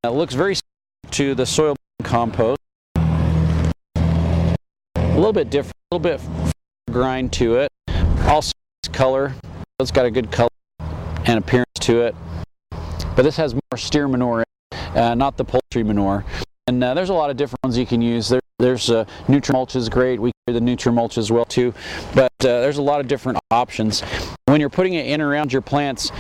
it looks very similar to the soil compost. A little bit different, a little bit grind to it. Also color, it's got a good color and appearance to it. But this has more steer manure, not the poultry manure. And there's a lot of different ones you can use. There's Nutrimulch is great. We carry the Nutrimulch as well too. But there's a lot of different options. When you're putting it in around your plants,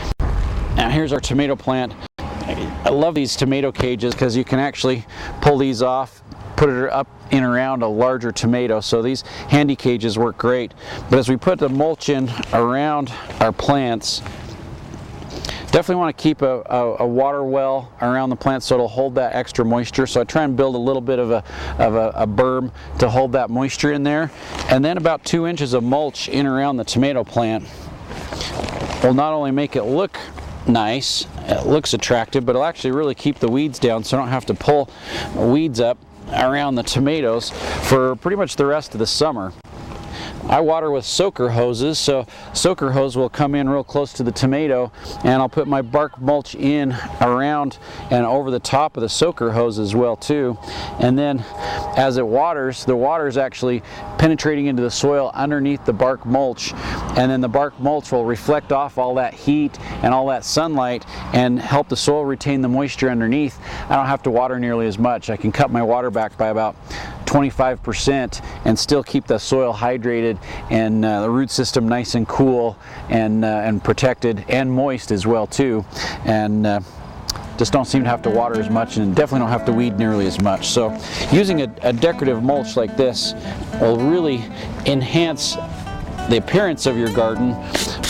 now here's our tomato plant. I love these tomato cages because you can actually pull these off, put it up in around a larger tomato. So these handy cages work great. But as we put the mulch in around our plants, definitely want to keep a water well around the plant so it'll hold that extra moisture. So I try and build a little bit of a berm to hold that moisture in there. And then about 2 inches of mulch in around the tomato plant will not only make it look nice, it looks attractive, but it'll actually really keep the weeds down so I don't have to pull weeds up around the tomatoes for pretty much the rest of the summer. I water with soaker hoses, so soaker hose will come in real close to the tomato, and I'll put my bark mulch in around and over the top of the soaker hose as well too. And then as it waters, the water is actually penetrating into the soil underneath the bark mulch, and then the bark mulch will reflect off all that heat and all that sunlight and help the soil retain the moisture underneath. I don't have to water nearly as much. I can cut my water back by about 25% and still keep the soil hydrated and the root system nice and cool and protected and moist as well too, and just don't seem to have to water as much and definitely don't have to weed nearly as much. So using a decorative mulch like this will really enhance the appearance of your garden,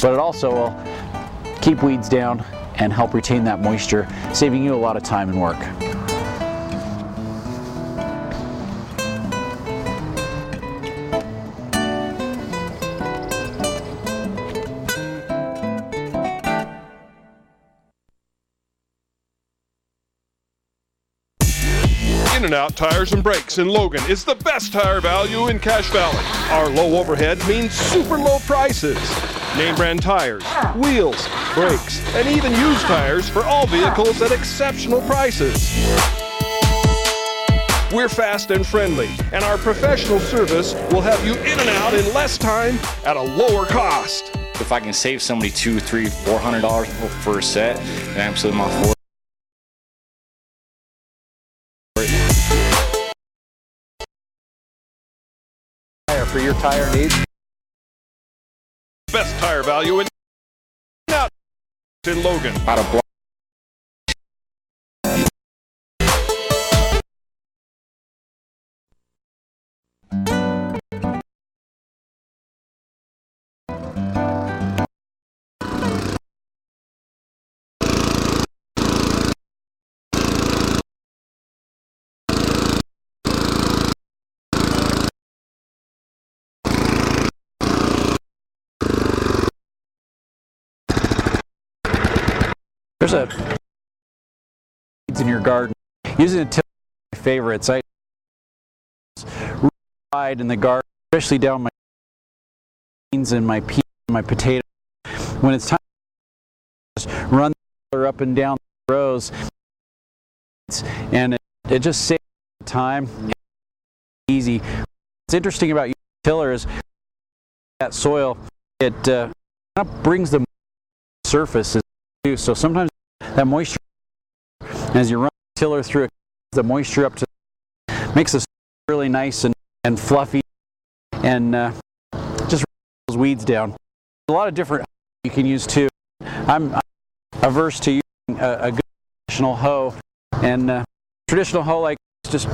but it also will keep weeds down and help retain that moisture, saving you a lot of time and work. In-N-Out Tires and Brakes in Logan is the best tire value in Cache Valley. Our low overhead means super low prices. Name brand tires, wheels, brakes, and even used tires for all vehicles at exceptional prices. We're fast and friendly, and our professional service will have you in and out in less time at a lower cost. If I can save somebody $200, $300, $400 for a set, then absolutely my for. For your tire needs. Best tire value in Logan. Out of block. There's a weeds in your garden. Using a tiller is my favorites. I wide in the garden, especially down my beans and my peas and my potatoes. When it's time to just run the tiller up and down the rows, and it just saves time. It's easy. What's interesting about using a tiller is that soil, it kind of brings the surface. So sometimes that moisture, as you run the tiller through it, the moisture up to makes the soil really nice and fluffy, and just those weeds down. A lot of different you can use too. I'm averse to using a good traditional hoe, and traditional hoe like just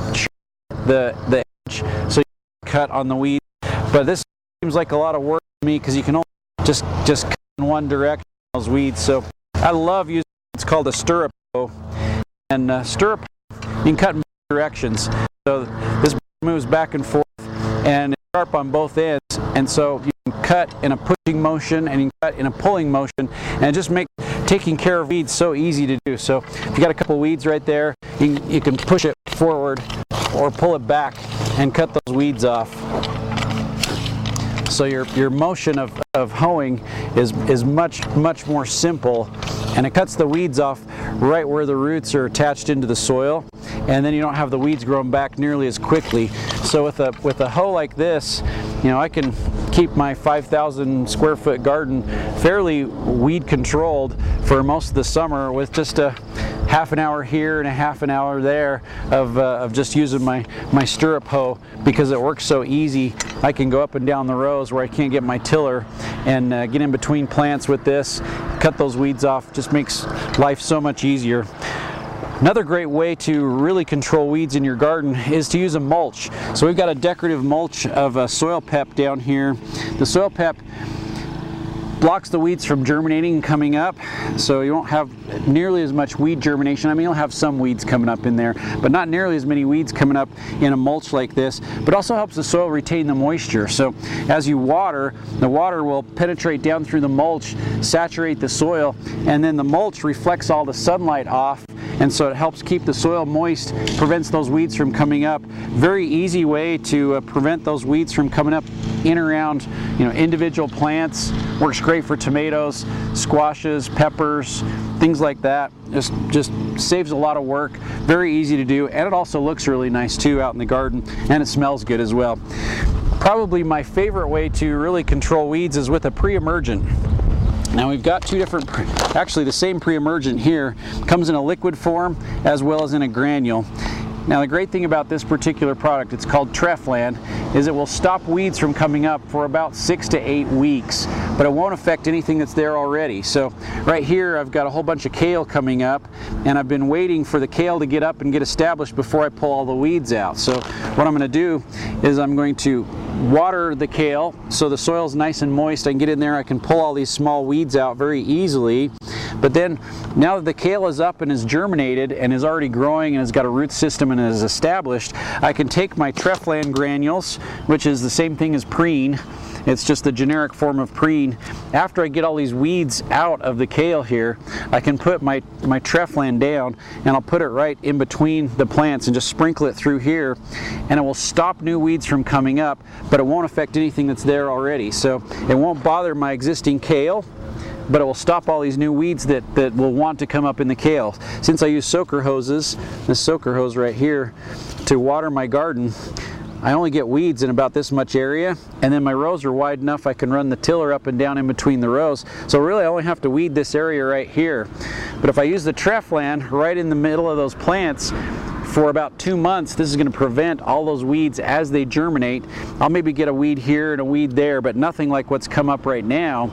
the edge so you can cut on the weeds. But this seems like a lot of work to me because you can only just cut in one direction those weeds. So I love using what's called a stirrup hoe, and stirrup you can cut in both directions. So this moves back and forth, and it's sharp on both ends, and so you can cut in a pushing motion and you can cut in a pulling motion, and it just makes taking care of weeds so easy to do. So if you got a couple weeds right there, you can push it forward or pull it back and cut those weeds off. So your motion of hoeing is much more simple and it cuts the weeds off right where the roots are attached into the soil, and then you don't have the weeds growing back nearly as quickly. So with a hoe like this, you know, I can keep my 5,000 square foot garden fairly weed controlled for most of the summer with just a half an hour here and a half an hour there of just using my stirrup hoe, because it works so easy. I can go up and down the rows where I can't get my tiller and get in between plants with this, cut those weeds off. Just makes life so much easier. Another great way to really control weeds in your garden is to use a mulch. So we've got a decorative mulch of soil pep down here. The soil pep blocks the weeds from germinating and coming up, so you won't have nearly as much weed germination. I mean, you'll have some weeds coming up in there, but not nearly as many weeds coming up in a mulch like this. But also helps the soil retain the moisture. So as you water, the water will penetrate down through the mulch, saturate the soil, and then the mulch reflects all the sunlight off, and so it helps keep the soil moist, prevents those weeds from coming up. Very easy way to prevent those weeds from coming up in around, you know, individual plants. Works great for tomatoes, squashes, peppers, things like that. Just saves a lot of work. Very easy to do, and it also looks really nice too out in the garden, and it smells good as well. Probably my favorite way to really control weeds is with a pre-emergent. Now we've got two different, actually the same pre-emergent here, comes in a liquid form as well as in a granule. Now the great thing about this particular product, it's called Treflan, is it will stop weeds from coming up for about 6 to 8 weeks, but it won't affect anything that's there already. So right here I've got a whole bunch of kale coming up, and I've been waiting for the kale to get up and get established before I pull all the weeds out. So what I'm going to do is I'm going to water the kale so the soil's nice and moist. I can get in there, I can pull all these small weeds out very easily. But then, now that the kale is up and is germinated and is already growing and has got a root system and is established, I can take my Treflan granules, which is the same thing as Preen. It's just the generic form of Preen. After I get all these weeds out of the kale here, I can put my Treflan down, and I'll put it right in between the plants and just sprinkle it through here, and it will stop new weeds from coming up, but it won't affect anything that's there already. So it won't bother my existing kale, but it will stop all these new weeds that will want to come up in the kale. Since I use soaker hoses, this soaker hose right here, to water my garden, I only get weeds in about this much area, and then my rows are wide enough I can run the tiller up and down in between the rows. So really I only have to weed this area right here. But if I use the Treflan right in the middle of those plants for about 2 months, this is going to prevent all those weeds as they germinate. I'll maybe get a weed here and a weed there, but nothing like what's come up right now,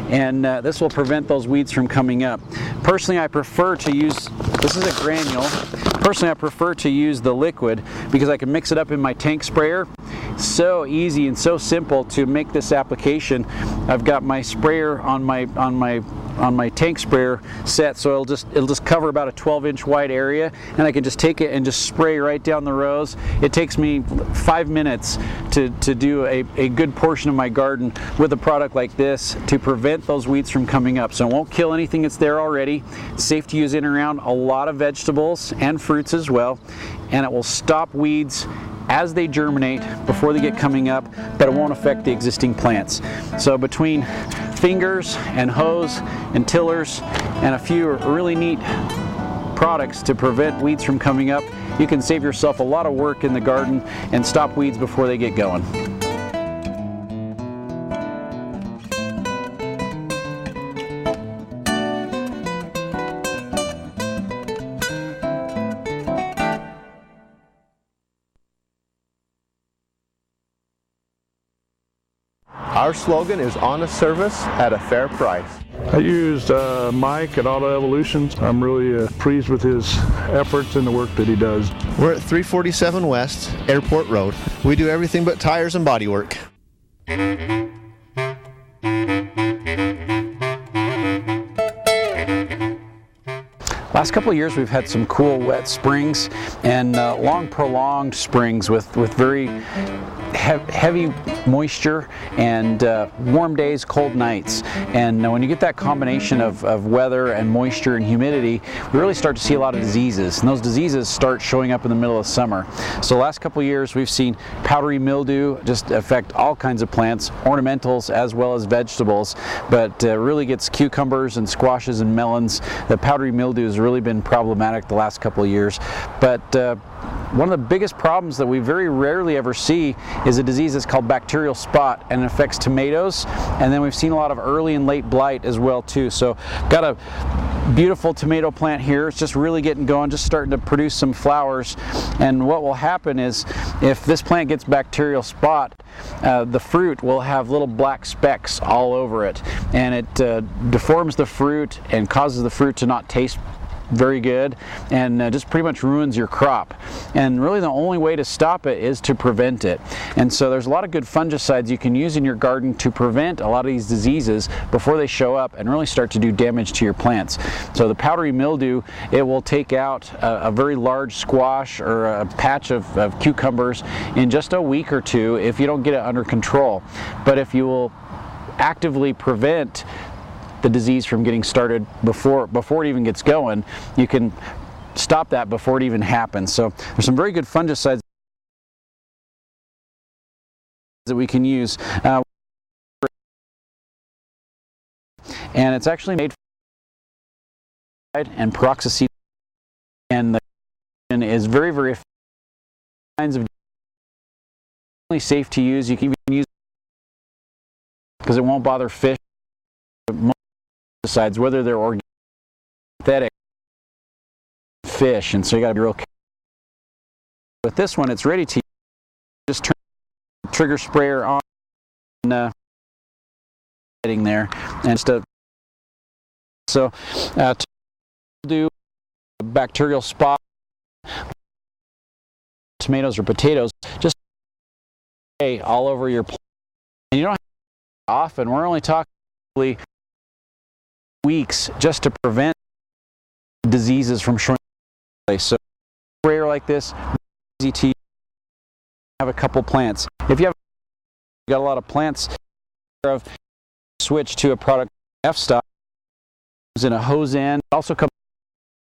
and this will prevent those weeds from coming up. Personally, I prefer to use, this is a granule, personally I prefer to use the liquid because I can mix it up in my tank sprayer. So easy and so simple to make this application. I've got my sprayer on my tank sprayer set, so it'll just cover about a 12-inch wide area, and I can just take it and just spray right down the rows. It takes me 5 minutes to do a good portion of my garden with a product like this to prevent those weeds from coming up. So it won't kill anything that's there already. It's safe to use in and around a lot of vegetables and fruits as well, and it will stop weeds as they germinate before they get coming up, but it won't affect the existing plants. So between fingers and hose and tillers and a few really neat products to prevent weeds from coming up, you can save yourself a lot of work in the garden and stop weeds before they get going. Our slogan is honest service at a fair price. I used Mike at Auto Evolutions. I'm really pleased with his efforts and the work that he does. We're at 347 West Airport Road. We do everything but tires and body work. Last couple of years we've had some cool wet springs and long prolonged springs with very heavy moisture and warm days, cold nights. And when you get that combination of weather and moisture and humidity, we really start to see a lot of diseases, and those diseases start showing up in the middle of summer. So the last couple of years we've seen powdery mildew just affect all kinds of plants, ornamentals as well as vegetables, but really gets cucumbers and squashes and melons. The powdery mildew has really been problematic the last couple of years, but one of the biggest problems that we very rarely ever see is a disease that's called bacterial spot, and it affects tomatoes, and then we've seen a lot of early and late blight as well too. So got a beautiful tomato plant here. It's just really getting going, just starting to produce some flowers, and what will happen is if this plant gets bacterial spot, the fruit will have little black specks all over it, and it deforms the fruit and causes the fruit to not taste very good, and just pretty much ruins your crop. And really the only way to stop it is to prevent it. And so there's a lot of good fungicides you can use in your garden to prevent a lot of these diseases before they show up and really start to do damage to your plants. So the powdery mildew, it will take out a very large squash or a patch of cucumbers in just a week or two if you don't get it under control. But if you will actively prevent the disease from getting started before it even gets going, you can stop that before it even happens. So there's some very good fungicides that we can use, and it's actually made and peroxicet, and the is very effective. Kinds of safe to use. You can even use because it won't bother fish. Decides whether they're organic or synthetic fish, and so you got to be real careful. With this one, it's ready to just turn the trigger sprayer on and heading there, and to do a bacterial spot, tomatoes or potatoes, just all over your plant. And you don't have to often. We're only talking weeks just to prevent diseases from showing up. So a sprayer like this, easy to use. Have a couple plants. If you have got a lot of plants, switch to a product F-Stop. Comes in a hose end. Also comes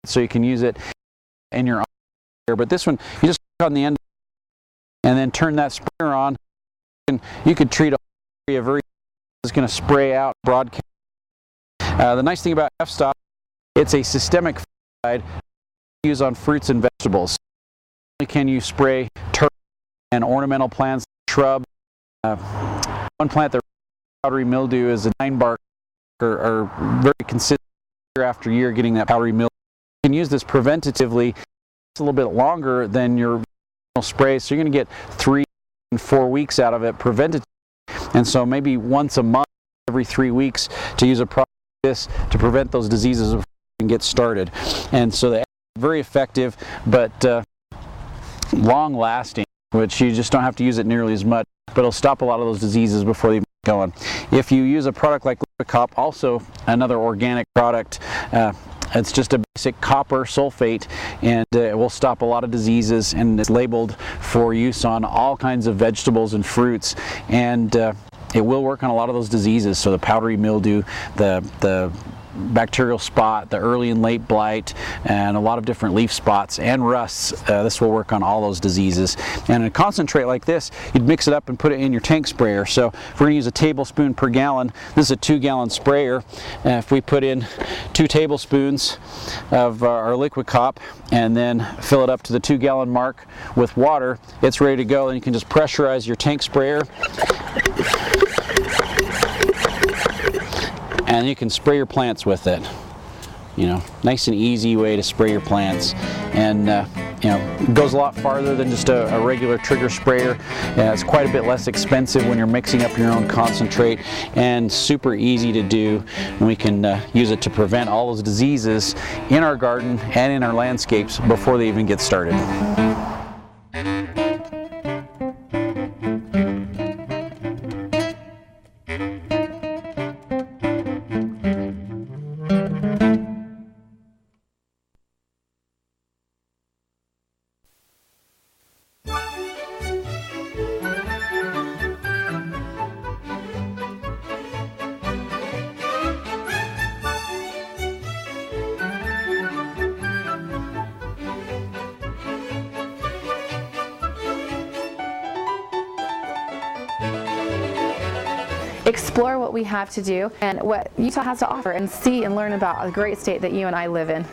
so you can use it in your own. But this one, you just click on the end and then turn that sprayer on. And you could treat a area very. It's going to spray out broadcast. The nice thing about F-Stop, it's a systemic fungicide used on fruits and vegetables. Not only can you spray turf and ornamental plants, shrubs. One plant that powdery mildew is a 9-bark are very consistent year after year getting that powdery mildew. You can use this preventatively. It's a little bit longer than your spray, so you're going to get 3 and 4 weeks out of it preventatively. And so maybe once a month, every 3 weeks, to use a product like this to prevent those diseases before you can get started. And so they're very effective, but long lasting, which you just don't have to use it nearly as much, but it'll stop a lot of those diseases before they even get going. If you use a product like Lipocop, also another organic product, it's just a basic copper sulfate, and it will stop a lot of diseases, and it's labeled for use on all kinds of vegetables and fruits, and it will work on a lot of those diseases. So the powdery mildew, the bacterial spot, the early and late blight, and a lot of different leaf spots and rusts. This will work on all those diseases. And in a concentrate like this, you'd mix it up and put it in your tank sprayer. So if we're going to use a tablespoon per gallon, this is a 2-gallon sprayer. If we put in 2 tablespoons of our Liquicop and then fill it up to the 2-gallon mark with water, it's ready to go. And you can just pressurize your tank sprayer, and you can spray your plants with it. You know, nice and easy way to spray your plants, and you know, it goes a lot farther than just a regular trigger sprayer. It's quite a bit less expensive when you're mixing up your own concentrate, and super easy to do. And we can use it to prevent all those diseases in our garden and in our landscapes before they even get started. explore what we have to do and what Utah has to offer and see and learn about the great state that you and I live in.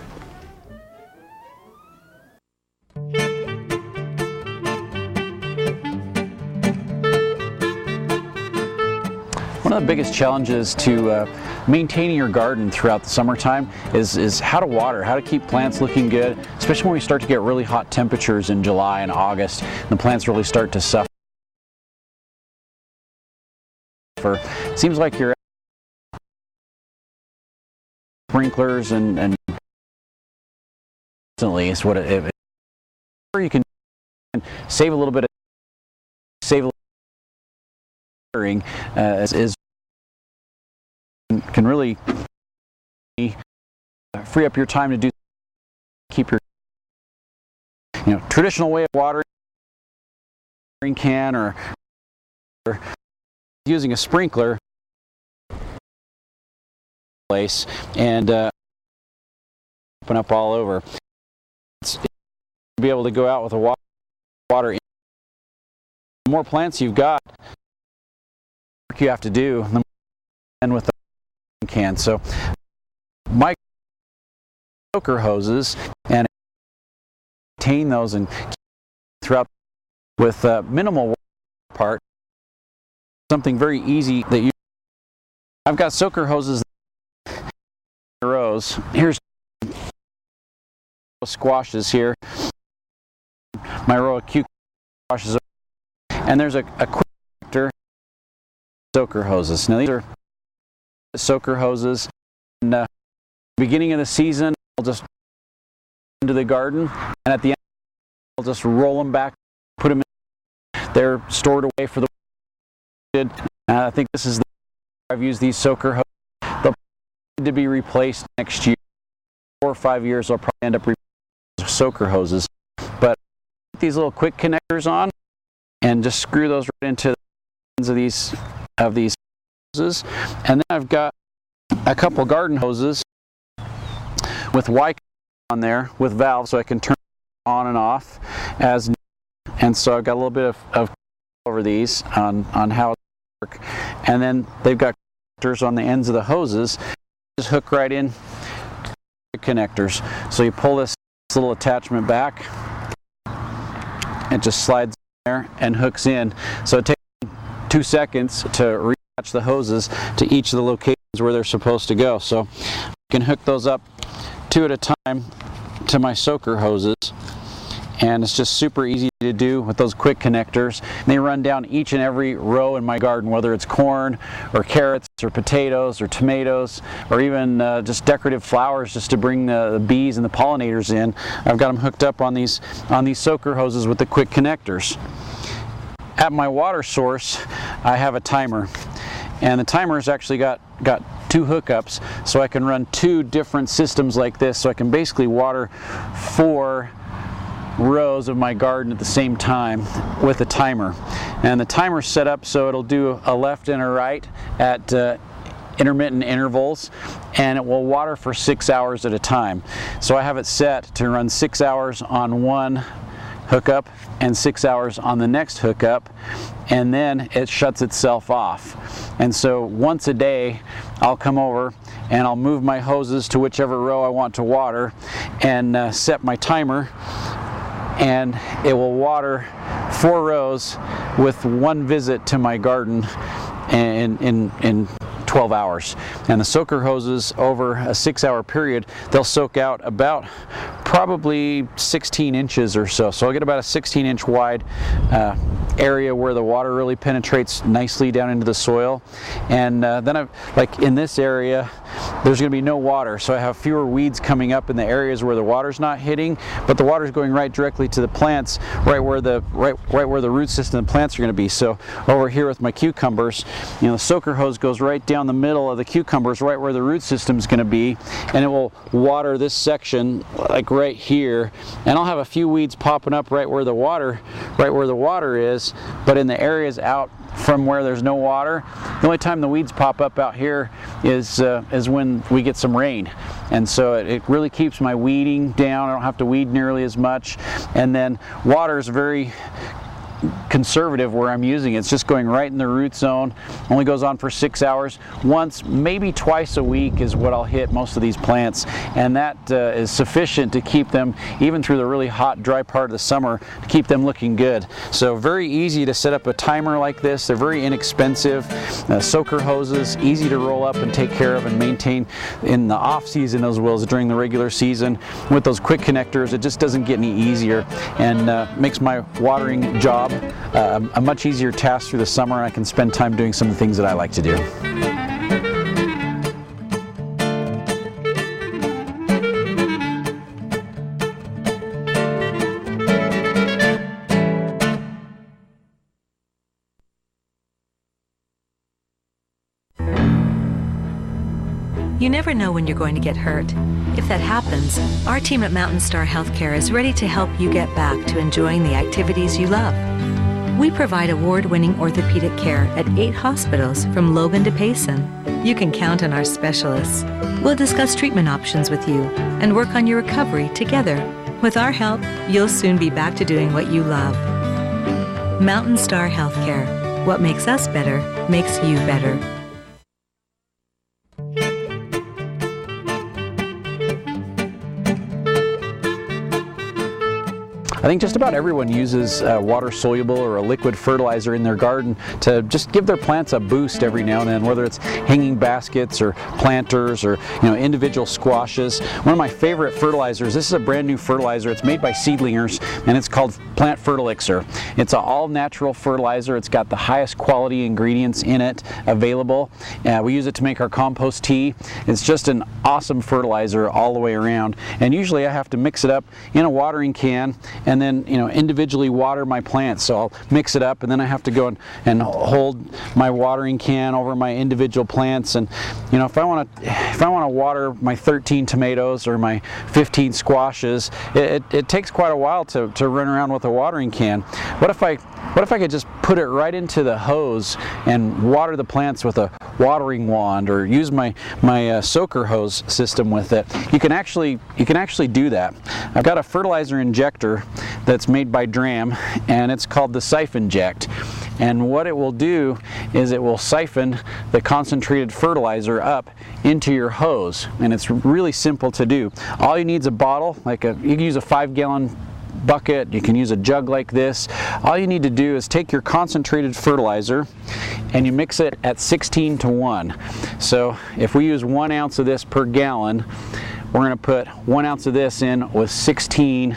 One of the biggest challenges to maintaining your garden throughout the summertime is how to water, how to keep plants looking good, especially when we start to get really hot temperatures in July and August, and the plants really start to suffer. It seems like your sprinklers and constantly is what it or you can save a little bit of watering is can really free up your time to keep your traditional way of watering can or using a sprinkler place and open up all over. Be able to go out with a water. The more plants you've got, the work you have to do, the more and with the can. So my soaker hoses and maintain those and throughout with minimal water part. Something very easy that I've got soaker hoses in rows. Here's squashes here. My row of cucumber squashes, and there's a quick connector soaker hoses. Now these are soaker hoses. And beginning of the season, I'll just into the garden, and at the end, I'll just roll them back, put them in. They're stored away for the. I think this is the I've used these soaker hoses. They'll need to be replaced next year. 4 or 5 years, I'll probably end up replacing soaker hoses. But put these little quick connectors on, and just screw those right into the ends of these hoses. And then I've got a couple garden hoses with Y on there with valves, so I can turn on and off as needed. And so I've got a little bit of over these on how it works. And then they've got connectors on the ends of the hoses. Just hook right in connectors. So you pull this little attachment back, it just slides in there and hooks in. So it takes 2 seconds to reattach the hoses to each of the locations where they're supposed to go. So I can hook those up 2 at a time to my soaker hoses, and it's just super easy to do with those quick connectors. And they run down each and every row in my garden, whether it's corn or carrots or potatoes or tomatoes or even just decorative flowers, just to bring the bees and the pollinators in. I've got them hooked up on these soaker hoses with the quick connectors. At my water source, I have a timer, and the timer's actually got 2 hookups, so I can run 2 different systems like this, so I can basically water 4 rows of my garden at the same time with a timer. And the timer's set up so it'll do a left and a right at intermittent intervals, and it will water for 6 hours at a time. So I have it set to run 6 hours on one hookup and 6 hours on the next hookup, and then it shuts itself off. And so once a day I'll come over and I'll move my hoses to whichever row I want to water and set my timer, and it will water 4 rows with 1 visit to my garden in 12 hours. And the soaker hoses, over a 6-hour period, they'll soak out about probably 16 inches or so. So I'll get about a 16-inch wide area where the water really penetrates nicely down into the soil. And then like in this area, there's going to be no water, so I have fewer weeds coming up in the areas where the water's not hitting, but the water's going right directly to the plants, right where the root system of the plants are going to be. So over here with my cucumbers, the soaker hose goes right down the middle of the cucumbers, right where the root system is going to be, and it will water this section like right here. And I'll have a few weeds popping up right where the water is, but in the areas out from where there's no water, the only time the weeds pop up out here is when we get some rain. And so it really keeps my weeding down. I don't have to weed nearly as much. And then water is very conservative where I'm using it. It's just going right in the root zone, only goes on for 6 hours. Once, maybe twice a week is what I'll hit most of these plants, and that is sufficient to keep them, even through the really hot, dry part of the summer, to keep them looking good. So very easy to set up a timer like this. They're very inexpensive. Soaker hoses, easy to roll up and take care of and maintain in the off season as well as during the regular season. With those quick connectors, it just doesn't get any easier, and makes my watering job a much easier task through the summer. I can spend time doing some of the things that I like to do. You never know when you're going to get hurt. If that happens, our team at Mountain Star Healthcare is ready to help you get back to enjoying the activities you love. We provide award-winning orthopedic care at 8 hospitals from Logan to Payson. You can count on our specialists. We'll discuss treatment options with you and work on your recovery together. With our help, you'll soon be back to doing what you love. Mountain Star Healthcare. What makes us better makes you better. I think just about everyone uses water-soluble or a liquid fertilizer in their garden to just give their plants a boost every now and then, whether it's hanging baskets or planters or individual squashes. One of my favorite fertilizers, this is a brand new fertilizer. It's made by Seedlingers, and it's called Plant Fertilixer. It's an all-natural fertilizer. It's got the highest quality ingredients in it available. We use it to make our compost tea. It's just an awesome fertilizer all the way around, and usually I have to mix it up in a watering can and then individually water my plants. So I'll mix it up, and then I have to go and hold my watering can over my individual plants. And if I want to water my 13 tomatoes or my 15 squashes, it takes quite a while to run around with a watering can. What if I could just put it right into the hose and water the plants with a watering wand, or use my soaker hose system with it? You can actually do that. I've got a fertilizer injector that's made by Dram, and it's called the Siphonject. And what it will do is it will siphon the concentrated fertilizer up into your hose, and it's really simple to do. All you need is a bottle, you can use a 5-gallon bucket, you can use a jug like this. All you need to do is take your concentrated fertilizer and you mix it at 16:1. So if we use 1 ounce of this per gallon, we're going to put 1 ounce of this in with 16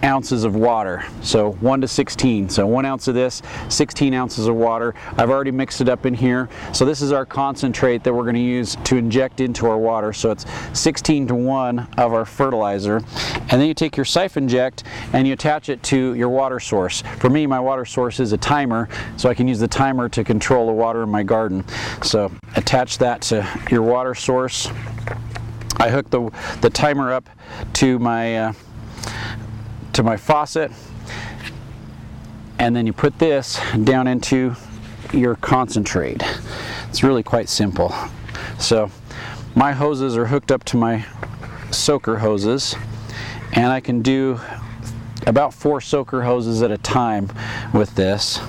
ounces of water. So 1 to 16. So 1 ounce of this, 16 ounces of water. I've already mixed it up in here. So this is our concentrate that we're going to use to inject into our water. So it's 16:1 of our fertilizer. And then you take your Siphonject and you attach it to your water source. For me, my water source is a timer, so I can use the timer to control the water in my garden. So attach that to your water source. I hook the timer up to my faucet, and then you put this down into your concentrate. It's really quite simple. So my hoses are hooked up to my soaker hoses, and I can do about 4 soaker hoses at a time with this.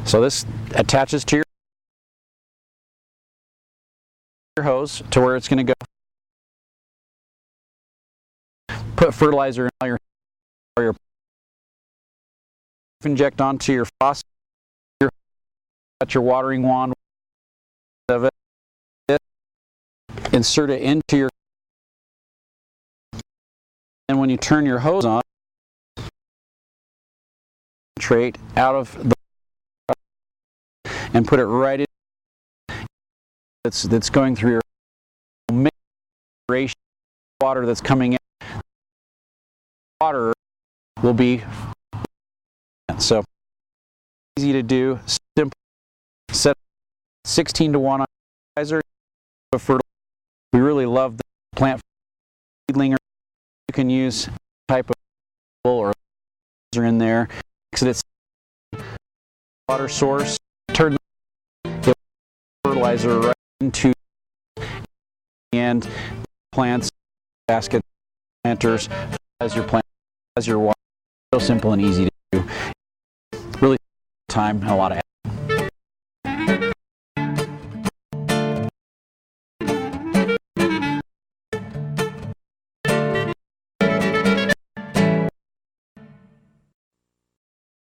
So this attaches to your hose to where it's going to go. Put fertilizer in all your inject onto your faucet. Got your watering wand of it. Insert it into your, and when you turn your hose on, concentrate out of the and put it right in. That's going through your mixed water that's coming in. Water will be so easy to do. Simple. Set 16:1 fertilizer. We really love the Plant Seedlinger. You can use type of or in there. Mix it at water source. Turn the fertilizer right into and plants, baskets, planters, as your plant, as your water. So simple and easy to do. Really time and a lot of effort.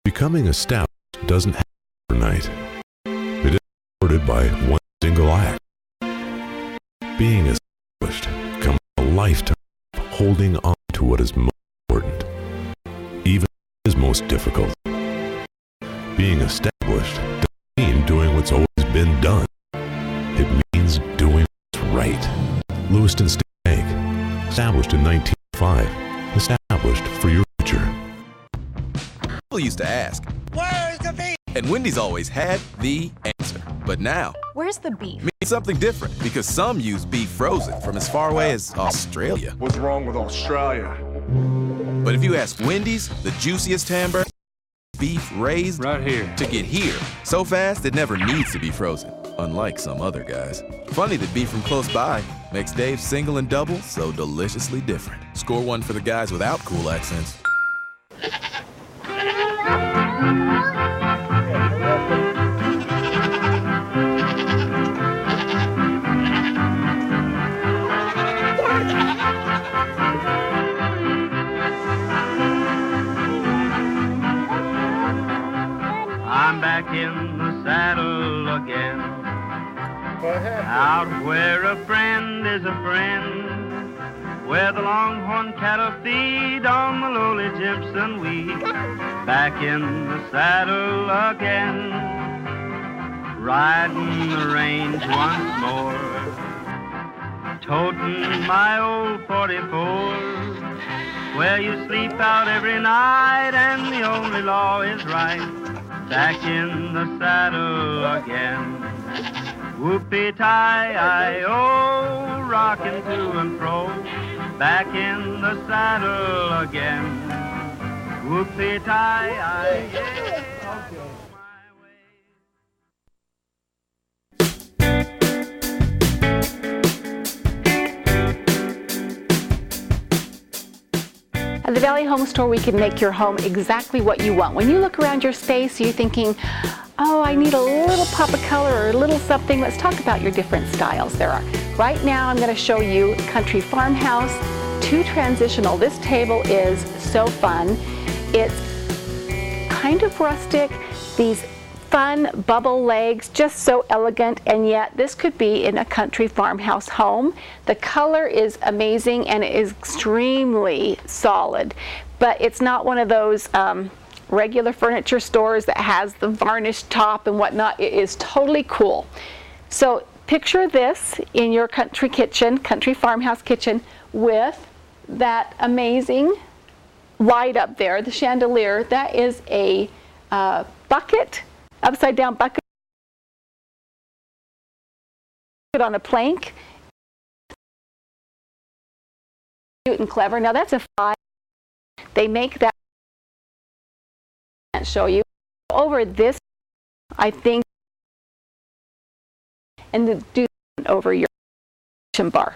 Becoming established doesn't happen overnight. It is supported by one single act. Being established comes a lifetime of holding on to what is most important, even if it is most difficult. Being established doesn't mean doing what's always been done. It means doing what's right. Lewiston State Bank, established in 1905, established for your future. People used to ask, where's the beef? And Wendy's always had the answer. But now, where's the beef? Means something different, because some use beef frozen from as far away as Australia. What's wrong with Australia? But if you ask Wendy's, the juiciest hamburger, beef raised Right here. to get here so fast it never needs to be frozen, unlike some other guys. Funny that beef from close by makes Dave's single and double so deliciously different. Score one for the guys without cool accents. I'm back in the saddle again, out where a friend is a friend, where the longhorn cattle feed on the lowly Jimson weed. Back in the saddle again, riding the range once more, toting my old 44, where you sleep out every night and the only law is right. Back in the saddle again, whoopee-tie-I-O, rocking to and fro. Back in the saddle again, whoopee-tie-I-O. At the Valley Home Store, we can make your home exactly what you want. When you look around your space, you're thinking, oh, I need a little pop of color or a little something. Let's talk about your different styles there are. Right now, I'm going to show you Country Farmhouse, 2 transitional. This table is so fun. It's kind of rustic. These fun bubble legs, just so elegant, and yet this could be in a country farmhouse home. The color is amazing and it is extremely solid, but it's not one of those regular furniture stores that has the varnished top and whatnot. It is totally cool. So picture this in your country kitchen, country farmhouse kitchen, with that amazing light up there, the chandelier. That is a bucket, upside down bucket on a plank. Cute and clever. Now that's a 5. They make that. I can't show you. Over this, I think, and do over your kitchen bar.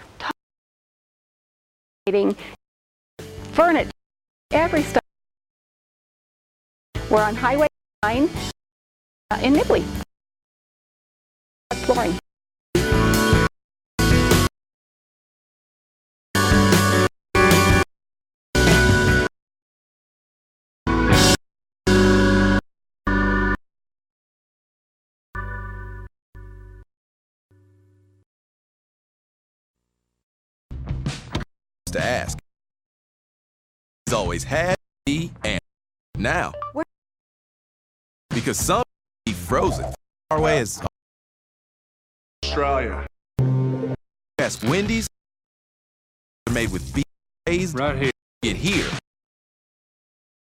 Furniture, every style. We're on Highway 9 in Nibley. Flooring. To ask. He's always had the answer. Now, because some beef frozen far away as Australia. Ask Wendy's, made with beef raised Right here. get here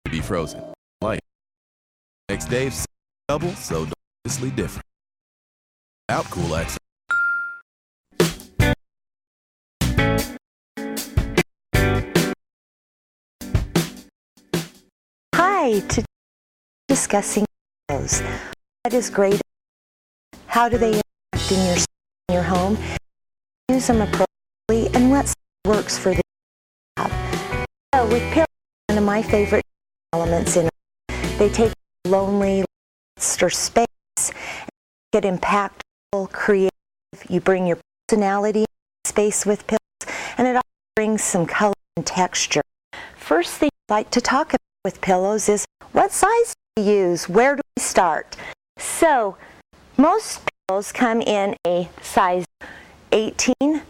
to be frozen. Like next Dave's double so deliciously different. Out cool accent. Hi, today we're discussing clothes. What is great? How do they interact in your home? Use them appropriately, and what works for the job. So with Pillow, one of my favorite elements in. They take lonely or space, get impactful, creative. You bring your personality in space with pillows, and it also brings some color and texture. First thing I'd like to talk about with pillows is what size do you use? Where do we start? So most pillows come in a size 18,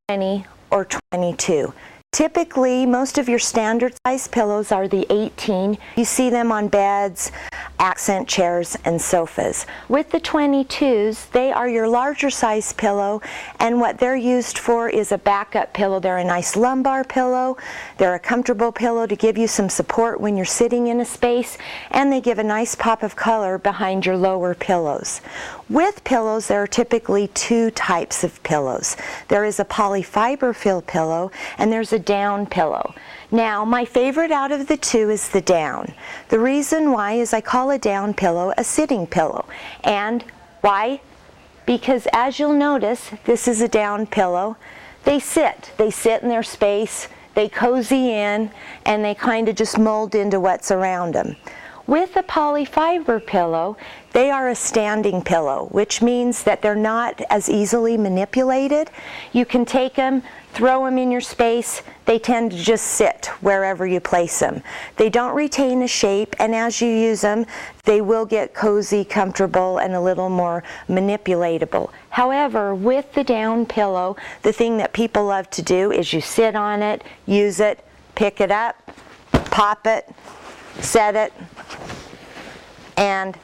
20, or 22. Typically, most of your standard size pillows are the 18. You see them on beds, accent chairs, and sofas. With the 22s, they are your larger size pillow, and what they're used for is a backup pillow. They're a nice lumbar pillow. They're a comfortable pillow to give you some support when you're sitting in a space, and they give a nice pop of color behind your lower pillows. With pillows, there are typically two types of pillows. There is a polyfiber fill pillow, and there's a down pillow. Now, my favorite out of the two is the down. The reason why is I call a down pillow a sitting pillow. And why? Because as you'll notice, this is a down pillow. They sit in their space, they cozy in, and they kind of just mold into what's around them. With a polyfiber pillow, they are a standing pillow, which means that they're not as easily manipulated. You can take them, throw them in your space. They tend to just sit wherever you place them. They don't retain a shape, and as you use them, they will get cozy, comfortable, and a little more manipulatable. However, with the down pillow, the thing that people love to do is you sit on it, use it, pick it up, pop it, set it, and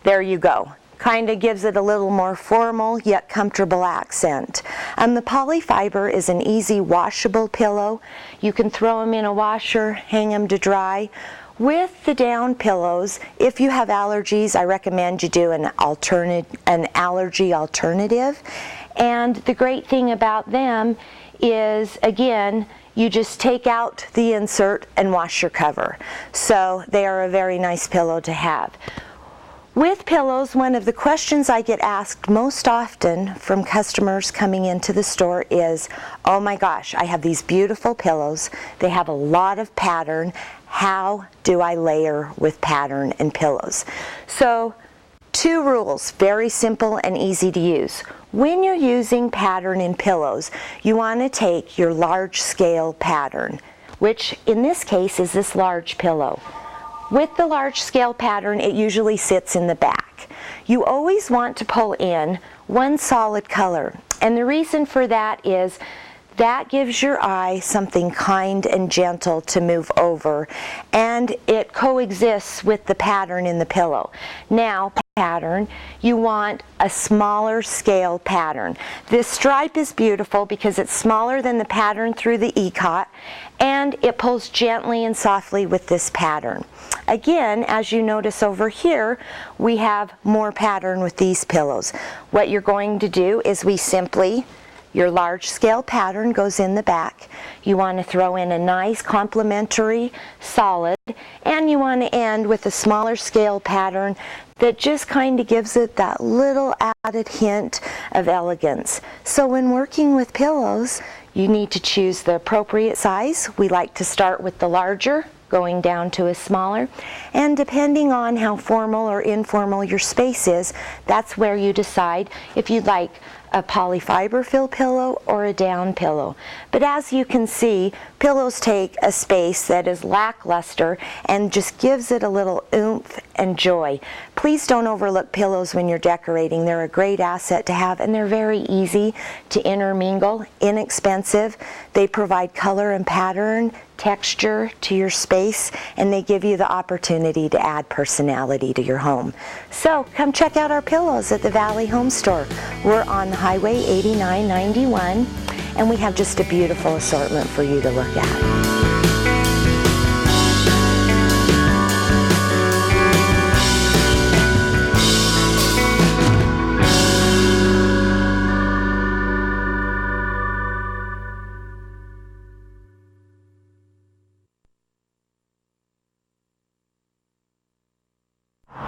there you go. Kind of gives it a little more formal yet comfortable accent. The polyfiber is an easy washable pillow. You can throw them in a washer, hang them to dry. With the down pillows, if you have allergies, I recommend you do an allergy alternative. And the great thing about them is, again, you just take out the insert and wash your cover. So they are a very nice pillow to have. With pillows, one of the questions I get asked most often from customers coming into the store is, oh my gosh, I have these beautiful pillows. They have a lot of pattern. How do I layer with pattern and pillows? So, two rules, very simple and easy to use. When you're using pattern in pillows, you want to take your large scale pattern, which in this case is this large pillow. With the large scale pattern, it usually sits in the back. You always want to pull in one solid color, and the reason for that is that gives your eye something kind and gentle to move over, and it coexists with the pattern in the pillow. Now, pattern, you want a smaller scale pattern. This stripe is beautiful because it's smaller than the pattern through the ECOT, and it pulls gently and softly with this pattern. Again, as you notice over here, we have more pattern with these pillows. What you're going to do is your large scale pattern goes in the back. You want to throw in a nice complementary solid, and you want to end with a smaller scale pattern that just kind of gives it that little added hint of elegance. So when working with pillows, you need to choose the appropriate size. We like to start with the larger, going down to a smaller, and depending on how formal or informal your space is, that's where you decide if you'd like a polyfiber fill pillow or a down pillow. But as you can see, pillows take a space that is lackluster and just gives it a little oomph and joy. Please don't overlook pillows when you're decorating. They're a great asset to have, and they're very easy to intermingle, inexpensive. They provide color and pattern, texture to your space, and they give you the opportunity to add personality to your home. So come check out our pillows at the Valley Home Store. We're on Highway 8991, and we have just a beautiful assortment for you to look at.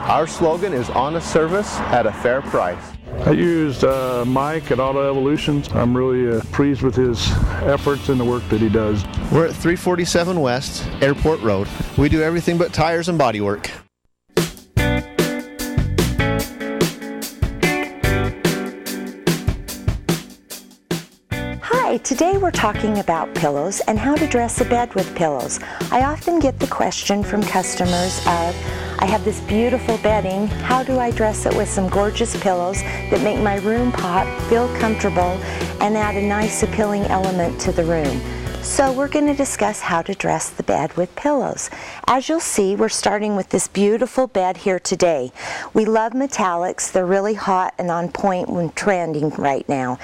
Our slogan is honest service at a fair price. I used Mike at Auto Evolutions. I'm really pleased with his efforts and the work that he does. We're at 347 West, Airport Road. We do everything but tires and body work. Hi, today we're talking about pillows and how to dress a bed with pillows. I often get the question from customers of, I have this beautiful bedding, how do I dress it with some gorgeous pillows that make my room feel comfortable and add a nice appealing element to the room? So we're going to discuss how to dress the bed with pillows. As you'll see, we're starting with this beautiful bed here today. We love metallics. They're really hot and on point when trending right now.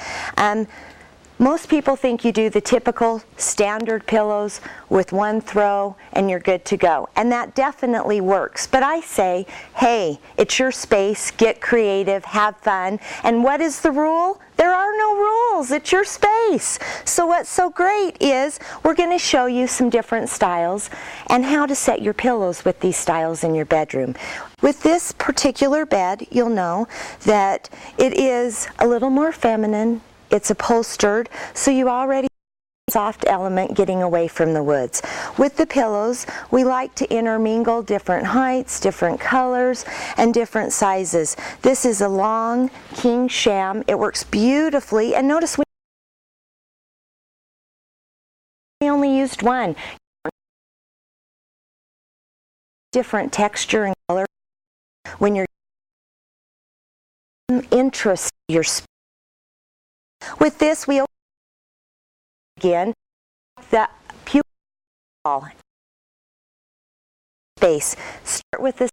Most people think you do the typical standard pillows with one throw and you're good to go. And that definitely works. But I say, hey, it's your space, get creative, have fun. And what is the rule? There are no rules. It's your space. So what's so great is we're going to show you some different styles and how to set your pillows with these styles in your bedroom. With this particular bed, you'll know that it is a little more feminine. It's upholstered, so you already have a soft element getting away from the woods. With the pillows, we like to intermingle different heights, different colors, and different sizes. This is a long king sham. It works beautifully, and notice we only used one. Different texture and color when you're interested in your space. With this, we again the pupil wall space. Start with this,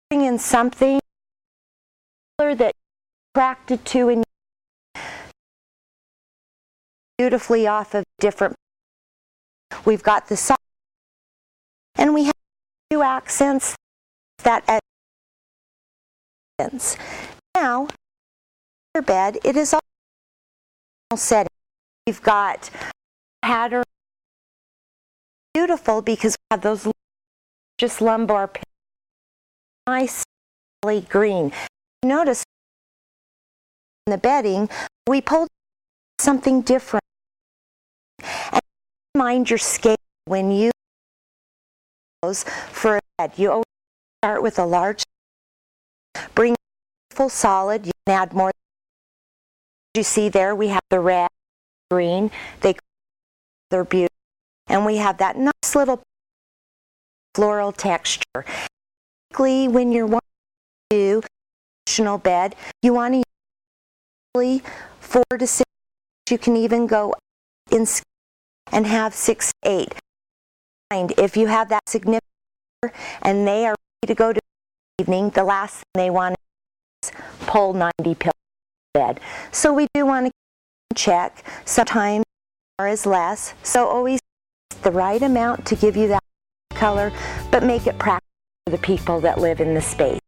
bring in something that you're attracted to and beautifully off of different. We've got the soft, and we have two accents that accents. Now, your bed, it is all setting. We've got pattern, beautiful because we have those just lumbar pillows. Nice green. Notice in the bedding we pulled something different. And mind your scale when you for a bed. You always start with a large, bring full solid, you can add more. You see there we have the red, green, they're beautiful, and we have that nice little floral texture. Typically, when you're wanting to do a traditional bed, you want to use 4 to 6. You can even go in and have 6 to 8. And if you have that significant and they are ready to go to evening, the last thing they want is pull 90 pillows. Bed. So we do want to check. Sometimes more is less. So always the right amount to give you that color, but make it practical for the people that live in the space.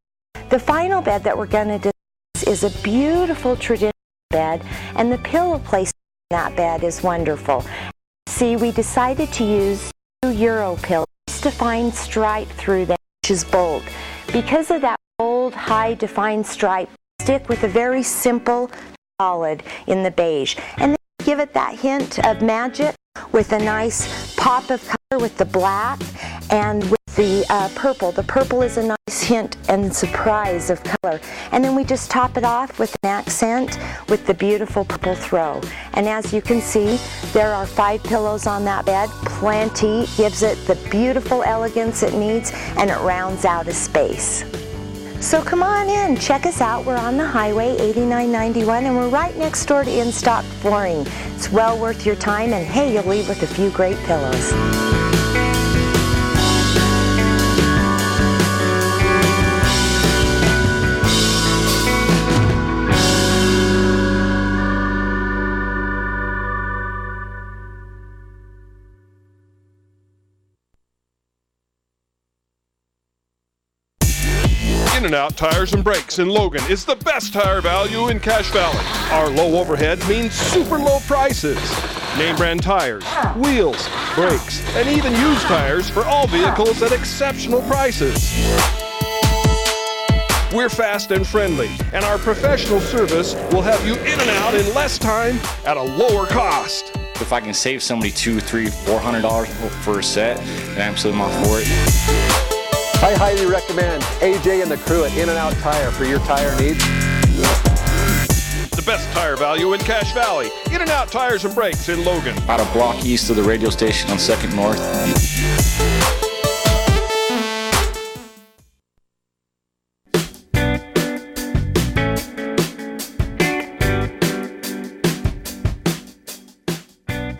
The final bed that we're going to discuss is a beautiful traditional bed, and the pillow placement in that bed is wonderful. See, we decided to use 2 Euro pillows to find stripe through them, which is bold. Because of that bold, high defined stripe, stick with a very simple solid in the beige, and then give it that hint of magic with a nice pop of color with the black and with the purple. The purple is a nice hint and surprise of color, and then we just top it off with an accent with the beautiful purple throw. And as you can see, there are 5 pillows on that bed. Plenty, gives it the beautiful elegance it needs, and it rounds out a space. So come on in, check us out. We're on the highway 8991, and we're right next door to In Stock Flooring. It's well worth your time, and hey, you'll leave with a few great pillows. In-N-Out Tires and Brakes in Logan is the best tire value in Cache Valley. Our low overhead means super low prices. Name brand tires, wheels, brakes, and even used tires for all vehicles at exceptional prices. We're fast and friendly, and our professional service will have you in and out in less time at a lower cost. If I can save somebody $200, $300, $400 for a set, then I'm absolutely all for it. I highly recommend AJ and the crew at In-N-Out Tire for your tire needs. The best tire value in Cache Valley. In-N-Out Tires and Brakes in Logan. About a block east of the radio station on 2nd North.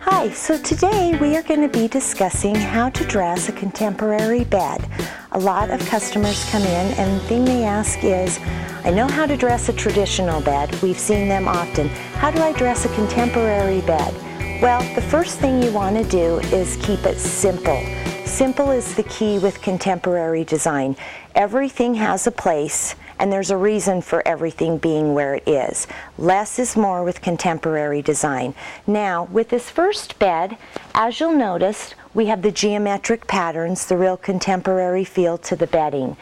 Hi, so today we are going to be discussing how to dress a contemporary bed. A lot of customers come in and the thing they ask is, I know how to dress a traditional bed. We've seen them often. How do I dress a contemporary bed? Well, the first thing you want to do is keep it simple. Simple is the key with contemporary design. Everything has a place, and there's a reason for everything being where it is. Less is more with contemporary design. Now, with this first bed, as you'll notice, we have the geometric patterns, the real contemporary feel to the bedding.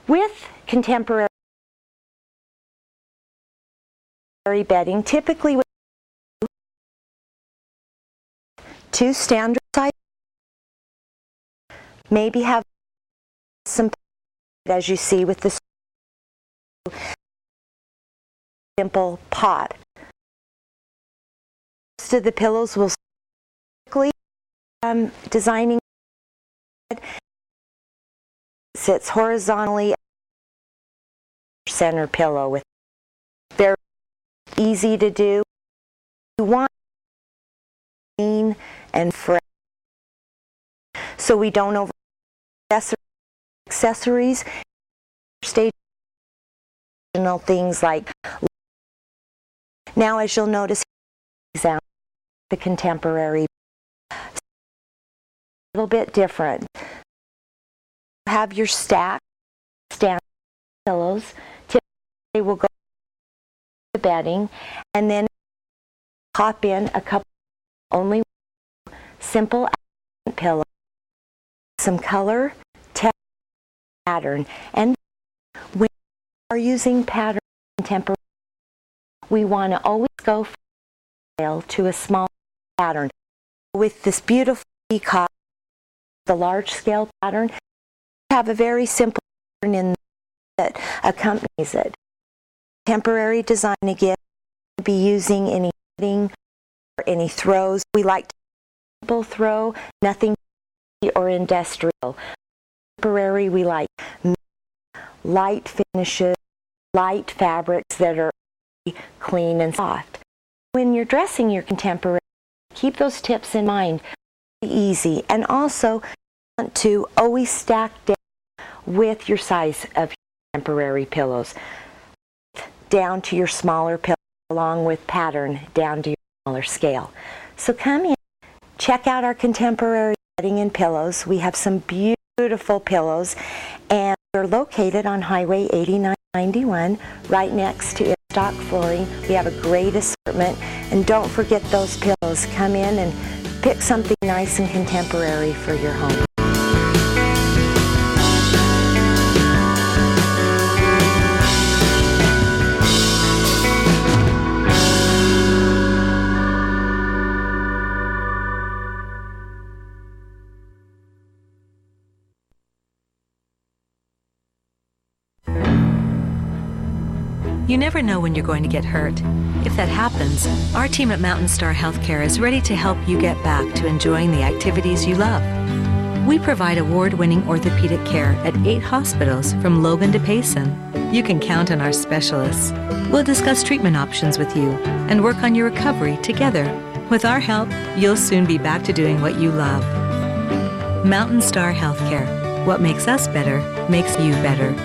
With contemporary bedding, typically with two standard size, maybe have some, as you see with the simple pot. Most of the pillows will quickly designing sits horizontally center pillow with very easy to do. You want clean and fresh, so we don't over accessories. Stage things like. Now, as you'll notice, example the contemporary, a little bit different. Have your stack stand pillows. Typically, will go to the bedding, and then pop in a couple only simple pillow, some color, text, pattern, and when we are using pattern contemporary, we want to always go from scale to a small pattern. With this beautiful peacock, the large scale pattern, have a very simple pattern in that accompanies it. Contemporary design, again, be using any knitting or any throws. We like to simple throw, nothing or industrial. Contemporary, we like light finishes, light fabrics that are clean and soft. When you're dressing your contemporary, keep those tips in mind. Easy, and also you want to always stack down with your size of contemporary pillows, down to your smaller pillow, along with pattern down to your smaller scale. So come in, check out our contemporary bedding and pillows. We have some beautiful pillows, and we're located on Highway 8991, right next to Stock Flooring. We have a great assortment, and don't forget those pillows. Come in and pick something nice and contemporary for your home. You never know when you're going to get hurt. If that happens, our team at Mountain Star Healthcare is ready to help you get back to enjoying the activities you love. We provide award-winning orthopedic care at 8 hospitals from Logan to Payson. You can count on our specialists. We'll discuss treatment options with you and work on your recovery together. With our help, you'll soon be back to doing what you love. Mountain Star Healthcare. What makes us better makes you better.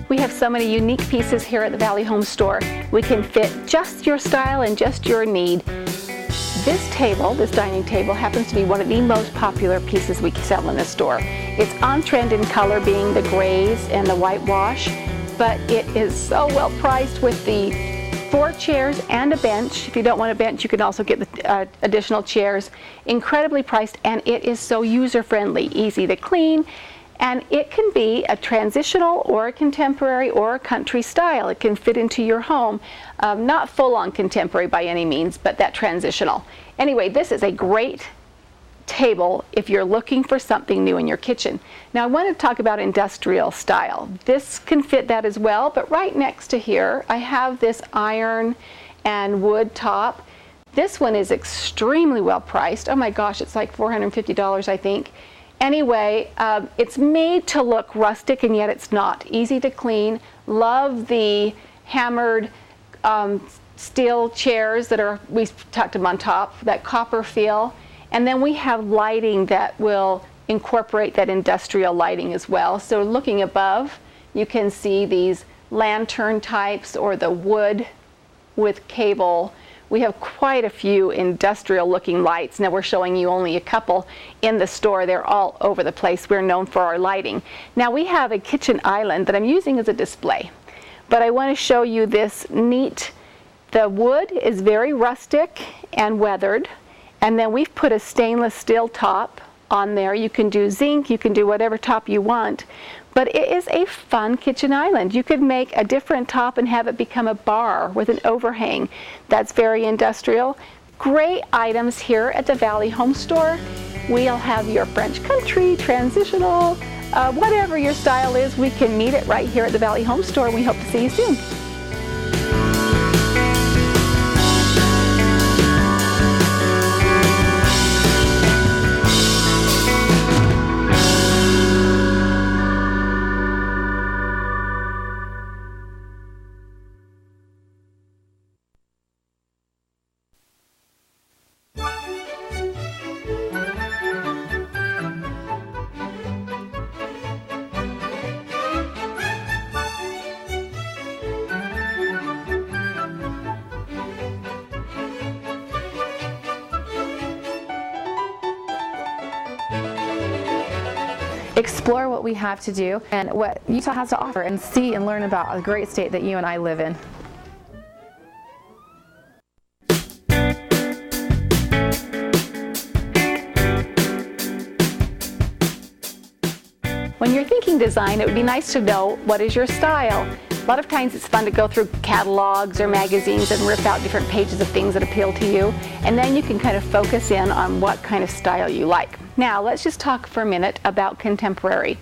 We have so many unique pieces here at the Valley Home Store. We can fit just your style and just your need. This table, this dining table, happens to be one of the most popular pieces we sell in the store. It's on trend in color, being the grays and the whitewash, but it is so well priced with the 4 chairs and a bench. If you don't want a bench, you can also get the additional chairs. Incredibly priced, and it is so user-friendly, easy to clean. And it can be a transitional or a contemporary or a country style. It can fit into your home. Not full-on contemporary by any means, but that transitional. Anyway, this is a great table if you're looking for something new in your kitchen. Now I want to talk about industrial style. This can fit that as well, but right next to here I have this iron and wood top. This one is extremely well priced. Oh my gosh, it's like $450 I think. Anyway, it's made to look rustic and yet it's not. Easy to clean. Love the hammered steel chairs that are, we tucked them on top, that copper feel. And then we have lighting that will incorporate that industrial lighting as well. So looking above, you can see these lantern types or the wood with cable. We have quite a few industrial looking lights. Now we're showing you only a couple in the store. They're all over the place. We're known for our lighting. Now we have a kitchen island that I'm using as a display. But I want to show you this neat, the wood is very rustic and weathered. And then we've put a stainless steel top on there. You can do zinc, you can do whatever top you want. But it is a fun kitchen island. You could make a different top and have it become a bar with an overhang. That's very industrial. Great items here at the Valley Home Store. We'll have your French country, transitional, whatever your style is, we can meet it right here at the Valley Home Store. We hope to see you soon. Explore what we have to do and what Utah has to offer and see and learn about the great state that you and I live in. When you're thinking design, it would be nice to know what is your style. A lot of times it's fun to go through catalogs or magazines and rip out different pages of things that appeal to you, and then you can kind of focus in on what kind of style you like. Now let's just talk for a minute about contemporary.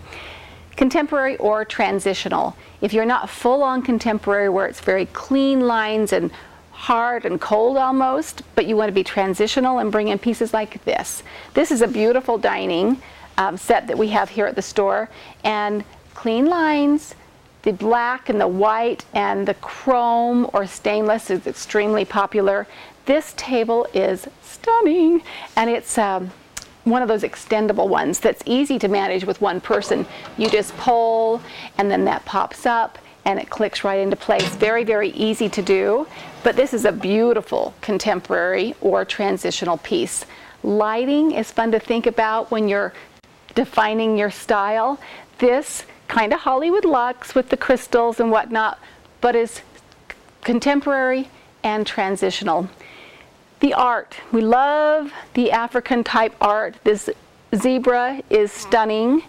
Contemporary or transitional. If you're not full-on contemporary where it's very clean lines and hard and cold almost, but you want to be transitional and bring in pieces like this. This is a beautiful dining set that we have here at the store, and clean lines. The black and the white and the chrome or stainless is extremely popular. This table is stunning, and it's one of those extendable ones that's easy to manage with one person. You just pull and then that pops up and it clicks right into place. Very, very easy to do, but this is a beautiful contemporary or transitional piece. Lighting is fun to think about when you're defining your style. This kind of Hollywood luxe with the crystals and whatnot, but is contemporary and transitional. The art, we love the African type art. This zebra is stunning.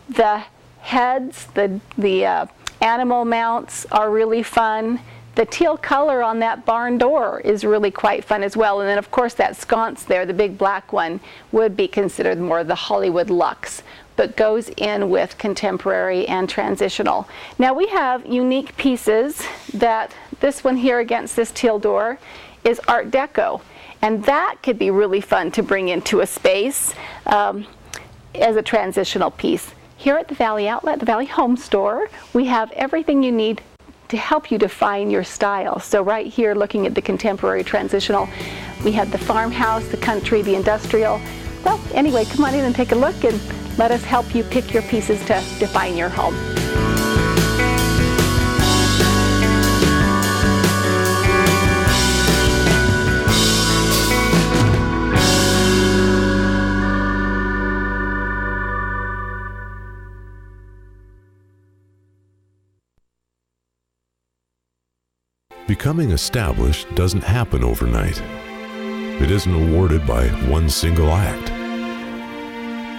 The heads, the animal mounts are really fun. The teal color on that barn door is really quite fun as well. And then of course that sconce there, the big black one, would be considered more the Hollywood luxe, but goes in with contemporary and transitional. Now we have unique pieces that this one here against this teal door is Art Deco. And that could be really fun to bring into a space as a transitional piece. Here at the Valley Outlet, the Valley Home Store, we have everything you need to help you define your style. So right here, looking at the contemporary transitional, we have the farmhouse, the country, the industrial. Well, anyway, come on in and take a look and let us help you pick your pieces to define your home. Becoming established doesn't happen overnight. It isn't awarded by one single act.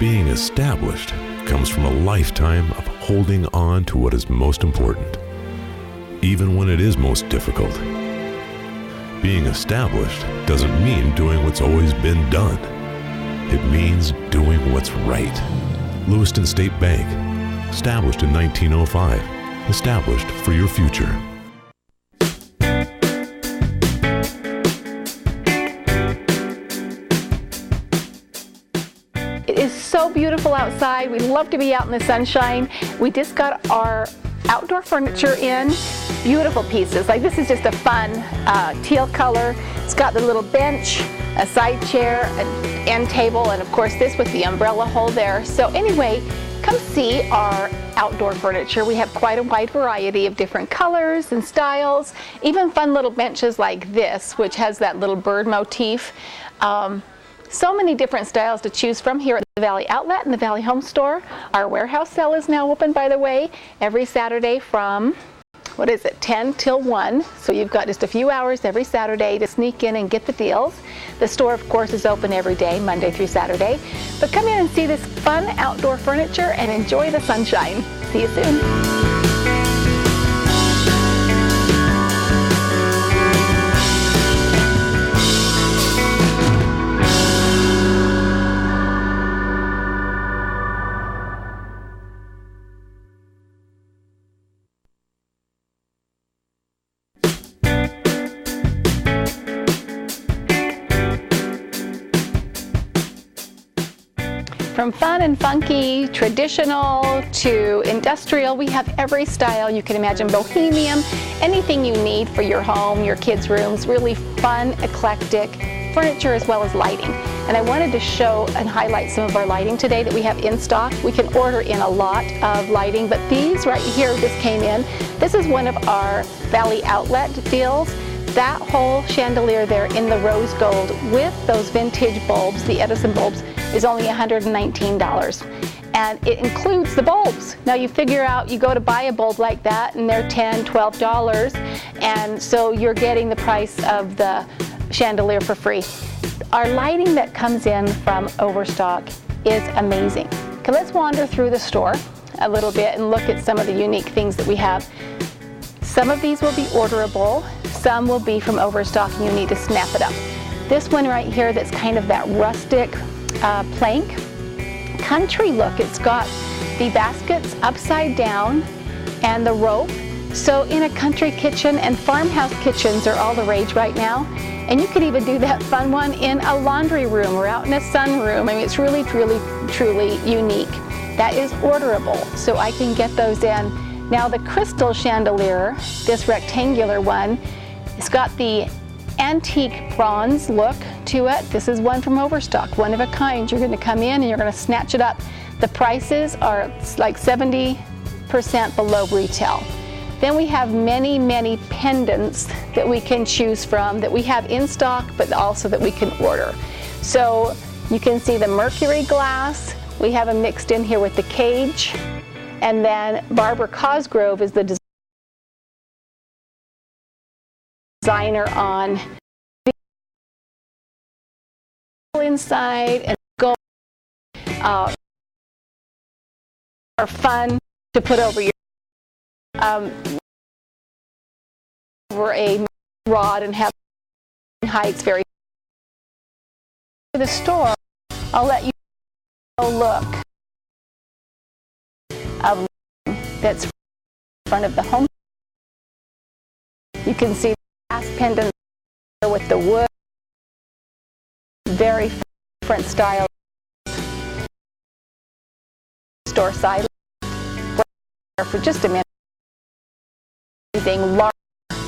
Being established comes from a lifetime of holding on to what is most important, even when it is most difficult. Being established doesn't mean doing what's always been done. It means doing what's right. Lewiston State Bank, established in 1905, established for your future. It is so beautiful outside. We love to be out in the sunshine. We just got our outdoor furniture in. Beautiful pieces. Like this is just a fun teal color. It's got the little bench, a side chair, an end table, and of course this with the umbrella hole there. So anyway, come see our outdoor furniture. We have quite a wide variety of different colors and styles, even fun little benches like this, which has that little bird motif. So many different styles to choose from here at the Valley Outlet and the Valley Home Store. Our warehouse sale is now open, by the way, every Saturday from 10 till 1. So you've got just a few hours every Saturday to sneak in and get the deals. The store, of course, is open every day, Monday through Saturday. But come in and see this fun outdoor furniture and enjoy the sunshine. See you soon. From fun and funky, traditional to industrial, we have every style you can imagine. Bohemian, anything you need for your home, your kids' rooms, really fun, eclectic furniture as well as lighting. And I wanted to show and highlight some of our lighting today that we have in stock. We can order in a lot of lighting, but these right here just came in. This is one of our Valley Outlet deals. That whole chandelier there in the rose gold with those vintage bulbs, the Edison bulbs, is only $119. And it includes the bulbs. Now you figure out, you go to buy a bulb like that and they're $10, $12, and so you're getting the price of the chandelier for free. Our lighting that comes in from Overstock is amazing. Okay, let's wander through the store a little bit and look at some of the unique things that we have. Some of these will be orderable, some will be from Overstock and you need to snap it up. This one right here that's kind of that rustic plank, country look. It's got the baskets upside down and the rope. So in a country kitchen, and farmhouse kitchens are all the rage right now. And you could even do that fun one in a laundry room or out in a sunroom. I mean, it's really, truly unique. That is orderable, so I can get those in. Now the crystal chandelier, this rectangular one, it's got the antique bronze look to it. This is one from Overstock, one of a kind. You're going to come in and you're going to snatch it up. The prices are like 70% below retail. Then we have many, many pendants that we can choose from that we have in stock, but also that we can order. So you can see the mercury glass. We have them mixed in here with the cage. And then Barbara Cosgrove is the designer on the inside and gold are fun to put over your over a rod and have heights very. For the store, I'll let you look of that's in front of the home. You can see the glass pendant with the wood, very different style. Store side for just a minute. Everything large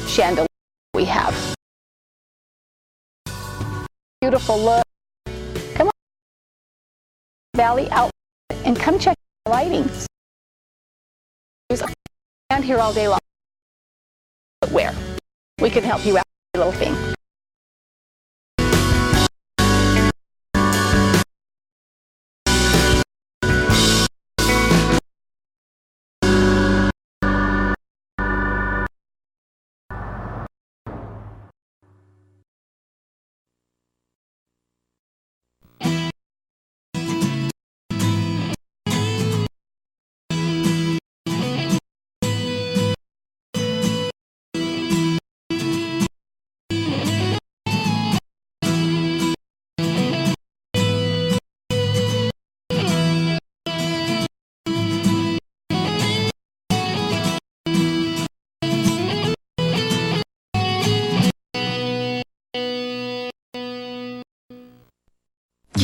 chandelier we have. Beautiful look. Come on, Valley Outlet, and come check the lighting. Stand here all day long. Where we can help you out with a little thing.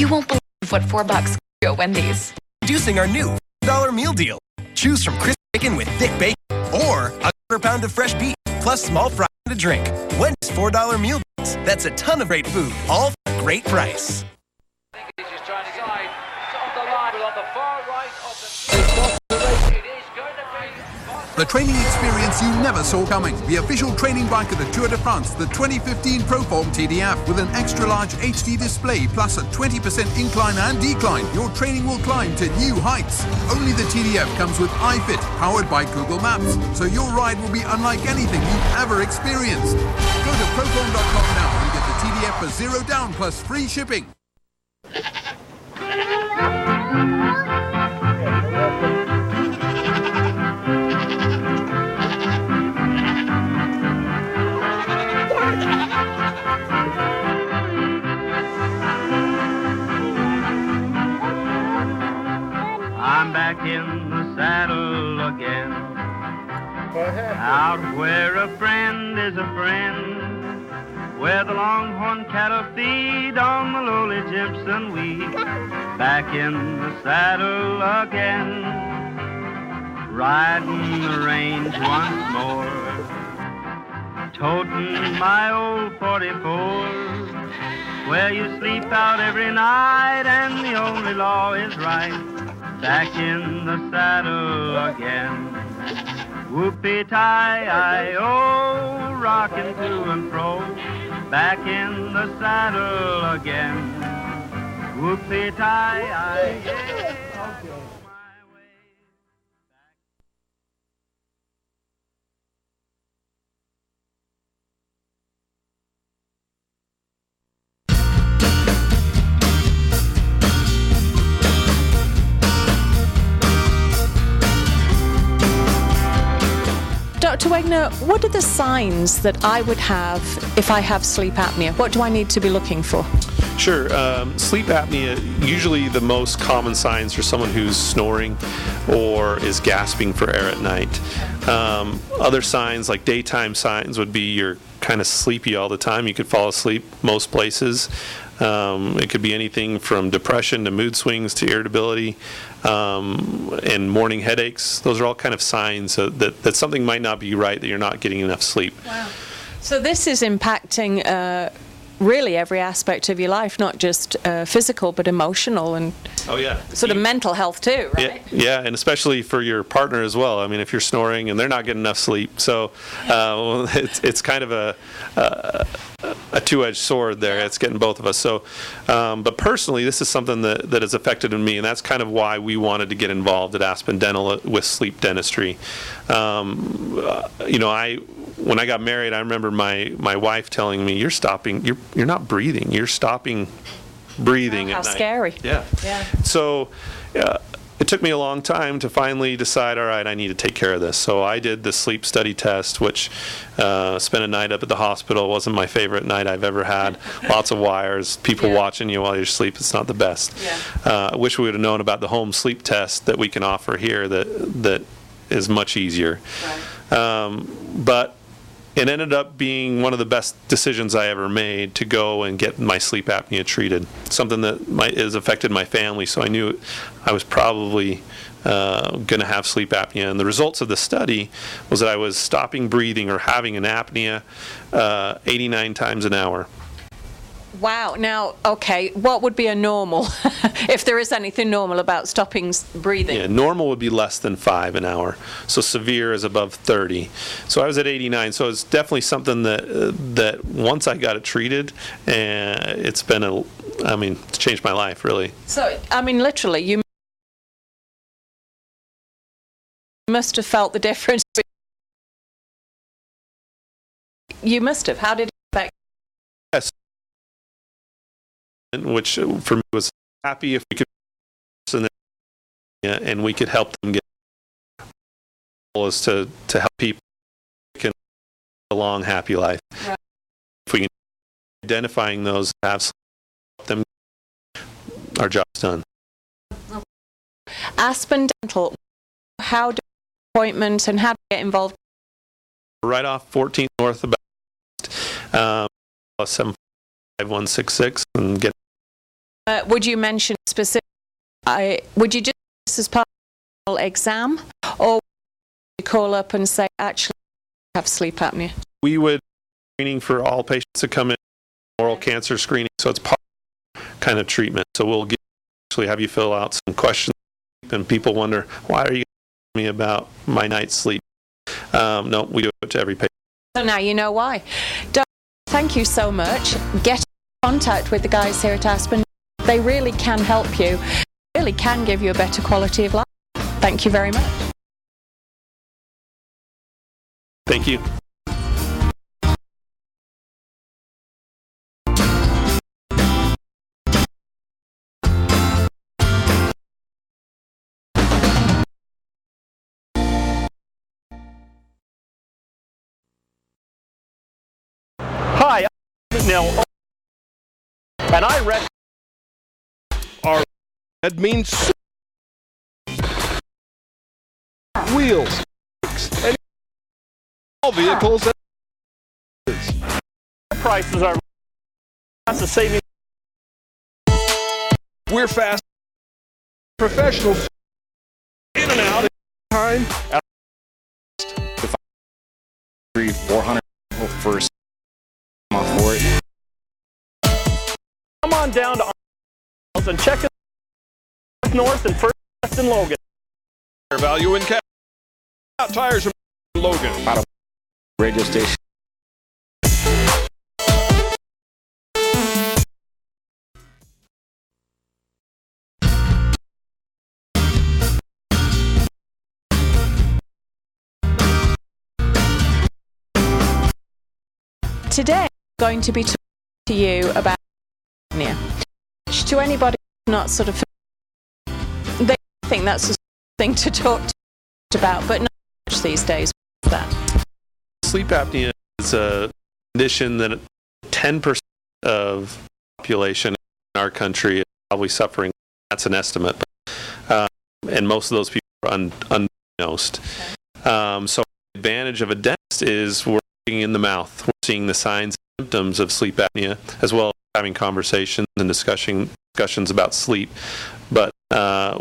You won't believe what $4 can do at Wendy's. Introducing our new $4 meal deal. Choose from crispy chicken with thick bacon or a quarter-pound of fresh beef plus small fries and a drink. Wendy's $4 meal deals. That's a ton of great food, all for a great price. The training experience you never saw coming. The official training bike of the Tour de France, the 2015 Proform TDF, with an extra-large HD display plus a 20% incline and decline. Your training will climb to new heights. Only the TDF comes with iFit, powered by Google Maps, so your ride will be unlike anything you've ever experienced. Go to proform.com now and get the TDF for $0 down plus free shipping. I'm back in the saddle again, out where a friend is a friend, where the longhorn cattle feed on the lowly gypsum weed. Back in the saddle again, riding the range once more, toting my old 44, where you sleep out every night and the only law is right. Back in the saddle again, whoopee-tie-I-O, rocking to and fro. Back in the saddle again, whoopee-tie-I-O. Dr. Wegner, what are the signs that I would have if I have sleep apnea? What do I need to be looking for? Sure. Sleep apnea, usually the most common signs for someone who's snoring or is gasping for air at night. Other signs, like daytime signs, would be you're kind of sleepy all the time. You could fall asleep most places. It could be anything from depression to mood swings to irritability and morning headaches. Those are all kind of signs that something might not be right, that you're not getting enough sleep. Wow. So this is impacting really every aspect of your life, not just physical but emotional and sort of mental health too, right? Yeah, and especially for your partner as well. I mean, if you're snoring and they're not getting enough sleep, so it's kind of a two-edged sword there. It's getting both of us. So, but personally, this is something that has affected me, and that's kind of why we wanted to get involved at Aspen Dental with sleep dentistry. When I got married, I remember my wife telling me, you're not breathing, you're stopping breathing at night. How scary. Yeah. So it took me a long time to finally decide, all right, I need to take care of this. So I did the sleep study test, which spent a night up at the hospital. It wasn't my favorite night I've ever had. Lots of wires, people watching you while you're asleep. It's not the best. I wish we would have known about the home sleep test that we can offer here that is much easier. Right. But it ended up being one of the best decisions I ever made to go and get my sleep apnea treated. Something that has affected my family, so I knew I was probably going to have sleep apnea. And the results of the study was that I was stopping breathing or having an apnea 89 times an hour. Wow. Now, okay, what would be a normal, if there is anything normal about stopping breathing? Yeah, normal would be less than 5 an hour. So severe is above 30. So I was at 89. So it's definitely something that once I got it treated, it's changed my life, really. So, I mean, literally, you must have felt the difference. You must have. How did it affect? Yes. Which for me was happy if we could, and we could help them get, is to help people can a long happy life. Right. If we can identifying those, have them, our job's done. Aspen Dental, how do appointments and how do you get involved? Right off 14th North about 75166 and get Would you mention specific? Would you just this as part of the exam, or would you call up and say, actually, I have sleep apnea? We would screening for all patients that come in, oral cancer screening, so it's part of kind of treatment. So we'll actually have you fill out some questions, and people wonder, why are you asking me about my night's sleep? No, we do it to every patient. So now you know why. Doug, thank you so much. Get in contact with the guys here at Aspen. They really can help you, really can give you a better quality of life. Thank you very much. Thank you. Hi, I'm McNeil, and I reckon our head means wheels, brakes, and all vehicles. Prices are that's a saving. We're fast, professional, in and out, time. 300-400 first. For it. Come on down to Arnold's and check it north and first west in Logan. Value in cash. Tires in Logan. Out of radio station. Today, I'm going to be talking to you about apnea. To anybody who's not sort of, they think that's a thing to talk about, but not much these days. What's that? Sleep apnea is a condition that 10% of the population in our country is probably suffering. That's an estimate, and most of those people are undiagnosed. So the advantage of a dentist is we're looking in the mouth. We're seeing the signs and symptoms of sleep apnea, as well as having conversations and discussions about sleep. But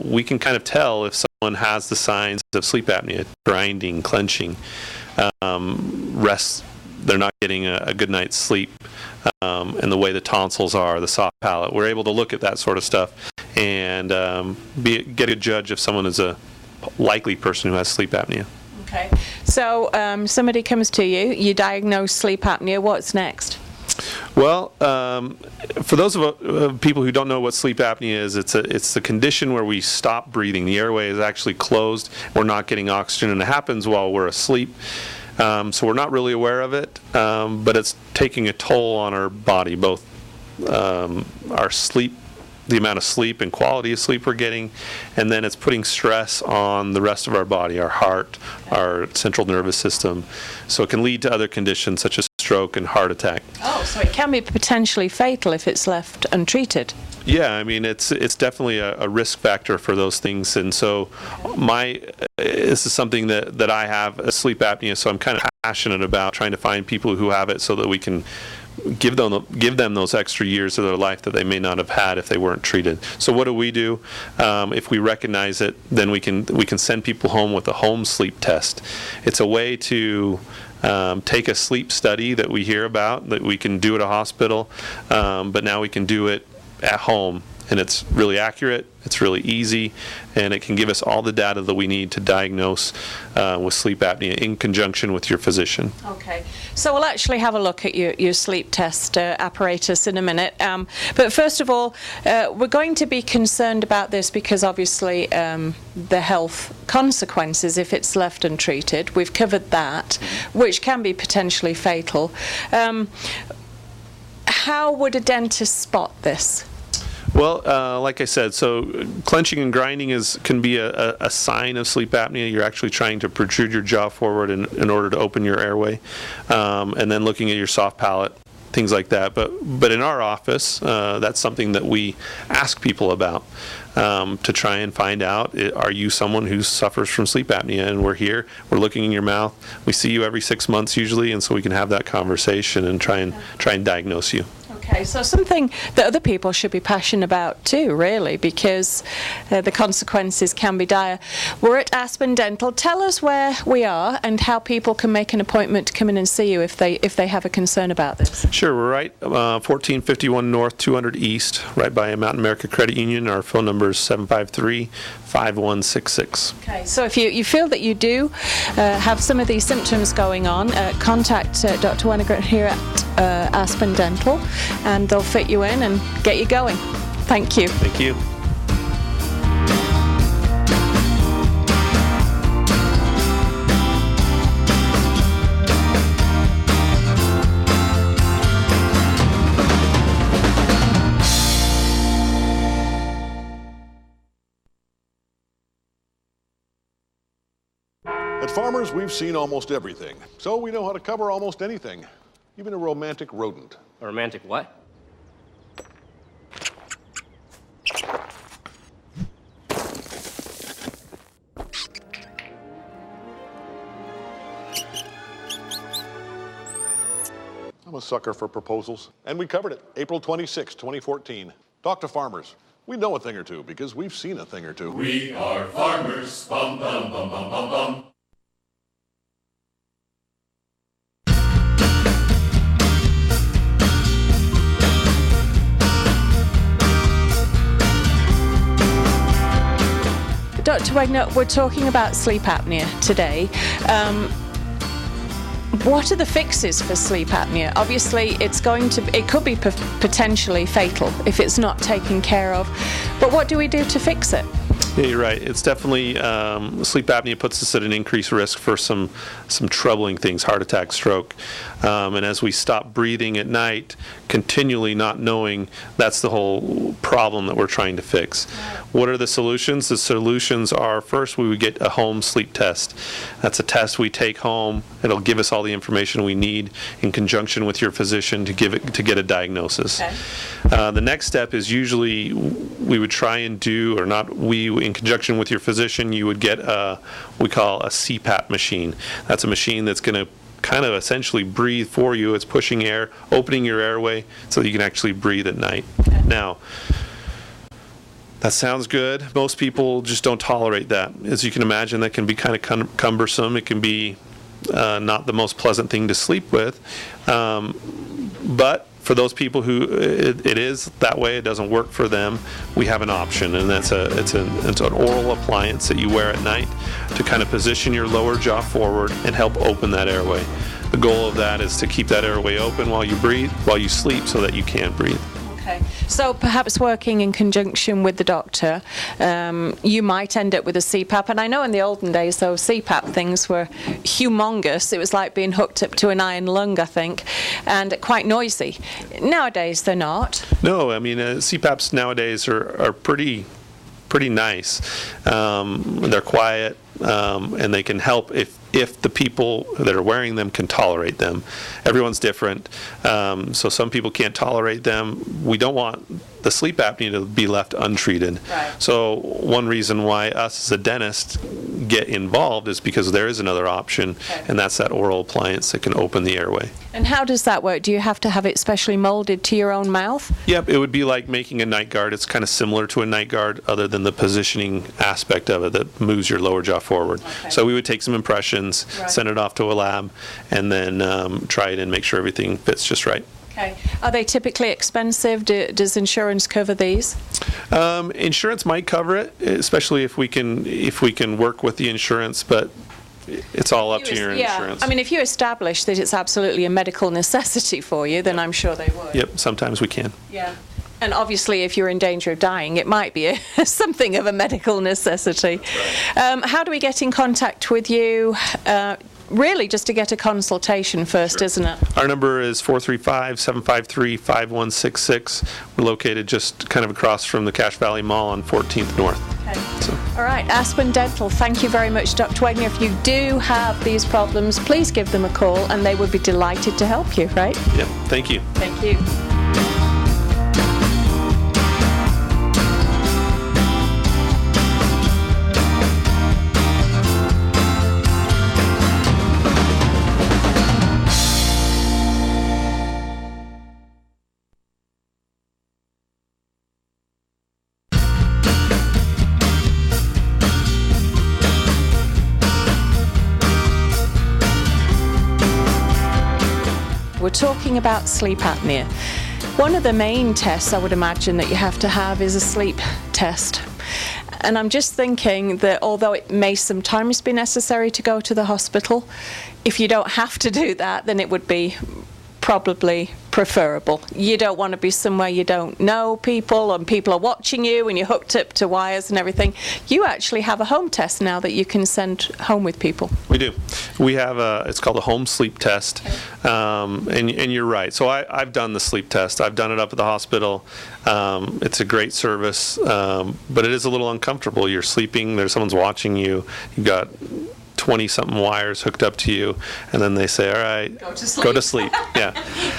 we can kind of tell if someone has the signs of sleep apnea: grinding, clenching, rest. They're not getting a good night's sleep, and the way the tonsils are, the soft palate. We're able to look at that sort of stuff and get a judge if someone is a likely person who has sleep apnea. Okay. So somebody comes to you, you diagnose sleep apnea. What's next? Well, for those of people who don't know what sleep apnea is, it's the condition where we stop breathing. The airway is actually closed. We're not getting oxygen, and it happens while we're asleep. So we're not really aware of it, but it's taking a toll on our body, both our sleep, the amount of sleep and quality of sleep we're getting, and then it's putting stress on the rest of our body, our heart, our central nervous system. So it can lead to other conditions such as stroke and heart attack. Oh, so it can be potentially fatal if it's left untreated. Yeah, I mean, it's definitely a risk factor for those things. And so this is something that I have, a sleep apnea, so I'm kind of passionate about trying to find people who have it so that we can give them those extra years of their life that they may not have had if they weren't treated. So what do? If we recognize it, then we can send people home with a home sleep test. It's a way to take a sleep study that we hear about, that we can do at a hospital, but now we can do it at home. And it's really accurate, it's really easy, and it can give us all the data that we need to diagnose with sleep apnea in conjunction with your physician. Okay, so we'll actually have a look at your sleep test apparatus in a minute. But first of all, we're going to be concerned about this because obviously the health consequences if it's left untreated. We've covered that, which can be potentially fatal. How would a dentist spot this? Well, like I said, so clenching and grinding can be a sign of sleep apnea. You're actually trying to protrude your jaw forward in order to open your airway, and then looking at your soft palate, things like that. But in our office, that's something that we ask people about to try and find out, are you someone who suffers from sleep apnea? And we're here, we're looking in your mouth. We see you every 6 months usually, and so we can have that conversation and try and diagnose you. Okay, so something that other people should be passionate about too, really, because the consequences can be dire. We're at Aspen Dental. Tell us where we are and how people can make an appointment to come in and see you if they have a concern about this. Sure, we're right 1451 North, 200 East, right by Mountain America Credit Union. Our phone number is 753-5166. Okay, so if you feel that you do have some of these symptoms going on, contact Dr. Wenegren here at Aspen Dental, and they'll fit you in and get you going. Thank you. Thank you. At Farmers, we've seen almost everything, so we know how to cover almost anything, even a romantic rodent. A romantic what? I'm a sucker for proposals, and we covered it April 26, 2014. Talk to Farmers. We know a thing or two because we've seen a thing or two. We are farmers. Bum, bum, bum, bum, bum, bum. Dr. Wagner, we're talking about sleep apnea today. What are the fixes for sleep apnea? Obviously, it could be potentially fatal if it's not taken care of. But what do we do to fix it? Yeah, you're right. It's definitely sleep apnea puts us at an increased risk for some troubling things, heart attack, stroke, and as we stop breathing at night, continually not knowing, that's the whole problem that we're trying to fix. What are the solutions? The solutions are, first, we would get a home sleep test. That's a test we take home. It'll give us all the information we need in conjunction with your physician to get a diagnosis. Okay. The next step is usually we would try and do, or not we, in conjunction with your physician, you would get we call a CPAP machine. That's a machine that's going to kind of essentially breathe for you. It's pushing air, opening your airway so that you can actually breathe at night. Okay. Now, that sounds good. Most people just don't tolerate that. As you can imagine, that can be kind of cumbersome. It can be not the most pleasant thing to sleep with. But for those people who it is that way, it doesn't work for them, we have an option, and it's an oral appliance that you wear at night to kind of position your lower jaw forward and help open that airway. The goal of that is to keep that airway open while you sleep, so that you can breathe. Okay, so perhaps working in conjunction with the doctor, you might end up with a CPAP. And I know in the olden days, those CPAP things were humongous. It was like being hooked up to an iron lung, I think, and quite noisy. Nowadays, they're not. No, I mean, CPAPs nowadays are pretty nice. They're quiet, and they can help if the people that are wearing them can tolerate them. Everyone's different, so some people can't tolerate them. We don't want the sleep apnea to be left untreated. Right. So one reason why us as a dentist get involved is because there is another option, okay, and that's that oral appliance that can open the airway. And how does that work? Do you have to have it specially molded to your own mouth? Yep, it would be like making a night guard. It's kind of similar to a night guard, other than the positioning aspect of it that moves your lower jaw forward. Okay. So we would take some impressions, right, send it off to a lab, and then try it and make sure everything fits just right. Okay. Are they typically expensive? Does insurance cover these? Insurance might cover it, especially if we can work with the insurance, but it's all up to your insurance. I mean, if you establish that it's absolutely a medical necessity for you, then I'm sure they would. Yep, sometimes we can. Yeah. And obviously, if you're in danger of dying, it might be something of a medical necessity. Right. How do we get in contact with you? Really, just to get a consultation first, sure, isn't it? Our number is 435-753-5166. We're located just kind of across from the Cache Valley Mall on 14th North. Okay. So. All right, Aspen Dental, thank you very much, Dr. Wagner. If you do have these problems, please give them a call, and they would be delighted to help you, right? Yep, thank you. Thank you. We're talking about sleep apnea. One of the main tests I would imagine that you have to have is a sleep test. And I'm just thinking that although it may sometimes be necessary to go to the hospital, if you don't have to do that, then it would be probably preferable. You don't want to be somewhere you don't know people and people are watching you and you're hooked up to wires and everything. You actually have a home test now that you can send home with people. We do. We have it's called a home sleep test. And you're right. So I've done the sleep test. I've done it up at the hospital. It's a great service, but it is a little uncomfortable. You're sleeping, someone's watching you. You've got 20-something wires hooked up to you, and then they say, all right, go to sleep. Yeah.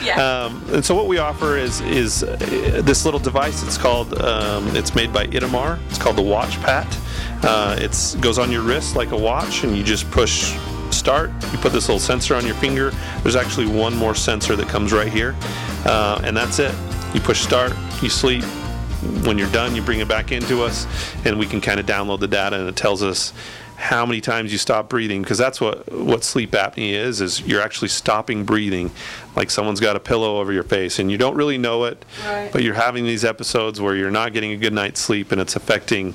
Yeah. And so what we offer is this little device. It's called, it's made by Itamar. It's called the WatchPat. It goes on your wrist like a watch, and you just push start. You put this little sensor on your finger. There's actually one more sensor that comes right here, and that's it. You push start, you sleep. When you're done, you bring it back into us, and we can kind of download the data, and it tells us how many times you stop breathing, because that's what sleep apnea is you're actually stopping breathing, like someone's got a pillow over your face and you don't really know it, right. But you're having these episodes where you're not getting a good night's sleep, and it's affecting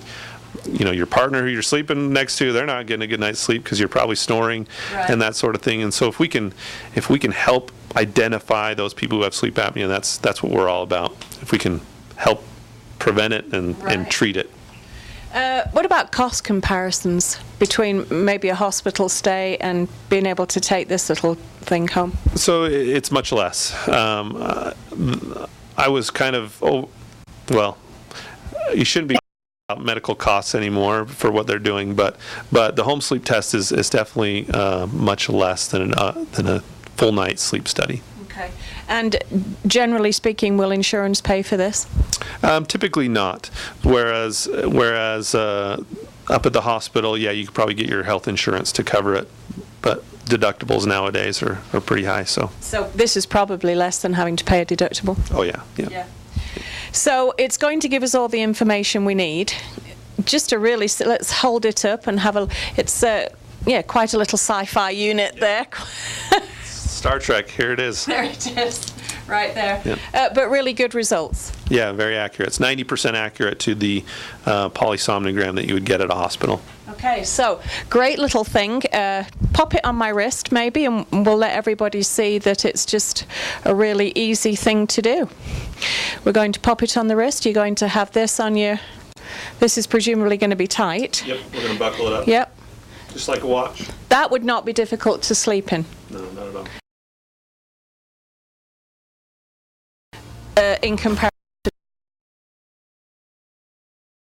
your partner who you're sleeping next to. They're not getting a good night's sleep because you're probably snoring, right. And that sort of thing. And so if we can help identify those people who have sleep apnea, that's what we're all about. If we can help prevent it and treat it. What about cost comparisons between maybe a hospital stay and being able to take this little thing home? So it's much less. I was kind of, you shouldn't be about medical costs anymore for what they're doing, but the home sleep test is definitely much less than a full night sleep study. Okay. And generally speaking, will insurance pay for this? Typically not. Whereas up at the hospital, yeah, you could probably get your health insurance to cover it, but deductibles nowadays are pretty high. So this is probably less than having to pay a deductible? Oh, yeah. So it's going to give us all the information we need. Just to really, let's hold it up and it's quite a little sci-fi unit there. Star Trek, here it is. There it is, right there. Yep. But really good results. Yeah, very accurate. It's 90% accurate to the polysomnogram that you would get at a hospital. Okay, so great little thing. Pop it on my wrist maybe, and we'll let everybody see that it's just a really easy thing to do. We're going to pop it on the wrist. You're going to have this on your, this is presumably going to be tight. Yep, we're going to buckle it up. Yep. Just like a watch. That would not be difficult to sleep in. No, not at all. In comparison to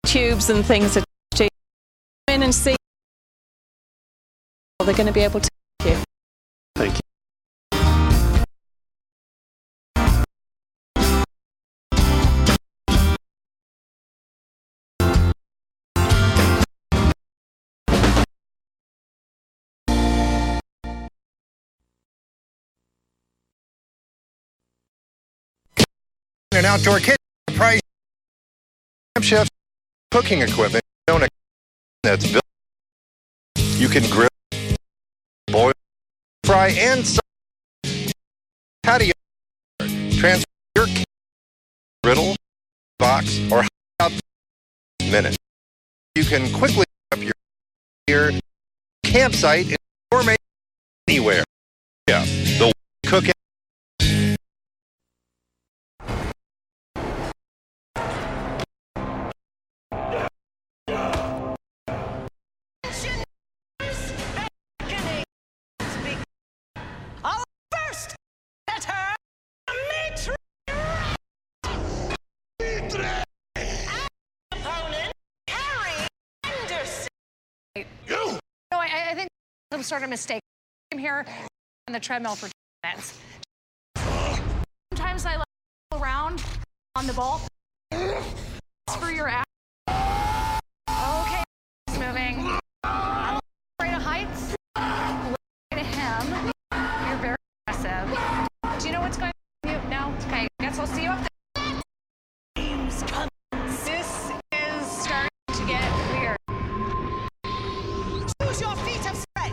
tubes and things that you come in and see, they're going to be able to take you. Thank you. An outdoor kitchen price chef cooking equipment that's built. You can grill, boil, fry, and patio. Transfer your griddle, box, or out minute. You can quickly set up your campsite in gourmet anywhere. Yeah, the cooking. I think some sort of mistake. I'm here on the treadmill for 2 minutes. Sometimes I like around on the ball for your ass. Okay, it's moving. I'm afraid of heights. I'm afraid of him. You're very aggressive. Do you know what's going on with you? No? Okay, I guess I'll see you up there. This is starting to get weird. Choose your feet of spread.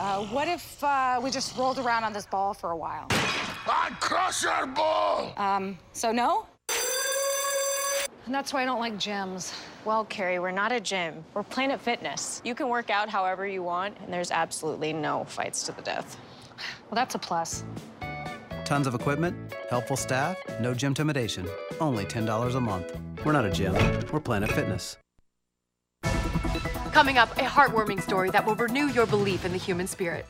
What if we just rolled around on this ball for a while? I'd crush that ball! So no? And that's why I don't like gyms. Well, Carrie, we're not a gym. We're Planet Fitness. You can work out however you want, and there's absolutely no fights to the death. Well, that's a plus. Tons of equipment, helpful staff, no gym intimidation. Only $10 a month. We're not a gym. We're Planet Fitness. Coming up, a heartwarming story that will renew your belief in the human spirit.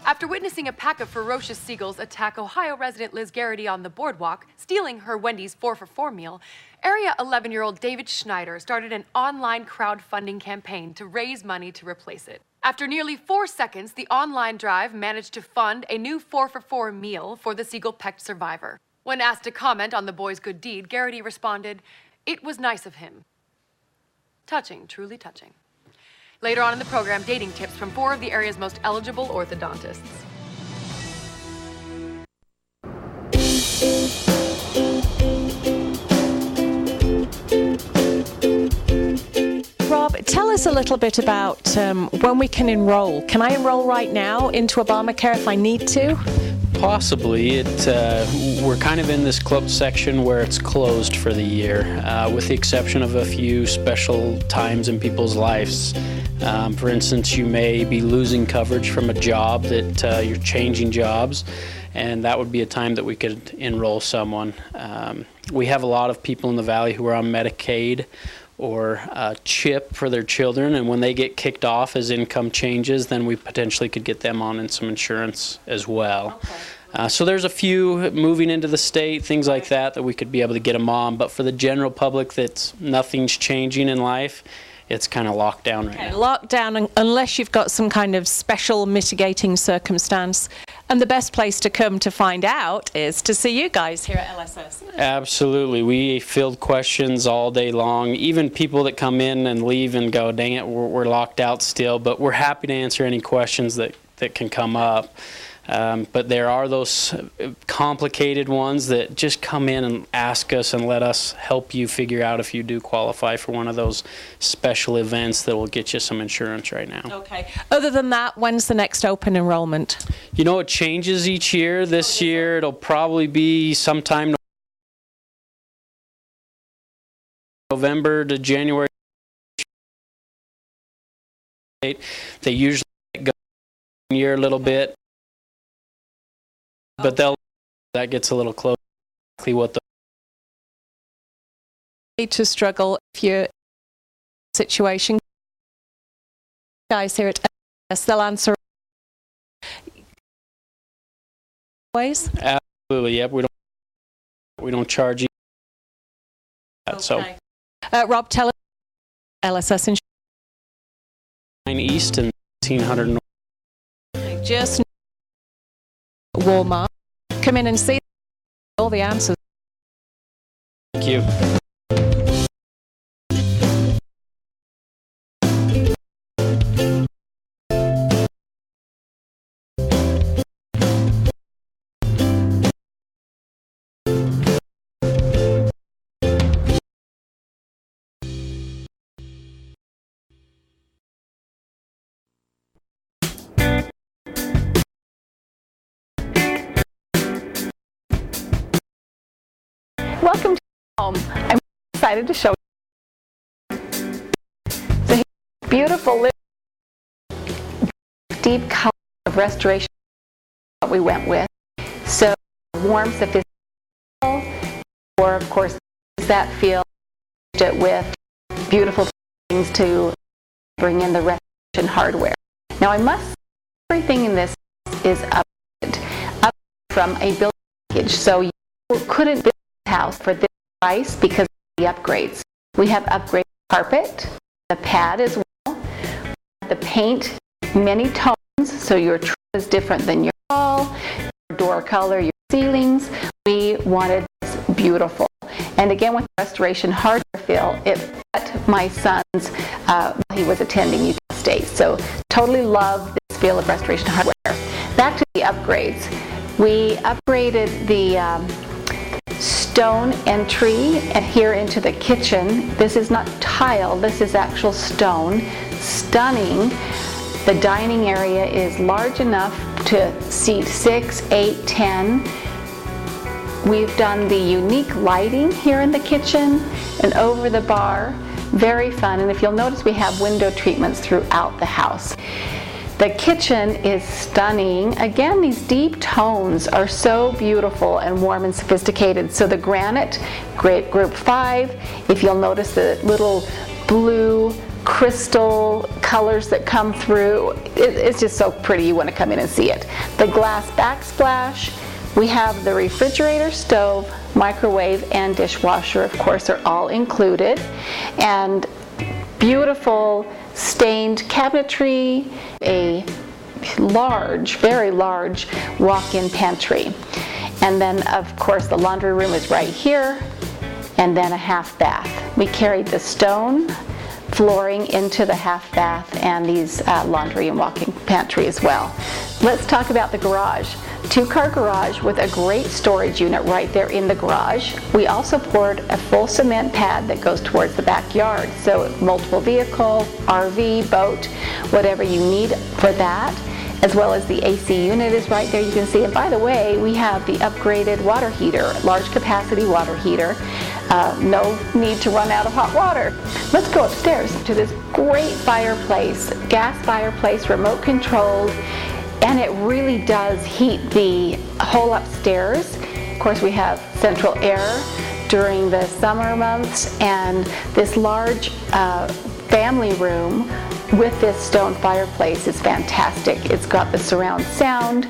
After witnessing a pack of ferocious seagulls attack Ohio resident Liz Garrity on the boardwalk, stealing her Wendy's 4-for-4 meal, area 11-year-old David Schneider started an online crowdfunding campaign to raise money to replace it. After nearly 4 seconds, the online drive managed to fund a new 4-for-4 meal for the seagull-pecked survivor. When asked to comment on the boy's good deed, Garrity responded, "It was nice of him." Touching, truly touching. Later on in the program, dating tips from 4 of the area's most eligible orthodontists. Rob, tell us a little bit about when we can enroll. Can I enroll right now into Obamacare if I need to? Possibly. We're kind of in this club section where it's closed for the year, with the exception of a few special times in people's lives. For instance, you may be losing coverage from a job that you're changing jobs, and that would be a time that we could enroll someone. We have a lot of people in the Valley who are on Medicaid or CHIP for their children, and when they get kicked off as income changes, then we potentially could get them on in some insurance as well. Okay. So there's a few moving into the state, things like that we could be able to get them on, but for the general public that's nothing's changing in life, it's kind of locked down right now. Locked down unless you've got some kind of special mitigating circumstance. And the best place to come to find out is to see you guys here at LSS. Absolutely. We field questions all day long. Even people that come in and leave and go, dang it, we're locked out still. But we're happy to answer any questions that can come up. But there are those complicated ones that just come in and ask us and let us help you figure out if you do qualify for one of those special events that will get you some insurance right now. Okay. Other than that, when's the next open enrollment? You know, it changes each year. This year it'll probably be sometime November to January. They usually go a year a little bit. But that gets a little close to what the to struggle if you're in a situation. Guys here at LSS, they'll answer ways. Absolutely, yep. We don't charge you. Okay. So, Rob, tell us LSS in East and 1800 North. Just Walmart. Come in and see all the answers. Thank you. Welcome to home. I'm excited to show you the beautiful, deep color of restoration that we went with. So warm, sophisticated, or of course that feel it with beautiful things to bring in the restoration hardware. Now I must say everything in this is up from a building package, so you couldn't build house for this price because of the upgrades. We have upgraded carpet, the pad as well, the paint, many tones, so your trim is different than your wall, your door color, your ceilings. We wanted this beautiful. And again, with restoration hardware feel, it fit my son's while he was attending Utah State. So totally love this feel of restoration hardware. Back to the upgrades. We upgraded the stone entry here into the kitchen. This is not tile, this is actual stone. Stunning. The dining area is large enough to seat 6, 8, 10. We've done the unique lighting here in the kitchen and over the bar. Very fun, and if you'll notice, we have window treatments throughout the house. The kitchen is stunning. Again, these deep tones are so beautiful and warm and sophisticated. So the granite, great group 5. If you'll notice the little blue crystal colors that come through, it's just so pretty. You want to come in and see it. The glass backsplash. We have the refrigerator, stove, microwave, and dishwasher, of course, are all included. And beautiful stained cabinetry, a large, very large walk-in pantry. And then, of course, the laundry room is right here, and then a half bath. We carried the stone flooring into the half bath and these laundry and walk-in pantry as well. Let's talk about the garage. 2-car garage with a great storage unit right there in the garage. We also poured a full cement pad that goes towards the backyard. So multiple vehicle, RV, boat, whatever you need for that. As well as the AC unit is right there, you can see. And by the way, we have the upgraded water heater, large capacity water heater. No need to run out of hot water. Let's go upstairs to this great fireplace, gas fireplace, remote controlled. And it really does heat the whole upstairs. Of course, we have central air during the summer months, and this large family room with this stone fireplace is fantastic. It's got the surround sound.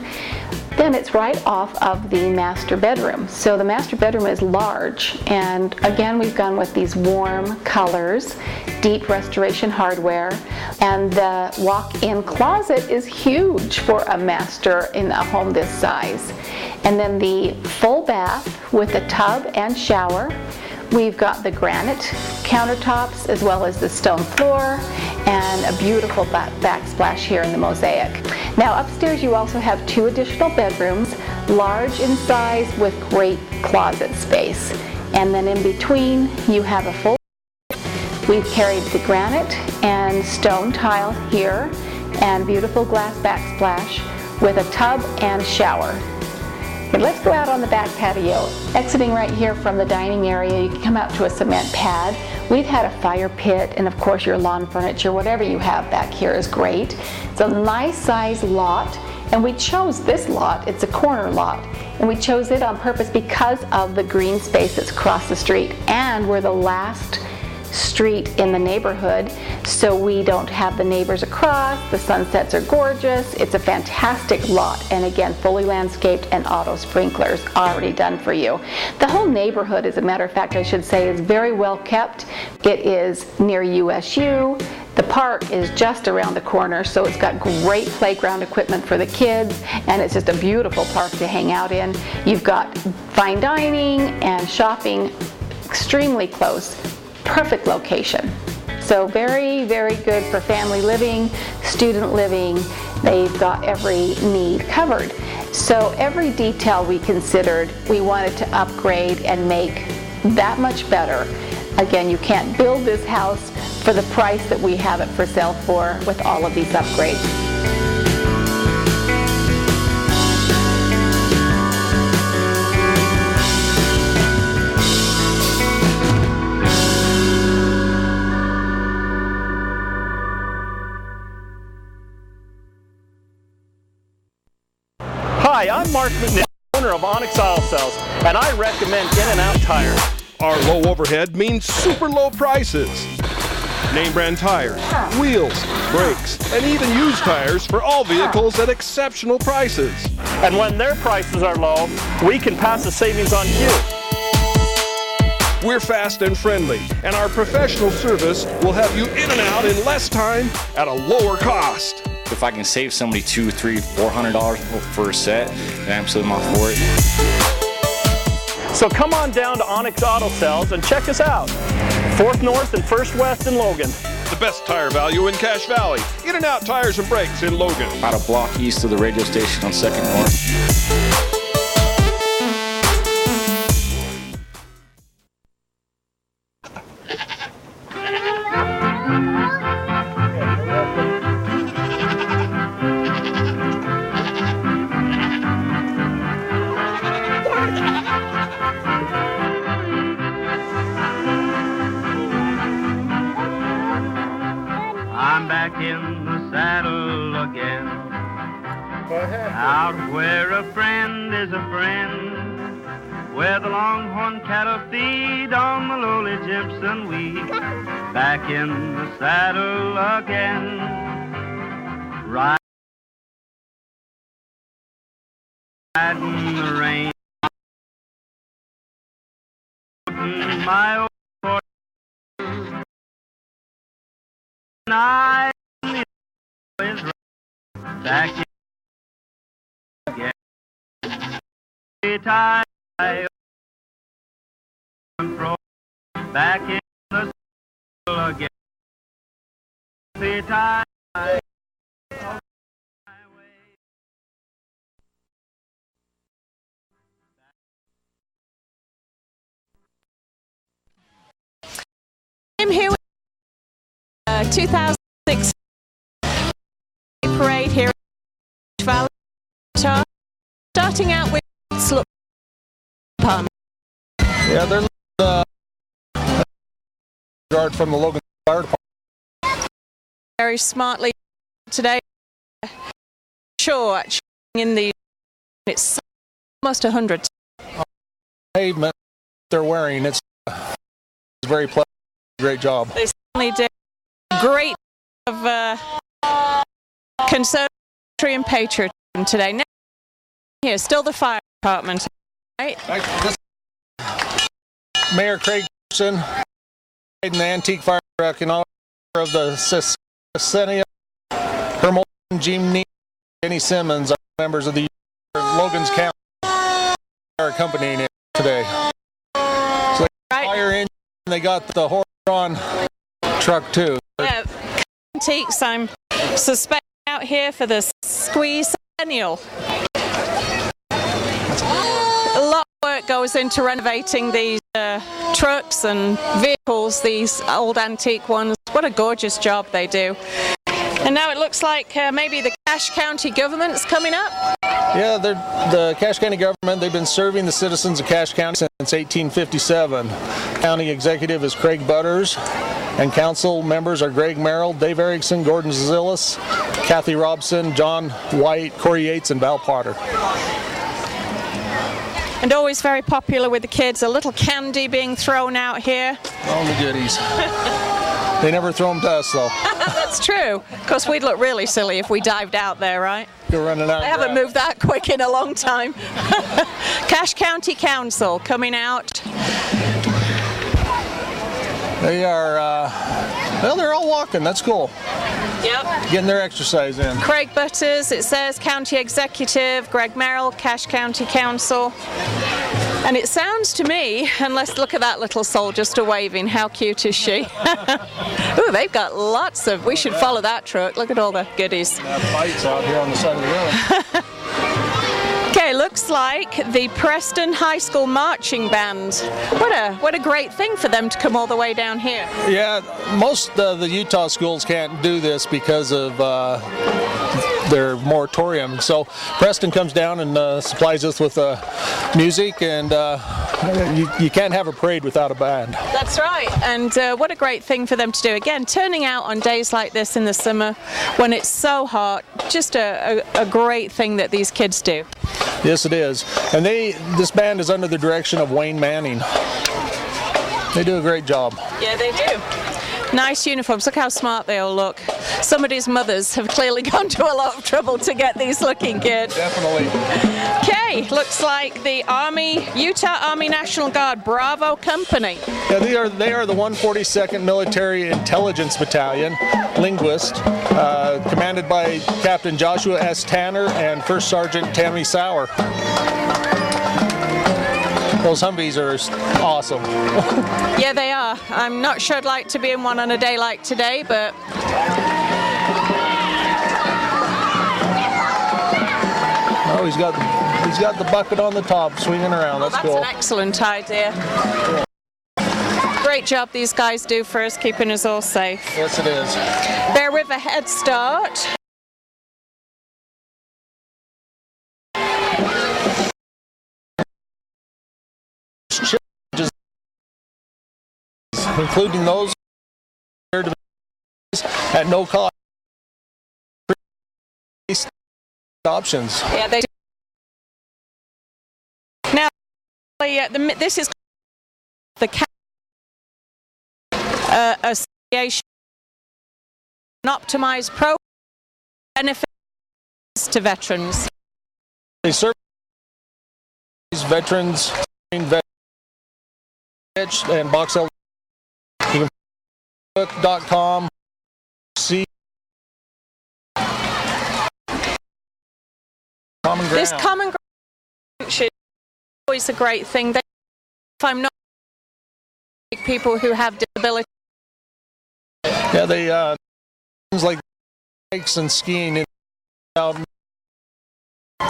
Then it's right off of the master bedroom. So the master bedroom is large, and again, we've gone with these warm colors, deep restoration hardware, and the walk-in closet is huge for a master in a home this size. And then the full bath with a tub and shower. We've got the granite countertops as well as the stone floor and a beautiful backsplash here in the mosaic. Now upstairs you also have 2 additional bedrooms, large in size with great closet space. And then in between you have a full. We've carried the granite and stone tile here and beautiful glass backsplash with a tub and shower. But let's go out on the back patio. Exiting right here from the dining area, you can come out to a cement pad. We've had a fire pit, and of course your lawn furniture, whatever you have back here is great. It's a nice size lot, and we chose this lot. It's a corner lot, and we chose it on purpose because of the green space that's across the street, and we're the last street in the neighborhood, so we don't have the neighbors across. The sunsets are gorgeous. It's a fantastic lot, and again, fully landscaped and auto sprinklers already done for you. The whole neighborhood, as a matter of fact, I should say, is very well kept. It is near USU. The park is just around the corner, so it's got great playground equipment for the kids, and it's just a beautiful park to hang out in. You've got fine dining and shopping extremely close. Perfect location. So very, very good for family living, student living. They've got every need covered. So every detail we considered, we wanted to upgrade and make that much better. Again, you can't build this house for the price that we have it for sale for with all of these upgrades. Hi, I'm Mark McNill, owner of Onyx Auto Sales, and I recommend In-N-Out Tires. Our low overhead means super low prices. Name brand tires, wheels, brakes, and even used tires for all vehicles at exceptional prices. And when their prices are low, we can pass the savings on to you. We're fast and friendly, and our professional service will have you in and out in less time at a lower cost. If I can save somebody $200, $300, $400 for a set, then absolutely I'm all for it. So come on down to Onyx Auto Sales and check us out. 4th North and 1st West in Logan. The best tire value in Cache Valley. In-N-Out Tires and Brakes in Logan. About a block east of the radio station on 2nd North. I'm back in the saddle again. Out where a friend is a friend, where the longhorn cattle feed on the lowly Jimson weed. Back in the saddle again. Riding the rain. My old horse. I is back in again. Tie back in the saddle again. Tie I'm here with 2006 parade here in Valley, Utah. Starting out with Sloop Pump. Yeah, they're guard from the Logan Fire Department. Very smartly today. Sure, in the it's almost 100. Pavement they're wearing, it's very pleasant. Great job. They certainly did. Great of conservatory and patriotism today. Now, here, still the fire department, right? Mayor Craig Pearson, in the antique fire truck in honor of the Cecilia, Hermel, Jim Jenny Simmons, are members of the Logan's County are accompanying it today. So they fire engine, and they got the horse-drawn truck too. Yeah, antiques, I'm suspecting out here for the squeeze centennial. A lot of work goes into renovating these trucks and vehicles, these old antique ones. What a gorgeous job they do. And now it looks like maybe the Cache County government's coming up. Yeah, the Cache County government, they've been serving the citizens of Cache County since 1857. County executive is Craig Butters, and council members are Greg Merrill, Dave Erickson, Gordon Zillis, Kathy Robson, John White, Corey Yates, and Val Potter. And always very popular with the kids, a little candy being thrown out here. All the goodies. They never throw them to us, though. That's true. Of course, we'd look really silly if we dived out there, right? You're running out. They haven't moved that quick in a long time. Cache County Council coming out. They are, well, they're all walking. That's cool. Yep. Getting their exercise in. Craig Butters, it says County Executive, Greg Merrill, Cache County Council. And it sounds to me, and let's look at that little soul just waving, how cute is she? Ooh, they've got lots of, we should follow that truck, look at all the goodies. Fights out here on the side of the road. Okay, looks like the Preston High School Marching Band. What a great thing for them to come all the way down here. Yeah, most of the Utah schools can't do this because of their moratorium. So Preston comes down and supplies us with music, and you can't have a parade without a band. That's right, and what a great thing for them to do. Again, turning out on days like this in the summer when it's so hot, just a great thing that these kids do. Yes, it is. And this band is under the direction of Wayne Manning. They do a great job. Yeah, they do. Nice uniforms. Look how smart they all look. Somebody's mothers have clearly gone to a lot of trouble to get these looking good. Definitely. Okay, looks like the Utah Army National Guard Bravo Company. Yeah, they are the 142nd Military Intelligence Battalion, linguist, commanded by Captain Joshua S. Tanner and First Sergeant Tammy Sauer. Those Humvees are awesome. Yeah, they are. I'm not sure I'd like to be in one on a day like today, but... Oh, he's got the bucket on the top, swinging around. That's cool. That's an excellent idea. Great job these guys do for us, keeping us all safe. Yes, it is. Bear River Head Start. Including those at no cost. Options. Yeah, they do. Now, this is the association an optimized pro benefits to veterans. They serve these veterans and Box Elder. You can Facebook.com. See common ground. This common ground is always a great thing. If I'm not people who have disabilities. Yeah, they things like bikes and skiing,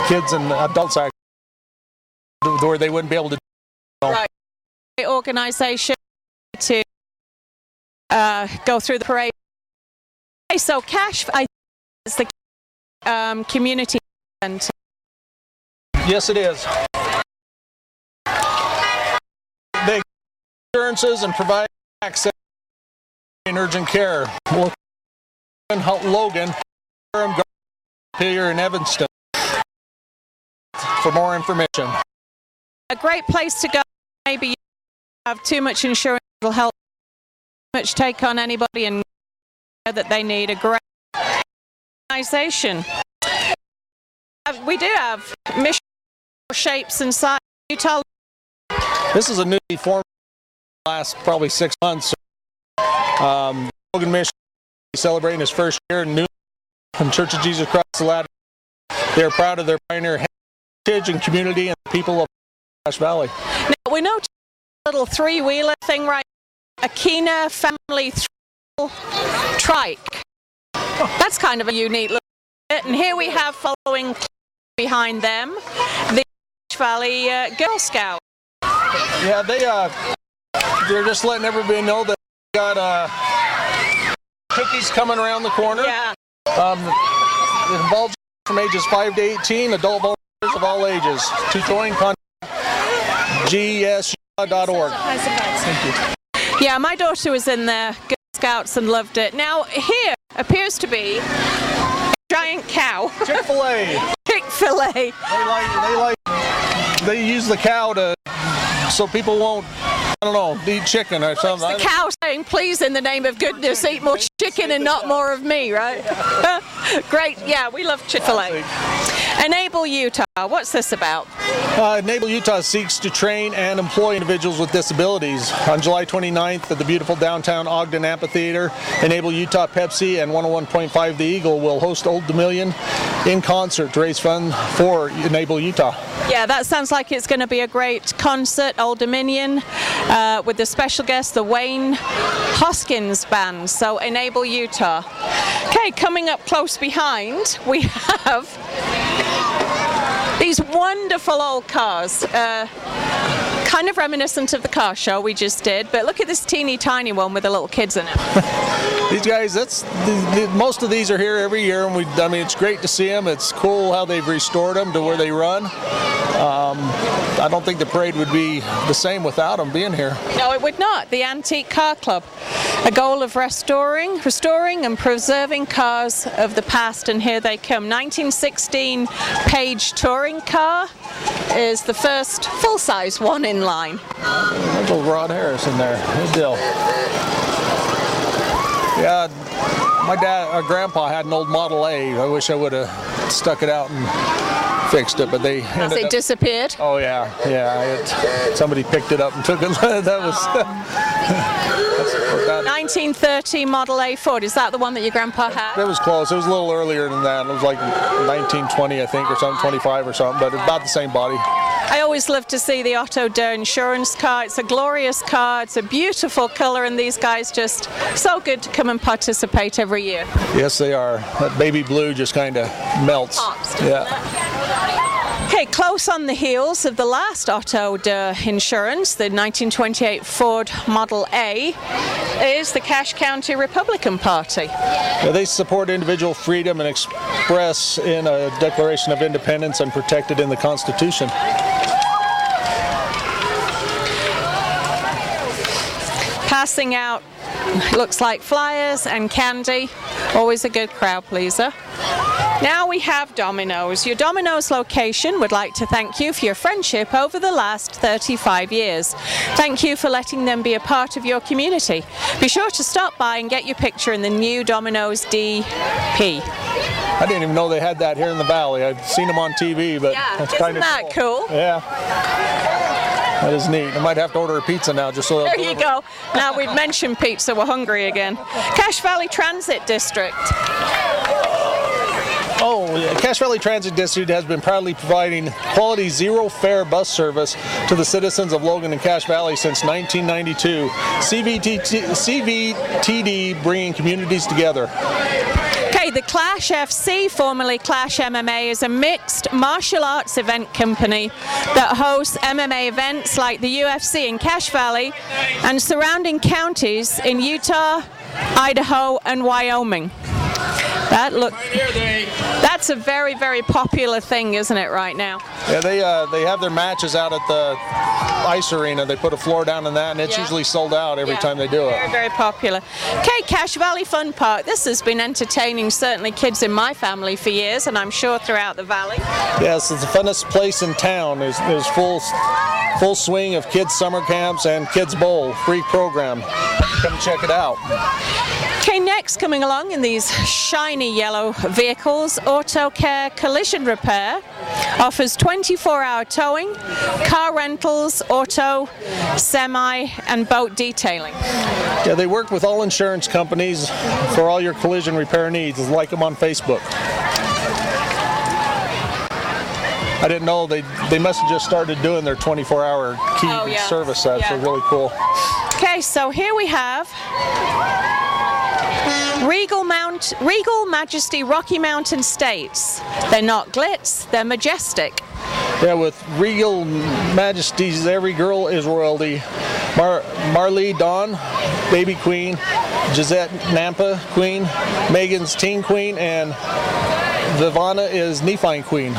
kids and adults act where they wouldn't be able to. Right, organization to go through the parade. Okay, so Cache, I think, is the community center. Yes, it is. They insurances and provide access in urgent care. Logan, here in Evanston. For more information. A great place to go. Maybe you have too much insurance, it'll help much take on anybody and that they need a great organization. We do have mission shapes and sizes. Utah. This is a newly formed last probably 6 months. Logan Mission celebrating his first year in New and Church of Jesus Christ the Ladder. They are proud of their pioneer heritage and community and the people of Cache Valley. Now we know a little three-wheeler thing, right? A Kena family trike. That's kind of a unique look. And here we have following behind them the Cache Valley Girl Scout. Yeah, they're just letting everybody know that they got cookies coming around the corner. Yeah. It involves from ages 5 to 18, adult volunteers of all ages. To join, contact gsu.org. Thank you. Yeah, my daughter was in the Girl Scouts and loved it. Now, here appears to be a giant cow. Chick-fil-A. Chick-fil-A. They use the cow so people won't, eat chicken or something. It's the cow saying, please, in the name of goodness, eat more chicken and not more of me, right? Great. Yeah, we love Chick-fil-A. Enable Utah. What's this about? Enable Utah seeks to train and employ individuals with disabilities. On July 29th at the beautiful downtown Ogden Amphitheater, Enable Utah, Pepsi, and 101.5 The Eagle will host Old Dominion in concert to raise funds for Enable Utah. Yeah, that sounds like it's going to be a great concert, Old Dominion, with the special guest, the Wayne Hoskins Band. So Enable Utah. Okay, coming up close behind, we have these wonderful old cars, kind of reminiscent of the car show we just did, but look at this teeny tiny one with the little kids in it. These guys, most of these are here every year, and it's great to see them. It's cool how they've restored them to where they run. I don't think the parade would be the same without them being here. No, it would not. The Antique Car Club, a goal of restoring and preserving cars of the past, and here they come. 1916 Page touring car is the first full-size one in line. There's old Rod Harris in there. Good deal. Yeah, my grandpa had an old Model A. I wish I would have stuck it out and fixed it, but they ended up disappeared. Oh yeah. Somebody picked it up and took it. That was 1930 Model A Ford. Is that the one that your grandpa had? It was close. It was a little earlier than that. It was like 1920, I think, or something, 25 or something, but about the same body. I always love to see the Otto Durr insurance car. It's a glorious car. It's a beautiful color, and these guys just so good to come and participate every year. Yes, they are. That baby blue just kind of melts. Okay, close on the heels of the last Otto Durr insurance, the 1928 Ford Model A, is the Cache County Republican Party. Yeah, they support individual freedom and express in a Declaration of Independence and protected in the Constitution. Passing out Looks like flyers and candy. Always a good crowd pleaser. Now we have Domino's. Your Domino's location would like to thank you for your friendship over the last 35 years. Thank you for letting them be a part of your community. Be sure to stop by and get your picture in the new Domino's DP. I didn't even know they had that here in the Valley. I've seen them on TV, but that's kind of Isn't that cool? Yeah. That is neat. I might have to order a pizza now just so There you go. Now we've mentioned pizza, we're hungry again. Cache Valley Transit District. Oh, Cache Valley Transit District has been proudly providing quality zero-fare bus service to the citizens of Logan and Cache Valley since 1992. CVTD bringing communities together. Okay, the Clash FC, formerly Clash MMA, is a mixed martial arts event company that hosts MMA events like the UFC in Cache Valley and surrounding counties in Utah, Idaho, and Wyoming. That's a very, very popular thing, isn't it, right now? Yeah, they have their matches out at the ice arena. They put a floor down in that, and it's usually sold out every time they do it. Very, very popular. Okay, Cache Valley Fun Park. This has been entertaining certainly kids in my family for years, and I'm sure throughout the valley. Yes, it's the funnest place in town. There's full swing of kids' summer camps and kids' bowl, free program. Come check it out. Okay, next coming along in these shiny yellow vehicles, Auto Care Collision Repair offers 24-hour towing, car rentals, auto, semi, and boat detailing. Yeah, they work with all insurance companies for all your collision repair needs. Like them on Facebook. I didn't know they must have just started doing their 24-hour key service. That's really cool. Okay, so here we have Regal Majesty Rocky Mountain States. They're not glitz, they're majestic. Yeah, with Regal Majesties, every girl is royalty. Marley Dawn, Baby Queen, Gisette Nampa Queen, Megan's Teen Queen, and Vivana is Nephine Queen.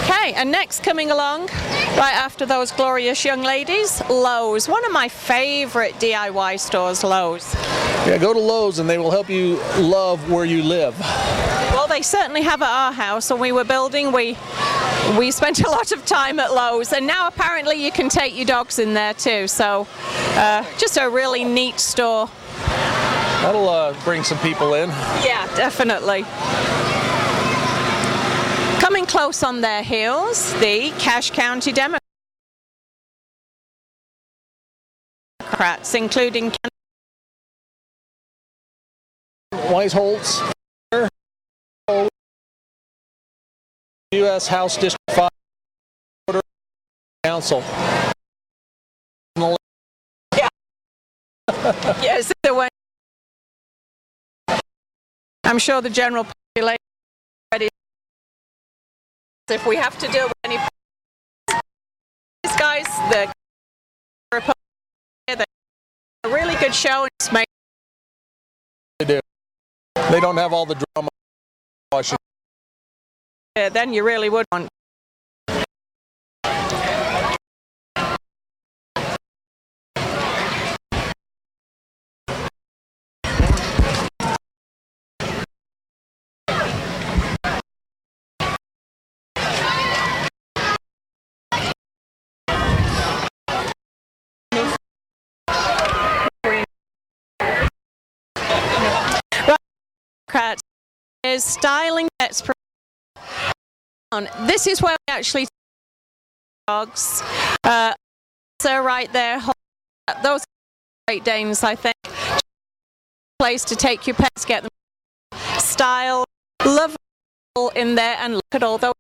Okay, and next coming along, right after those glorious young ladies, Lowe's. One of my favorite DIY stores, Lowe's. Yeah, go to Lowe's and they will help you love where you live. Well, they certainly have at our house. When we were building, we spent a lot of time at Lowe's, and now apparently you can take your dogs in there too. So, just a really neat store. That'll bring some people in. Yeah, definitely. Coming close on their heels, the Cache County Democrats, including Weisholtz, U.S. House District 5 Council. Yeah. Yes, the way. I'm sure the general population is ready. If we have to deal with any these guys, they're a really good show. They do. They don't have all the drama. Yeah, then you really would want. Is styling pets. This is where we actually dogs. So right there, those Great Danes, I think. Place to take your pets, get them style, love in there, and look at all those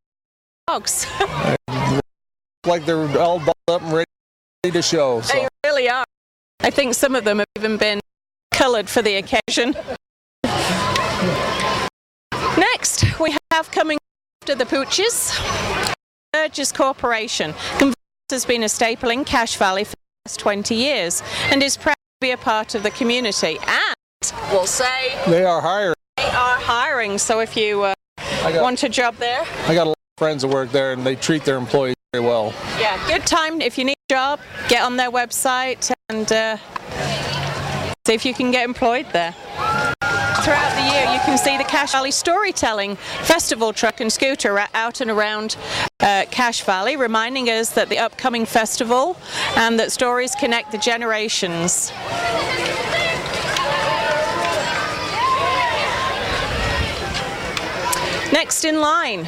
dogs. Like they're all dolled up and ready to show. So. They really are. I think some of them have even been coloured for the occasion. Next, we have coming after the Pooches, Burgess Corporation. Convenience has been a staple in Cache Valley for the last 20 years and is proud to be a part of the community. And we'll say they are hiring. They are hiring. So if you want a job there, I got a lot of friends that work there, and they treat their employees very well. Yeah, good time. If you need a job, get on their website and See if you can get employed there. Throughout the year, you can see the Cache Valley Storytelling Festival truck and scooter out and around Cache Valley, reminding us that the upcoming festival and that stories connect the generations. Next in line,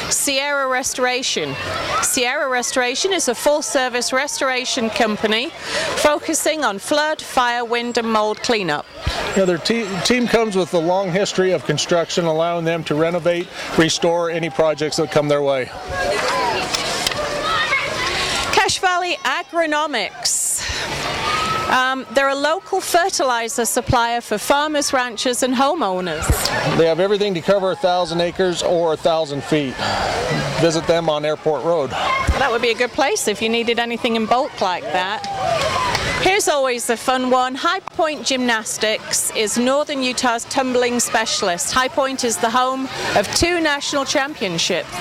Sierra Restoration. Sierra Restoration is a full-service restoration company focusing on flood, fire, wind and mold cleanup. Their team comes with a long history of construction, allowing them to renovate, restore any projects that come their way. Cache Valley Agronomics. They're a local fertilizer supplier for farmers, ranchers and homeowners. They have everything to cover 1,000 acres or 1,000 feet. Visit them on Airport Road. That would be a good place if you needed anything in bulk like that. Here's always the fun one. High Point Gymnastics is Northern Utah's tumbling specialist. High Point is the home of 2 national championships.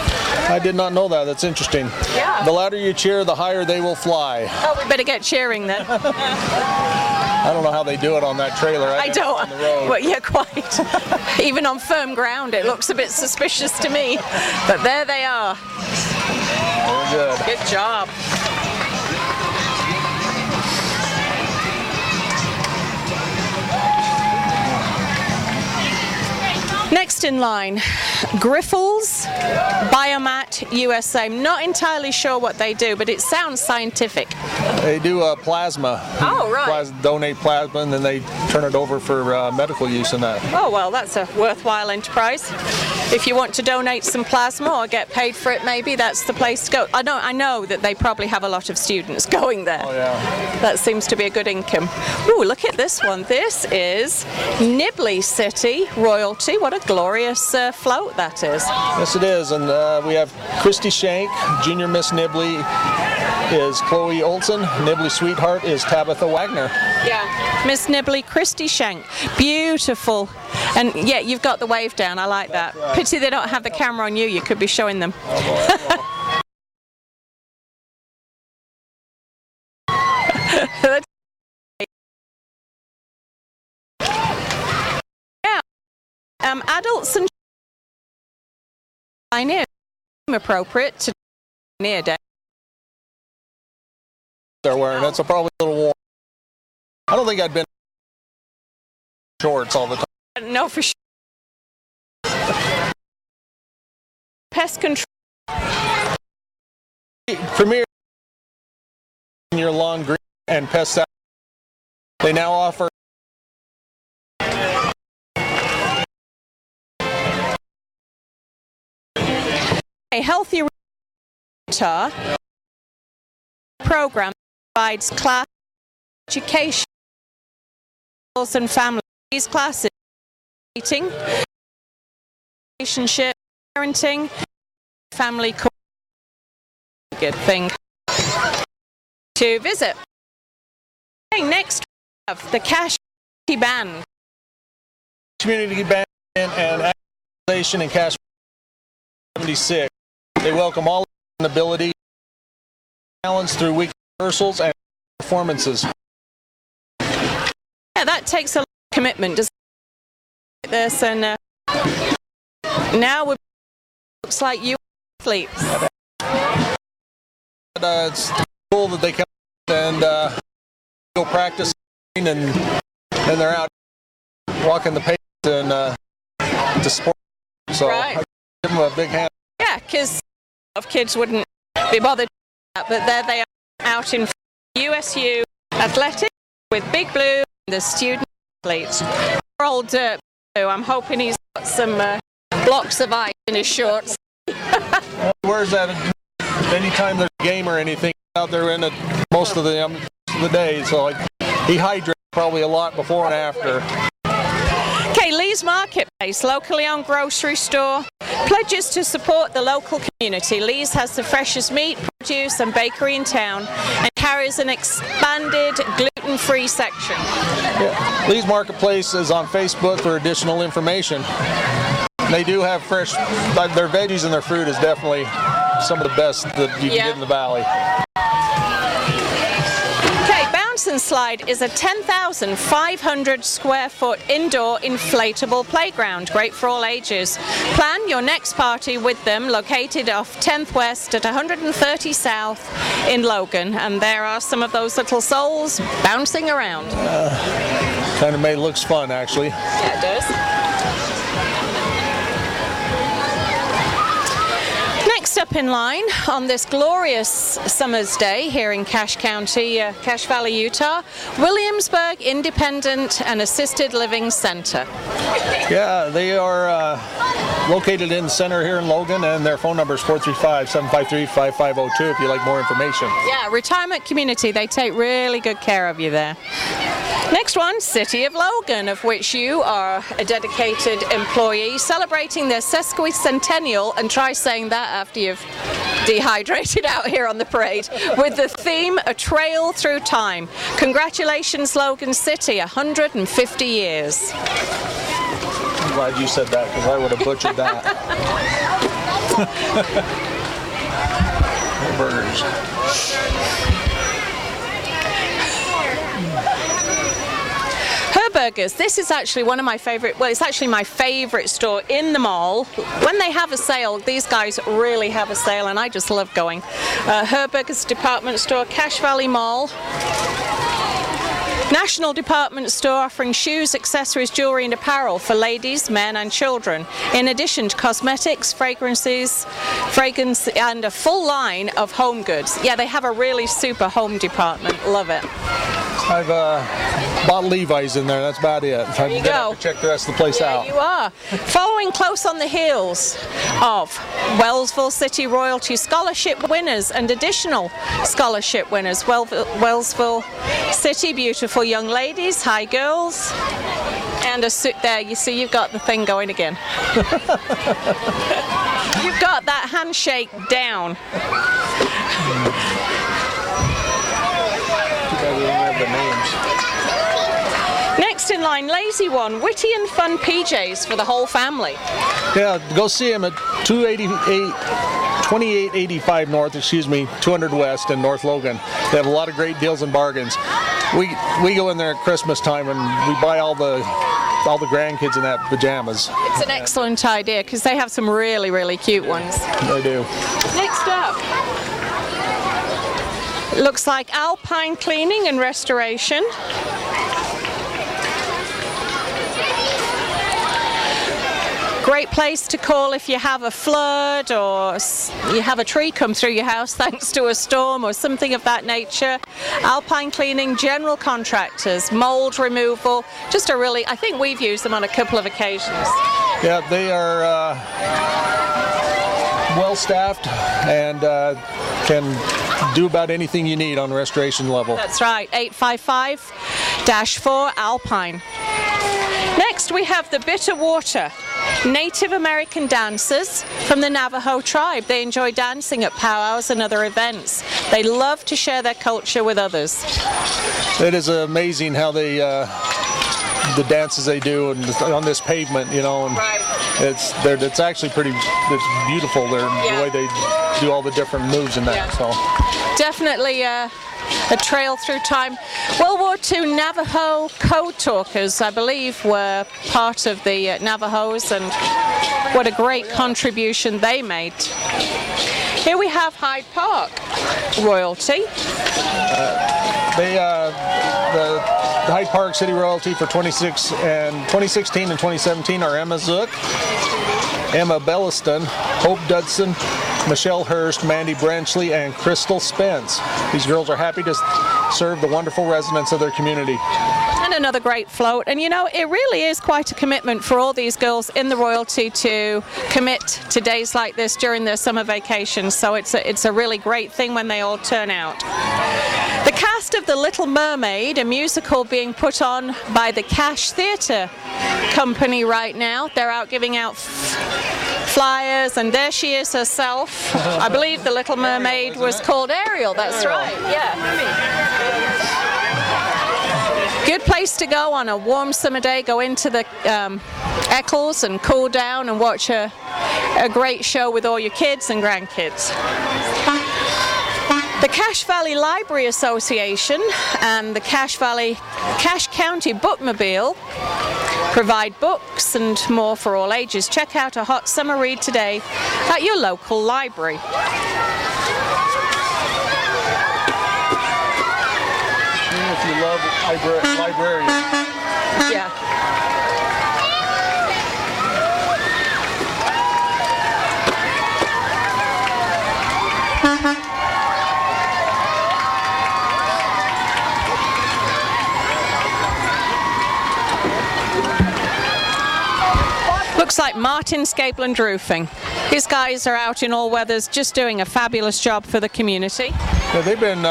I did not know that. That's interesting. Yeah. The louder you cheer, the higher they will fly. Oh, we better get cheering then. I don't know how they do it on that trailer. I don't. On the road. Well, yeah, quite. Even on firm ground, it looks a bit suspicious to me. But there they are. Very good. Good job. Next in line, Grifols Biomat USA. I'm not entirely sure what they do, but it sounds scientific. They do plasma. Oh, right. Donate plasma and then they turn it over for medical use in that. Oh, well, that's a worthwhile enterprise. If you want to donate some plasma or get paid for it, maybe that's the place to go. I know that they probably have a lot of students going there. Oh, yeah. That seems to be a good income. Ooh, look at this one. This is Nibley City Royalty. What a glorious float that is. Yes, it is. And we have Christy Shank, Junior Miss Nibley is Chloe Olson, Nibley Sweetheart is Tabitha Wagner. Yeah, Miss Nibley, Christy Shank. Beautiful. And yeah, you've got the wave down. I like that. Right. Pity they don't have the camera on you. You could be showing them. Oh, boy. Adults and pioneers appropriate to near day. They're wearing it's probably a little warm. I don't think I'd been shorts all the time. No, for sure. Pest control. Premier your lawn green and pest out. They now offer a Healthy Utah program provides class education and families. These classes eating, relationship, parenting, family. Good thing to visit. Next, we have the Cache Band. Community Band and Activation in Cache 76. They welcome all ability, talents through weekly rehearsals and performances. Yeah, that takes a lot of commitment. Just like this, and now we looks like you athletes. It's cool that they come and go practice, and then they're out walking the pace and to sport. So right. I give them a big hand. Yeah, because a lot of kids wouldn't be bothered with that, but there they are out in USU Athletics with Big Blue, the student athletes. Poor old Dirt Blue, I'm hoping he's got some blocks of ice in his shorts. Where's that? Anytime there's a game or anything out there in it, most of the day, so he hydrates probably a lot before and after. Okay, Lee's Marketplace, locally owned grocery store, pledges to support the local community. Lee's has the freshest meat, produce and bakery in town and carries an expanded gluten-free section. Yeah. Lee's Marketplace is on Facebook for additional information. They do have fresh, their veggies and their fruit is definitely some of the best that you can get in the valley. Okay, Bounce Frozen Slide is a 10,500 square foot indoor inflatable playground, great for all ages. Plan your next party with them, located off 10th West at 130 South in Logan, and there are some of those little souls bouncing around. Kind of looks fun, actually. Yeah, it does. Next up in line on this glorious summer's day here in Cache County, Cache Valley, Utah, Williamsburg Independent and Assisted Living Center. Yeah, they are located in the center here in Logan, and their phone number is 435-753-5502 if you'd like more information. Yeah, retirement community. They take really good care of you there. Next one, City of Logan, of which you are a dedicated employee, celebrating their sesquicentennial, and try saying that after you've dehydrated out here on the parade, with the theme, A Trail Through Time. Congratulations, Logan City, 150 years. I'm glad you said that, because I would have butchered that. Burgers. Burgers. This is actually one of my favorite, well, it's actually my favorite store in the mall. When they have a sale, these guys really have a sale, and I just love going. Her Burgers department store, Cache Valley Mall. National department store offering shoes, accessories, jewelry and apparel for ladies, men and children. In addition to cosmetics, fragrance and a full line of home goods. Yeah, they have a really super home department. Love it. I've bought Levi's in there. That's about it. There you go. Check the rest of the place out. You are. Following close on the heels of Wellsville City Royalty Scholarship winners and additional scholarship winners. Wellsville City, beautiful young ladies, hi girls, and a suit there. You see, you've got the thing going again. You've got that handshake down. Next in line, Lazy One, witty and fun PJs for the whole family. Yeah, go see them at 2885 North, 200 West in North Logan. They have a lot of great deals and bargains. We go in there at Christmas time and we buy all the grandkids in that pajamas. It's an excellent idea because they have some really, really cute ones. They do. Next up, looks like Alpine Cleaning and Restoration. Great place to call if you have a flood or you have a tree come through your house thanks to a storm or something of that nature. Alpine Cleaning, general contractors, mold removal, just a really, I think we've used them on a couple of occasions. Yeah, they are well staffed and can do about anything you need on the restoration level. That's right, 855-4 Alpine. Next we have the Bitter Water, Native American dancers from the Navajo tribe. They enjoy dancing at powwows and other events. They love to share their culture with others. It is amazing how they, the dances they do and on this pavement, you know, and right. it's actually it's beautiful. The way they do all the different moves in that. Yeah. So definitely a trail through time. World War II Navajo code talkers, I believe, were part of the Navajos, and what a great contribution they made. Here we have Hyde Park Royalty. The Hyde Park City Royalty for 2016 and 2017 are Emma Zook, Emma Belliston, Hope Dudson, Michelle Hurst, Mandy Brenchley, and Crystal Spence. These girls are happy to serve the wonderful residents of their community. And another great float. And you know, it really is quite a commitment for all these girls in the Royalty to commit to days like this during their summer vacations. So it's a really great thing when they all turn out. The cast of The Little Mermaid, a musical being put on by the Cache Theatre Company right now. They're out giving out flyers, and there she is herself. I believe The Little Mermaid was called Ariel, that's right, yeah. Good place to go on a warm summer day. Go into the Eccles and cool down and watch a great show with all your kids and grandkids. The Cache Valley Library Association and the Cache County Bookmobile provide books and more for all ages. Check out a hot summer read today at your local library. If you love librarians. Yeah. Looks like Martin Scapeland Roofing. These guys are out in all weathers just doing a fabulous job for the community. Yeah, they've been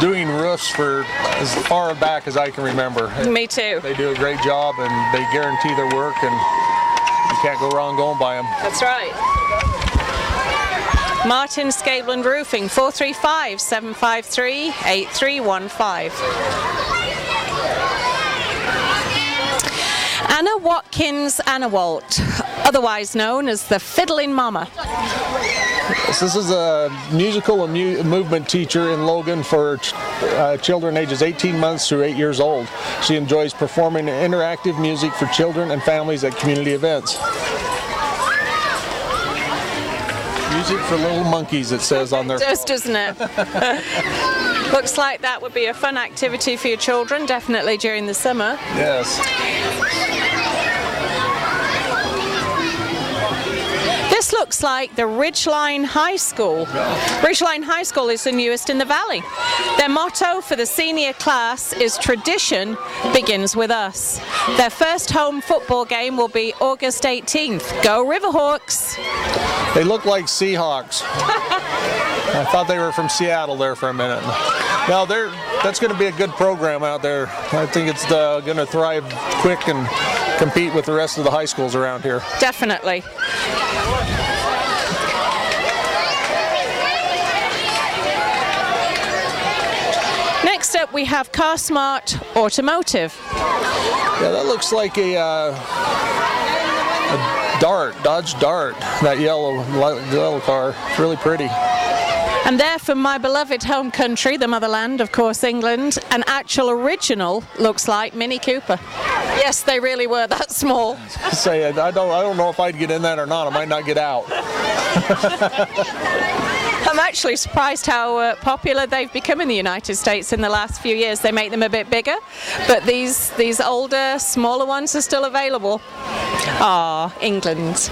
doing roofs for as far back as I can remember. Me too. They do a great job and they guarantee their work, and you can't go wrong going by them. That's right. Martin Scapeland Roofing, 435-753-8315. Anna Watkins Annawalt, otherwise known as the Fiddling Mama. This is a musical and movement teacher in Logan for children ages 18 months through 8 years old. She enjoys performing interactive music for children and families at community events. Music for little monkeys, it says on their It does, doesn't it? Looks like that would be a fun activity for your children, definitely during the summer. Yes. This looks like the Ridgeline High School. Ridgeline High School is the newest in the valley. Their motto for the senior class is "Tradition begins with us." Their first home football game will be August 18th. Go Riverhawks! They look like Seahawks. I thought they were from Seattle there for a minute. Now that's going to be a good program out there. I think it's going to thrive quick and compete with the rest of the high schools around here. Definitely. Next up we have CarSmart Automotive. Yeah, that looks like a Dart, Dodge Dart, that yellow car. It's really pretty. And there from my beloved home country, the motherland, of course, England, an actual original looks like Mini Cooper. Yes, they really were that small. Say, I don't know if I'd get in that or not. I might not get out. I'm actually surprised how popular they've become in the United States in the last few years. They make them a bit bigger, but these older, smaller ones are still available. Ah, England.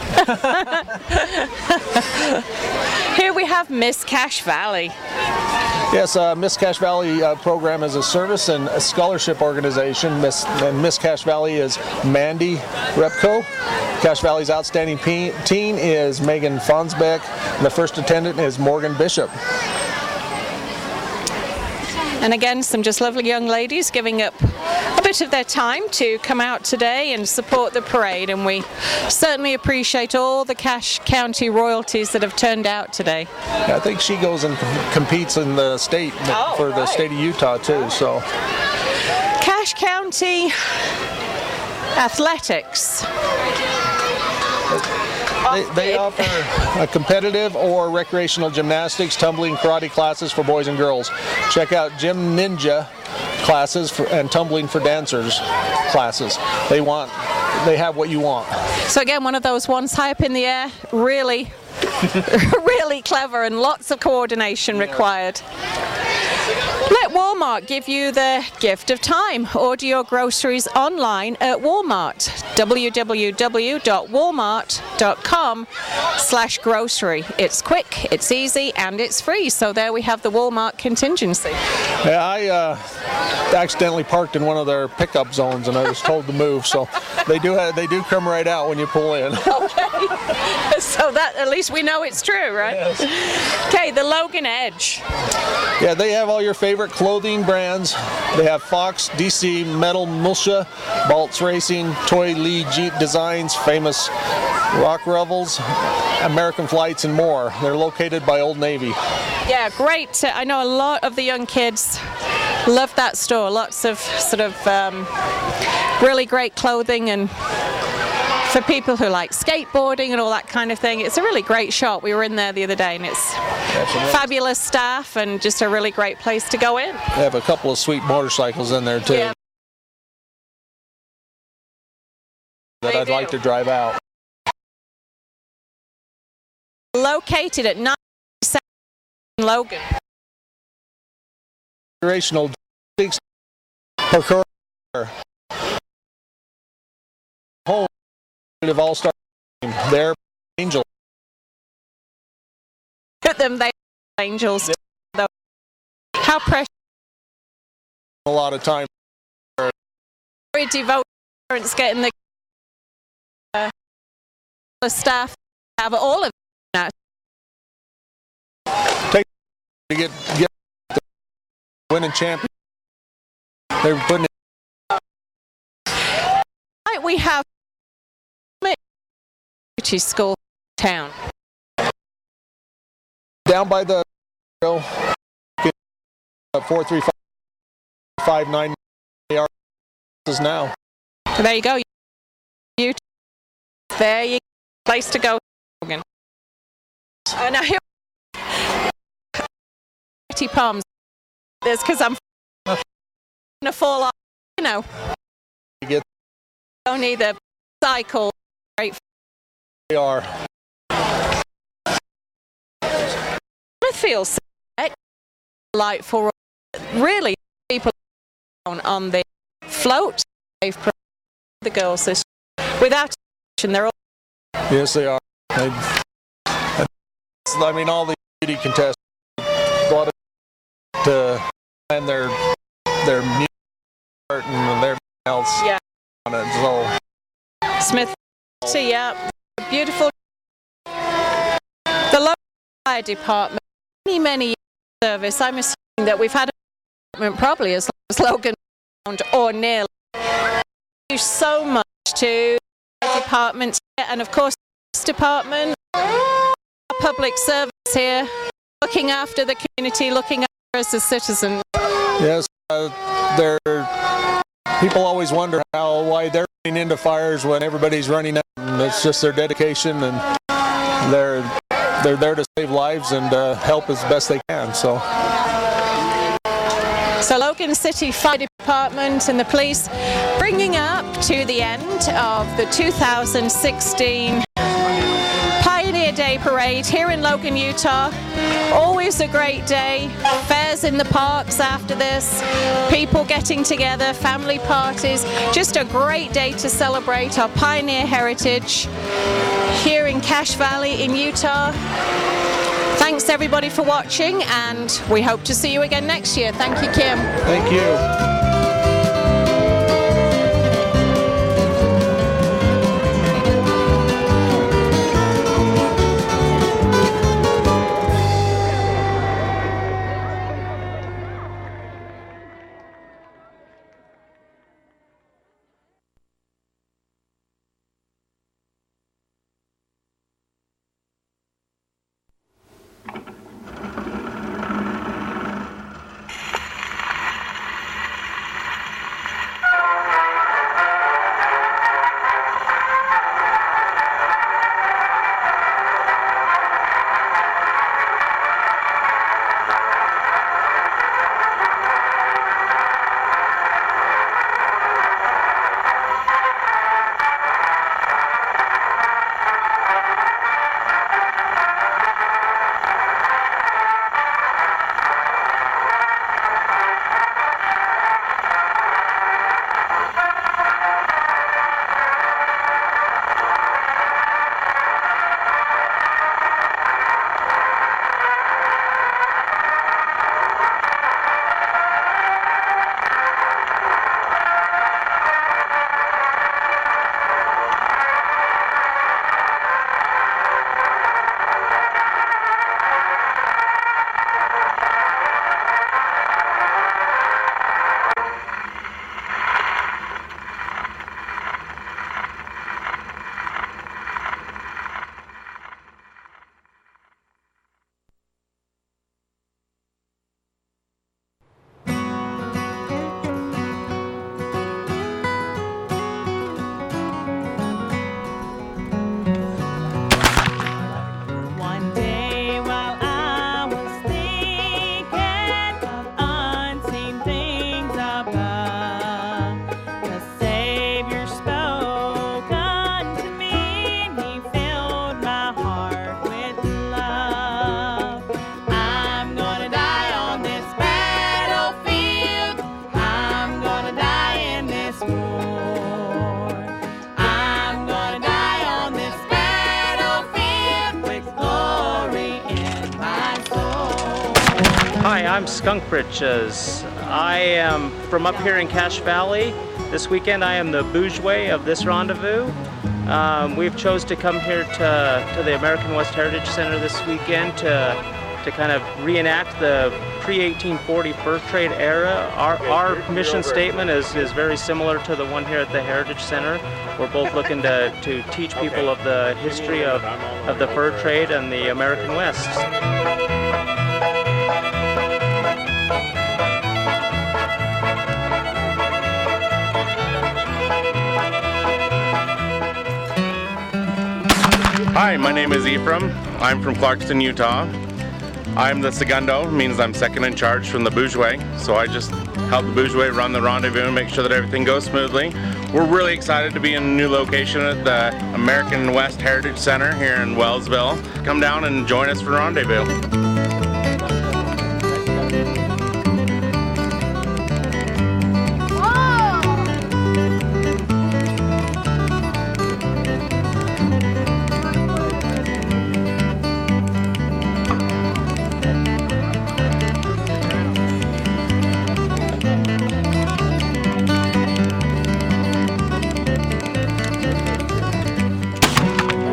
Here we have Miss Cache Valley. Yes, Miss Cache Valley program is a service and a scholarship organization. Miss Cache Valley is Mandy Repko. Cache Valley's outstanding teen is Megan Fonsbeck. And the first attendant is Morgan Bishop. And again, some just lovely young ladies giving up a bit of their time to come out today and support the parade, and we certainly appreciate all the Cache County royalties that have turned out today. Yeah, I think she goes and competes in the state for the state of Utah too. So, Cache County Athletics. They offer a competitive or recreational gymnastics, tumbling, karate classes for boys and girls. Check out Gym Ninja classes and tumbling for dancers classes. They have what you want. So again, one of those ones high up in the air, really, really clever, and lots of coordination required. Let Walmart give you the gift of time. Order your groceries online at Walmart. www.walmart.com/grocery. It's quick, it's easy, and it's free. So there we have the Walmart contingency. Yeah, I accidentally parked in one of their pickup zones, and I was told to move. So they do come right out when you pull in. Okay, so that at least we know it's true, right? Yes. Okay, the Logan Edge. Yeah, they have all your favorite clothing brands. They have Fox, DC, Metal, Mulcha, Baltz Racing, Toy Lee, Jeep Designs, famous Rock Revels, American Flights, and more. They're located by Old Navy. Yeah, great. I know a lot of the young kids love that store. Lots of sort of really great clothing and for people who like skateboarding and all that kind of thing. It's a really great shop. We were in there the other day, and it's fabulous staff and just a really great place to go in. They have a couple of sweet motorcycles in there too. Yeah. That I'd like to drive out. Located at 9 Logan. Inspirational per home of all-star team. They're angels. At them, they are angels. Yeah. How precious. A lot of time. Very devoted parents getting the staff have all of that. Take to get the winning champion. They're putting it. Right, we have school town. Down by the 43559 is now. There you go. You there you place to go. Now here palms. This because I'm gonna fall off. You know. You don't need the cycle. Right. They are. Smithfield delightful. Really, people on the float. They've the girls this without they're all. Yes, they are. I mean, all the beauty contestants got to plan their music and their else. Yeah. On it, so. Smith, yeah, beautiful. The local fire department, many years of service. I'm assuming that we've had a department probably as long as Logan or nearly. Thank you so much to the department and of course the department, our public service here, looking after the community, looking after us as citizens. Yes, people always wonder why they're running into fires when everybody's running out. And it's just their dedication, and they're there to save lives and help as best they can. So Logan City Fire Department and the police bringing up to the end of the 2016 Pioneer Day Parade here in Logan, Utah. Always a great day. Fairs in the parks after this. People getting together, family parties. Just a great day to celebrate our pioneer heritage here in Cache Valley in Utah. Thanks everybody for watching, and we hope to see you again next year. Thank you, Kim. Thank you. Hi, I'm Skunk Britches. I am from up here in Cache Valley. This weekend I am the bourgeois of this rendezvous. We've chose to come here to the American West Heritage Center this weekend to kind of reenact the pre-1840 fur trade era. Our mission statement is very similar to the one here at the Heritage Center. We're both looking to teach people of the history of the fur trade and the American West. Hi, my name is Ephraim. I'm from Clarkston, Utah. I'm the segundo, means I'm second in charge from the bourgeois. So I just help the bourgeois run the rendezvous and make sure that everything goes smoothly. We're really excited to be in a new location at the American West Heritage Center here in Wellsville. Come down and join us for rendezvous.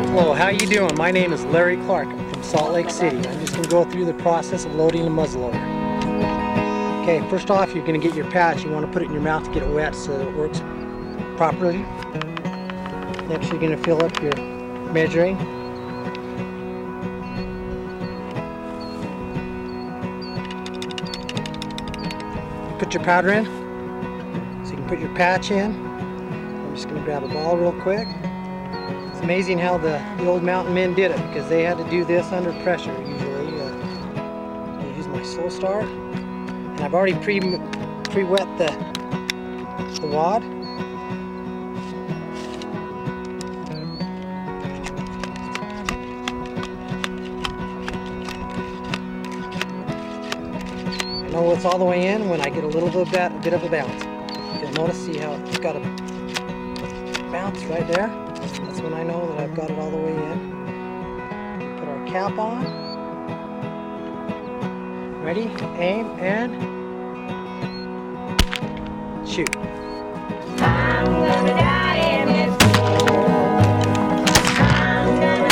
Hello, how you doing? My name is Larry Clark. I'm from Salt Lake City. I'm just going to go through the process of loading a muzzleloader. Okay, first off, you're going to get your patch. You want to put it in your mouth to get it wet so that it works properly. Next, you're going to fill up your measuring. Put your powder in, so you can put your patch in. I'm just going to grab a ball real quick. It's amazing how the old mountain men did it, because they had to do this under pressure usually. I use my slow start, and I've already pre-wet the wad. I know it's all the way in when I get a little bit of a bounce. You'll notice, see how it's got a bounce right there? That's when I know that I've got it all the way in. Put our cap on. Ready, aim, and shoot. I'm gonna die in this I'm gonna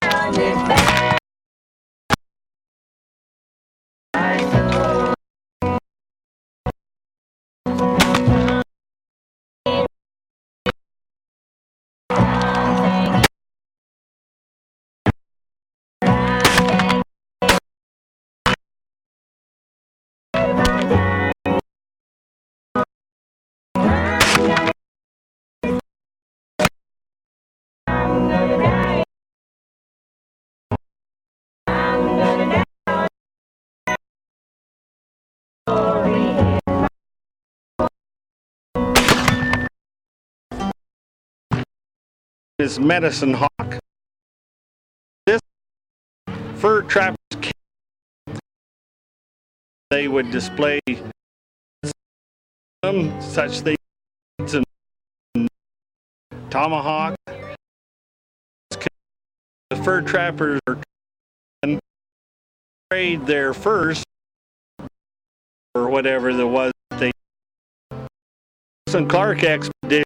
die on this bed. Is Medicine Hawk. This fur trappers, they would display such things as tomahawk. The fur trappers are trade their furs or whatever there was. They some Clark expedition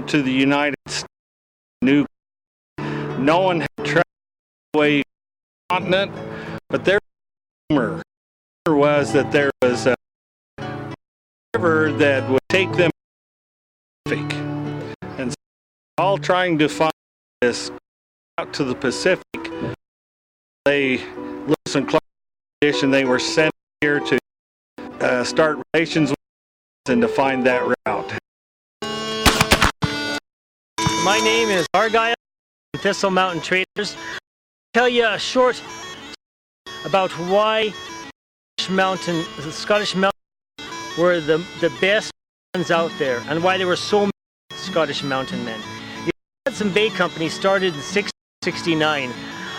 to the United States. No one had traveled away continent, but their rumor was that there was a river that would take them to the Pacific, and so all trying to find this out to the Pacific. They Lewis and Clark expedition, they were sent here to start relations with us and to find that route. My name is Argyle from Thistle Mountain Traders. I'll tell you a short about why the Scottish Mountain were the best ones out there, and why there were so many Scottish mountain men. The Hudson Bay Company started in 1669,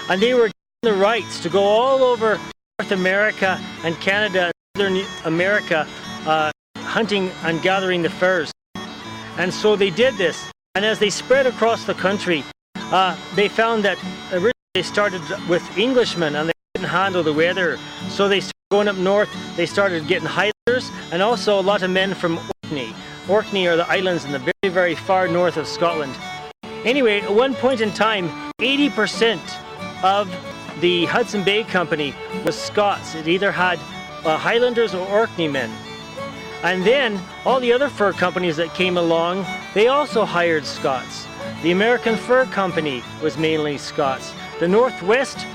and they were given the rights to go all over North America and Canada and Southern America hunting and gathering the furs. And so they did this. And as they spread across the country, they found that originally they started with Englishmen and they couldn't handle the weather. So they started going up north, they started getting Highlanders and also a lot of men from Orkney. Orkney are the islands in the very, very far north of Scotland. Anyway, at one point in time, 80% of the Hudson Bay Company was Scots. It either had Highlanders or Orkney men. And then all the other fur companies that came along, they also hired Scots. The American Fur Company was mainly Scots. The Northwest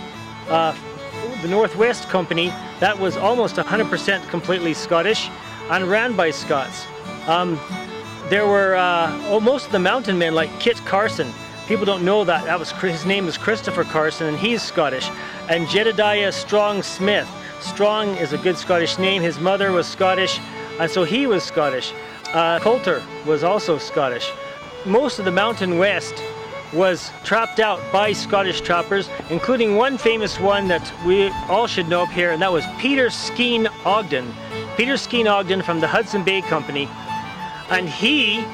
Company, that was almost 100% completely Scottish and ran by Scots. There were most of the mountain men, like Kit Carson. People don't know that. His name was Christopher Carson, and he's Scottish. And Jedediah Strong Smith. Strong is a good Scottish name. His mother was Scottish, and so he was Scottish. Coulter was also Scottish. Most of the Mountain West was trapped out by Scottish trappers, including one famous one that we all should know up here, and that was Peter Skene Ogden. Peter Skene Ogden from the Hudson Bay Company, and he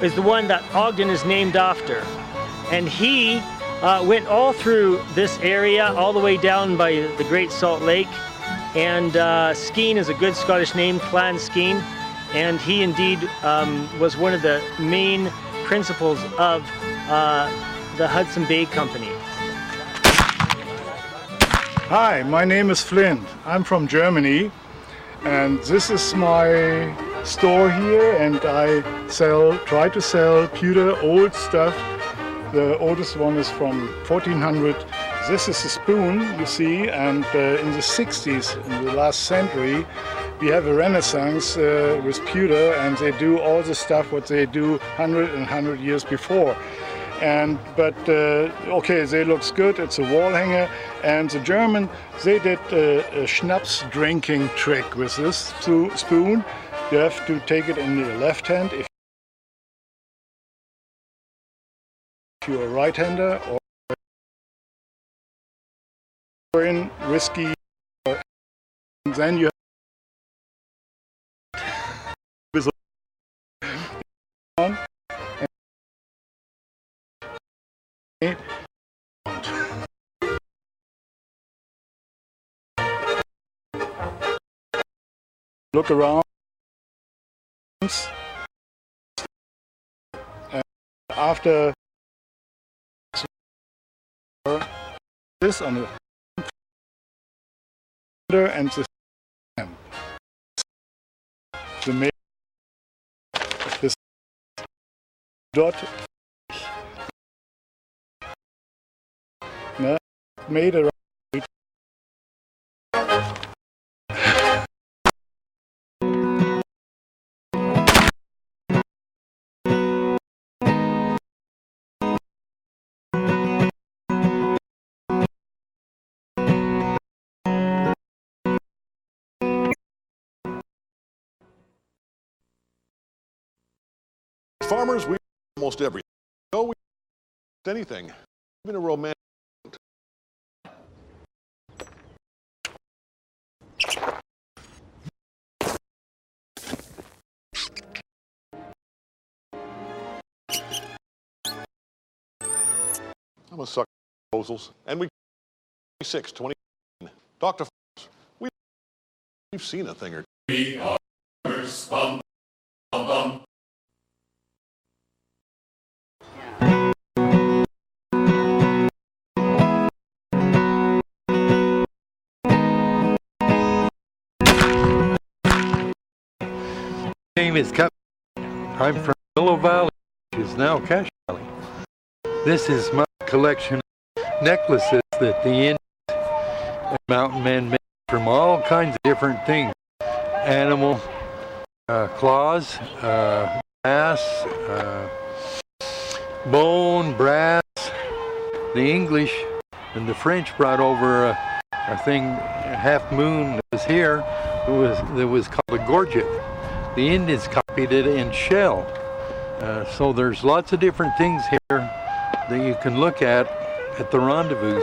is the one that Ogden is named after. And he went all through this area, all the way down by the Great Salt Lake, and Skene is a good Scottish name, Clan Skene, and he indeed was one of the main principals of the Hudson Bay Company. Hi, my name is Flint. I'm from Germany, and this is my store here, and I try to sell pewter old stuff. The oldest one is from 1400. This is a spoon, you see, and in the 60s, in the last century, we have a renaissance with pewter, and they do all the stuff what they do 100 years before. Okay, they looks good, it's a wall hanger, and the German, they did a schnapps drinking trick with this spoon. You have to take it in your left hand if you're a right-hander, or in whiskey, and then you have with on. Look around, and after this on the and the main this dot made around. Farmers, we almost everything. No, we anything, even a romantic. I'm a sucker for proposals, and we 26, 20. Dr. We've seen a thing or two. We are bum, bum, bum. My name is Cup. I'm from Willow Valley, which is now Cache Valley. This is my collection of necklaces that the Indians and mountain men made from all kinds of different things. Animal claws, glass, bone, brass. The English and the French brought over a thing, a half moon that was here, that was called a gorget. The Indians copied it in shell. So there's lots of different things here that you can look at the rendezvous.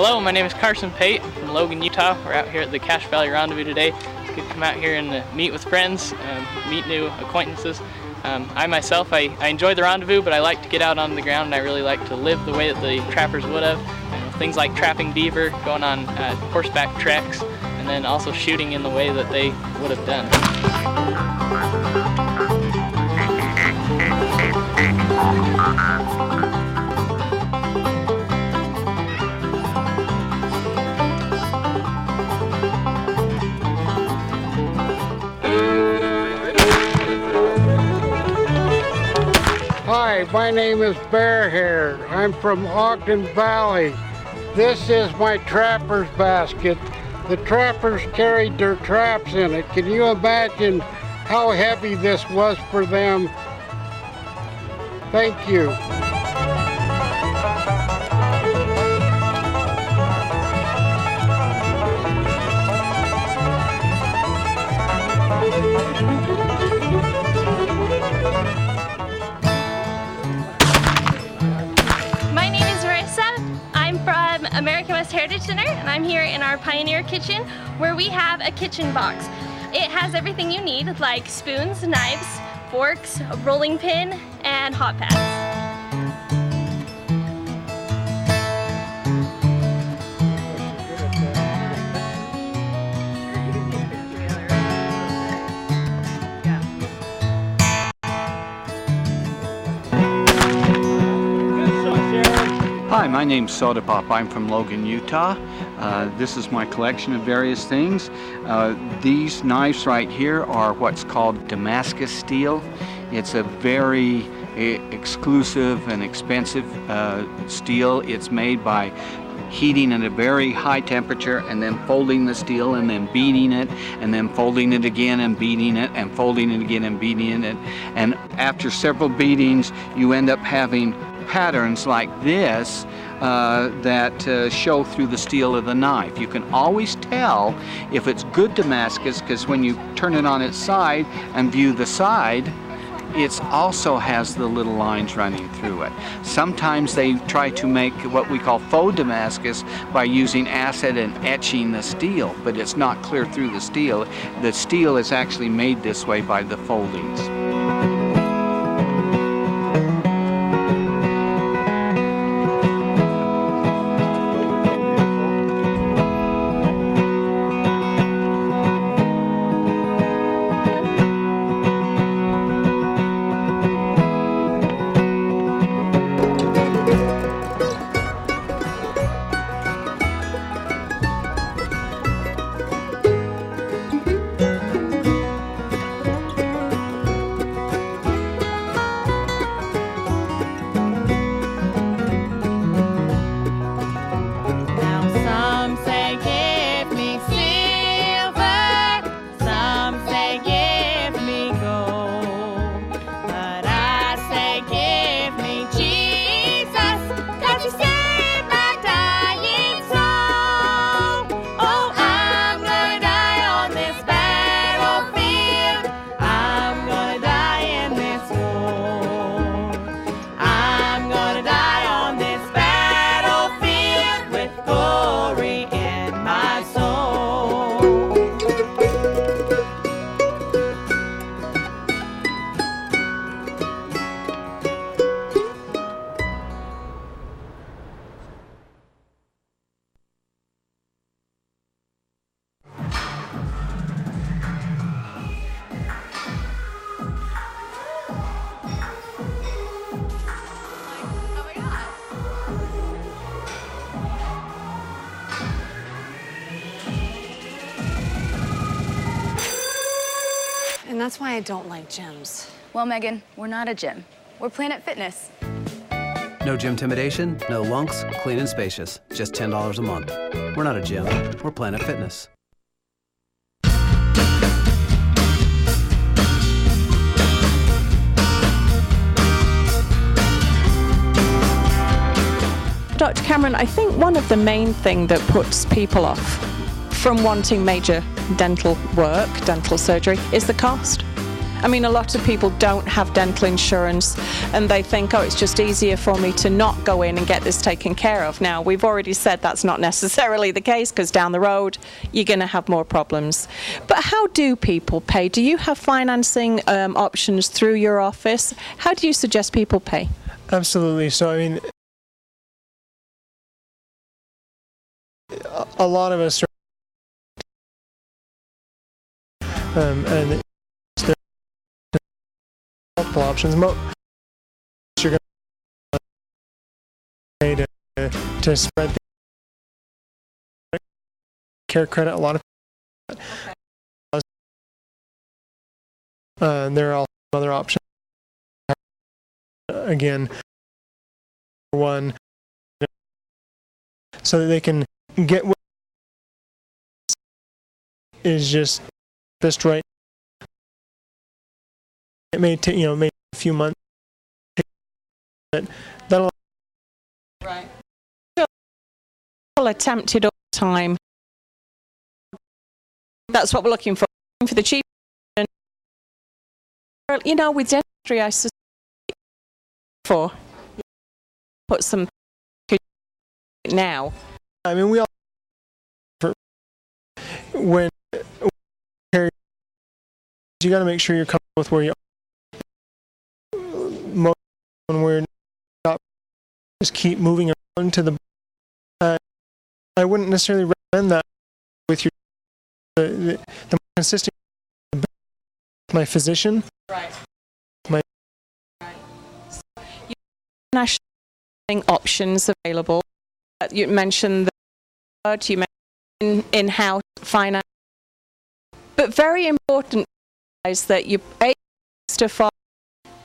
Hello, my name is Carson Pate from Logan, Utah. We're out here at the Cache Valley Rendezvous today. It's good to come out here and meet with friends, meet new acquaintances. I myself, I enjoy the rendezvous, but I like to get out on the ground and I really like to live the way that the trappers would have. Things like trapping beaver, going on horseback treks, and then also shooting in the way that they would have done. Hi, my name is Bear Hair. I'm from Ogden Valley. This is my trapper's basket. The trappers carried their traps in it. Can you imagine how heavy this was for them? Thank you. American West Heritage Center, and I'm here in our Pioneer Kitchen where we have a kitchen box. It has everything you need like spoons, knives, forks, a rolling pin, and hot pads. Hi, my name's Soda Pop. I'm from Logan, Utah. This is my collection of various things. These knives right here are what's called Damascus steel. It's a very exclusive and expensive steel. It's made by heating at a very high temperature and then folding the steel and then beating it and then folding it again and beating it and folding it again and beating it. And after several beatings, you end up having patterns like this that show through the steel of the knife. You can always tell if it's good Damascus because when you turn it on its side and view the side, it also has the little lines running through it. Sometimes they try to make what we call faux Damascus by using acid and etching the steel, but it's not clear through the steel. The steel is actually made this way by the foldings. And that's why I don't like gyms. Well, Megan, we're not a gym. We're Planet Fitness. No gym intimidation, no lunks, clean and spacious. Just $10 a month. We're not a gym. We're Planet Fitness. Dr. Cameron, I think one of the main things that puts people off from wanting major dental work, dental surgery, is the cost. I mean, a lot of people don't have dental insurance and they think, oh, it's just easier for me to not go in and get this taken care of. Now, we've already said that's not necessarily the case, because down the road you're going to have more problems. But how do people pay? Do you have financing options through your office? How do you suggest people pay? Absolutely. So, I mean, a lot of us are and there are multiple options. You're going to pay to spread the care credit. A lot of there are also other options. Again, one, so that they can get what is just right. It may take, maybe a few months, but that'll. Right. People attempted all the time. That's what we're looking for the cheap. With dentistry, I suspect for put some now. I mean, we all when you got to make sure you're comfortable with where you are. Most when we're not, just keep moving around to the. I wouldn't necessarily recommend that with your the more consistent. My physician. Right. You national options available. You mentioned you mentioned in-house finance, but very important is that you A,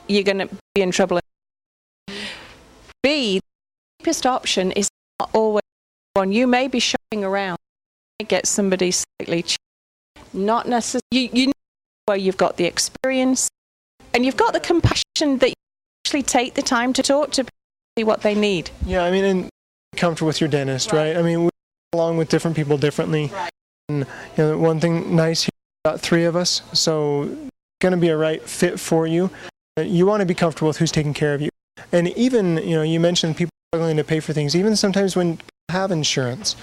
you're going to be in trouble. B, the cheapest option is not always one. You may be shopping around, get somebody slightly cheap, not necessarily. You know where you've got the experience and you've got the compassion that you actually take the time to talk to people, see what they need. Yeah, I mean, and comfortable with your dentist, right? I mean, we get along with different people differently. Right. And one thing nice here, about 3 of us, so going to be a right fit for you. You want to be comfortable with who's taking care of you. And even, you mentioned people struggling to pay for things. Even sometimes when people have insurance,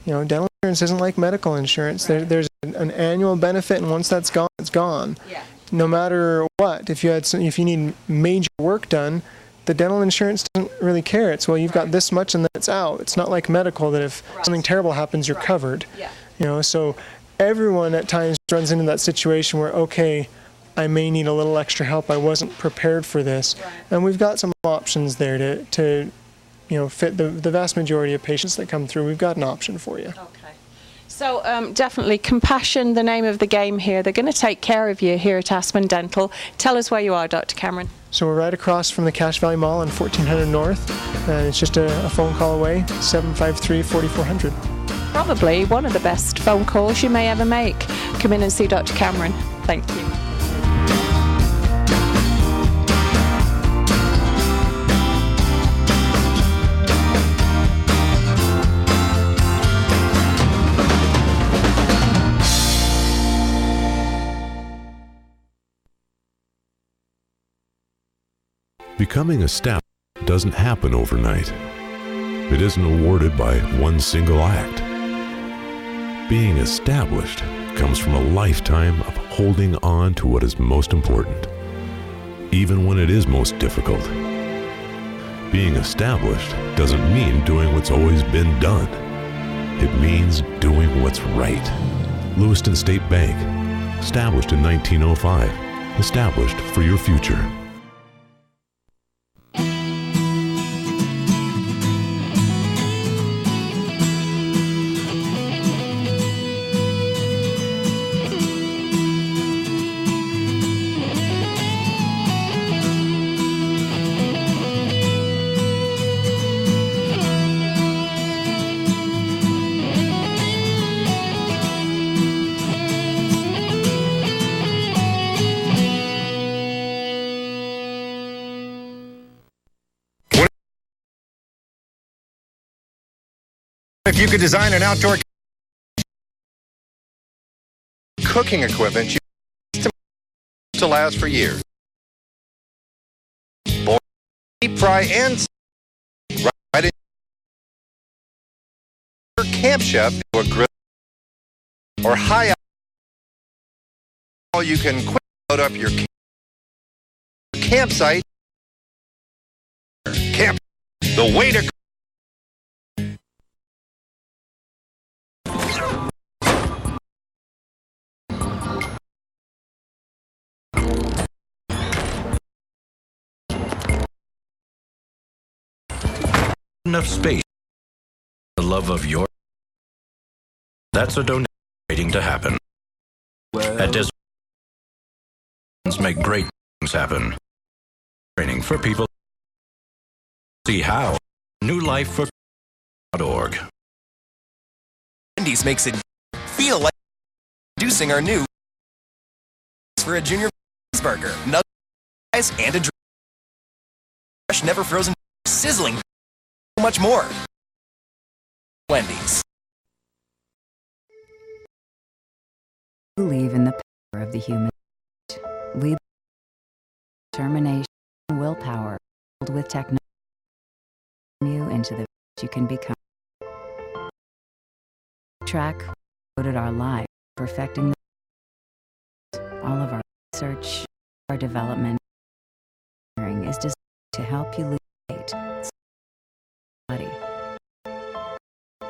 dental insurance isn't like medical insurance. Right. There's an annual benefit, and once that's gone, it's gone. Yeah. No matter what, if you need major work done, the dental insurance doesn't really care. It's, well, you've got this much and then it's out. It's not like medical that if something terrible happens, you're covered. Yeah. So everyone at times runs into that situation where, okay, I may need a little extra help. I wasn't prepared for this. Right. And we've got some options there to fit the vast majority of patients that come through. We've got an option for you. Okay. So definitely compassion, the name of the game here. They're going to take care of you here at Aspen Dental. Tell us where you are, Dr. Cameron. So we're right across from the Cache Valley Mall on 1400 North. And it's just a phone call away, 753-4400. Probably one of the best phone calls you may ever make. Come in and see Dr. Cameron. Thank you. Becoming a staff doesn't happen overnight. It isn't awarded by one single act. Being established comes from a lifetime of holding on to what is most important, even when it is most difficult. Being established doesn't mean doing what's always been done. It means doing what's right. Lewiston State Bank, established in 1905, established for your future. If you could design an outdoor cooking equipment, to last for years. Boil, deep fry, and right in your camp chef or grill or high out. You can quickly load up your campsite. Camp, the way to. Enough space, the love of your. That's a donation waiting to happen. At Desert, make great things happen. Training for people. See how. New Life for.org. Wendy's makes it feel like introducing our new for a junior burger, nuggets, and a drink. Fresh, never frozen, sizzling. So much more. Wendy's. Believe in the power of the human. We determination and willpower with technology you into the you can become. Track devoted our life perfecting all of our research, our development is designed to help you lose weight.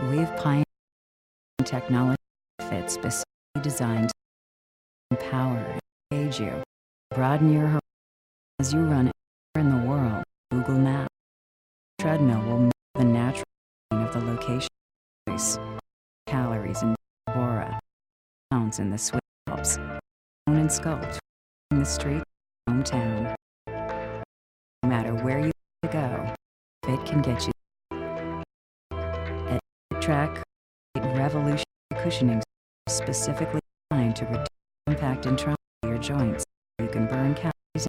We've pioneered technology fit specifically designed to empower and engage you, broaden your horizons as you run anywhere in the world. Google Maps. Treadmill will move the natural of the location, calories in Bora, pounds in the sweat helps, bone and sculpt in the street, hometown. No matter where you go, Fit can get you. At Track, revolutionary cushioning specifically designed to reduce impact and trauma to your joints. You can burn calories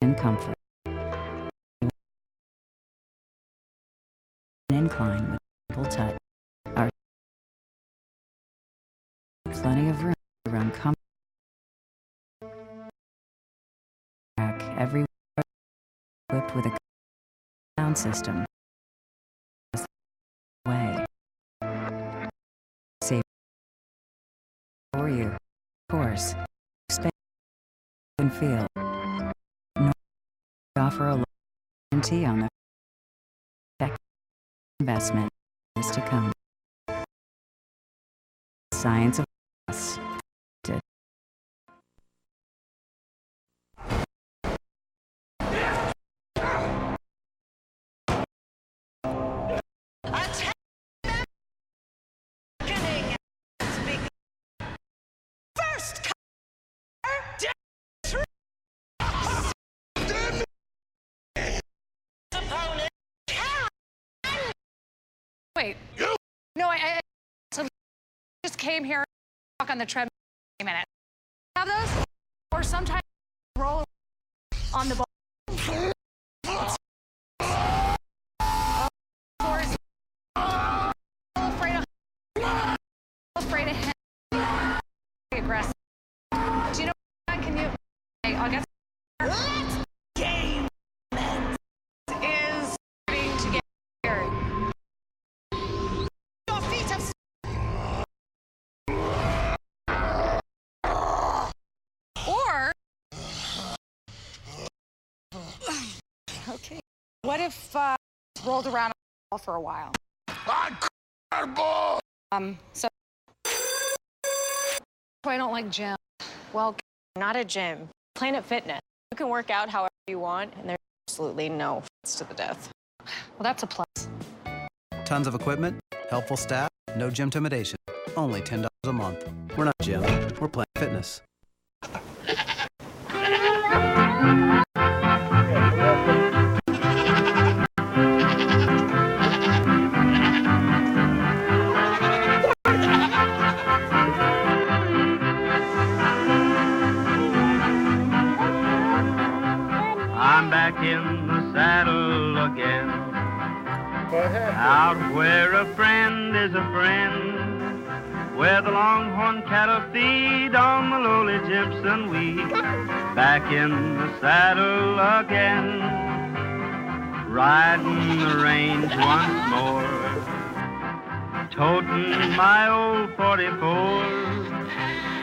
and comfort. An incline with simple touch. Our plenty of room to run comfortably. Track everywhere equipped with a sound system. Way. Safe for you. Of course. Space and feel. No. Offer a guarantee on the investment is to come. Science of us. Wait. No, I just came here, walk on the treadmill for a minute. Have those? Or sometimes roll on the ball. Afraid of him. Aggressive. Do you know what? Can you? I'll get. Game is starting to get scary. Your feet have. Or. Okay. What if rolled around for a while? So. I don't like gym. Well, not a gym. Planet Fitness. You can work out however you want, and there's absolutely no fits to the death. Well, that's a plus. Tons of equipment, helpful staff, no gym intimidation. Only $10 a month. We're not gym. We're Planet Fitness. I'm back in the saddle again. Out where a friend is a friend. where the longhorn cattle feed on the lowly Jimson weed. Back in the saddle again, riding the range once more, toting my old 44,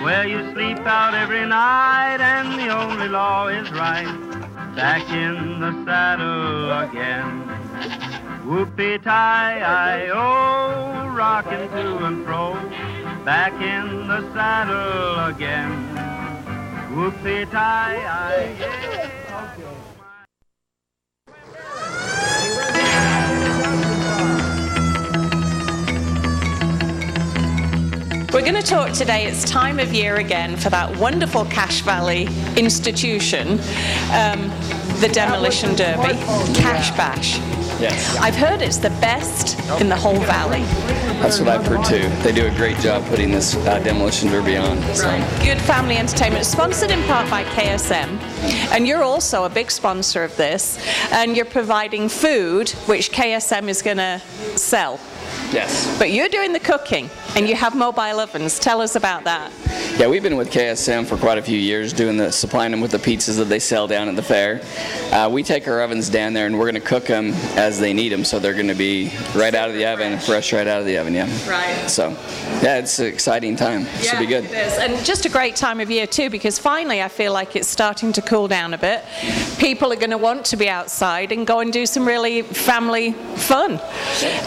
where you sleep out every night and the only law is right. Back in the saddle again, whoopee-tie-I-O, rocking to and fro. Back in the saddle again, whoopee-tie-I-O. We're going to talk today, it's time of year again for that wonderful Cache Valley institution, the Demolition Derby, Cache Bash. Yes. I've heard it's the best in the whole valley. That's what I've heard too. They do a great job putting this Demolition Derby on. So. Good family entertainment, sponsored in part by KSM, and you're also a big sponsor of this, and you're providing food which KSM is going to sell. Yes. But you're doing the cooking, and you have mobile ovens. Tell us about that. Yeah, we've been with KSM for quite a few years, supplying them with the pizzas that they sell down at the fair. We take our ovens down there, and we're going to cook them as they need them, so they're going to be right out of the oven, fresh right out of the oven, yeah. Right. So, yeah, it's an exciting time. Yeah, should be good. It is. And just a great time of year, too, because finally I feel like it's starting to cool down a bit. People are going to want to be outside and go and do some really family fun.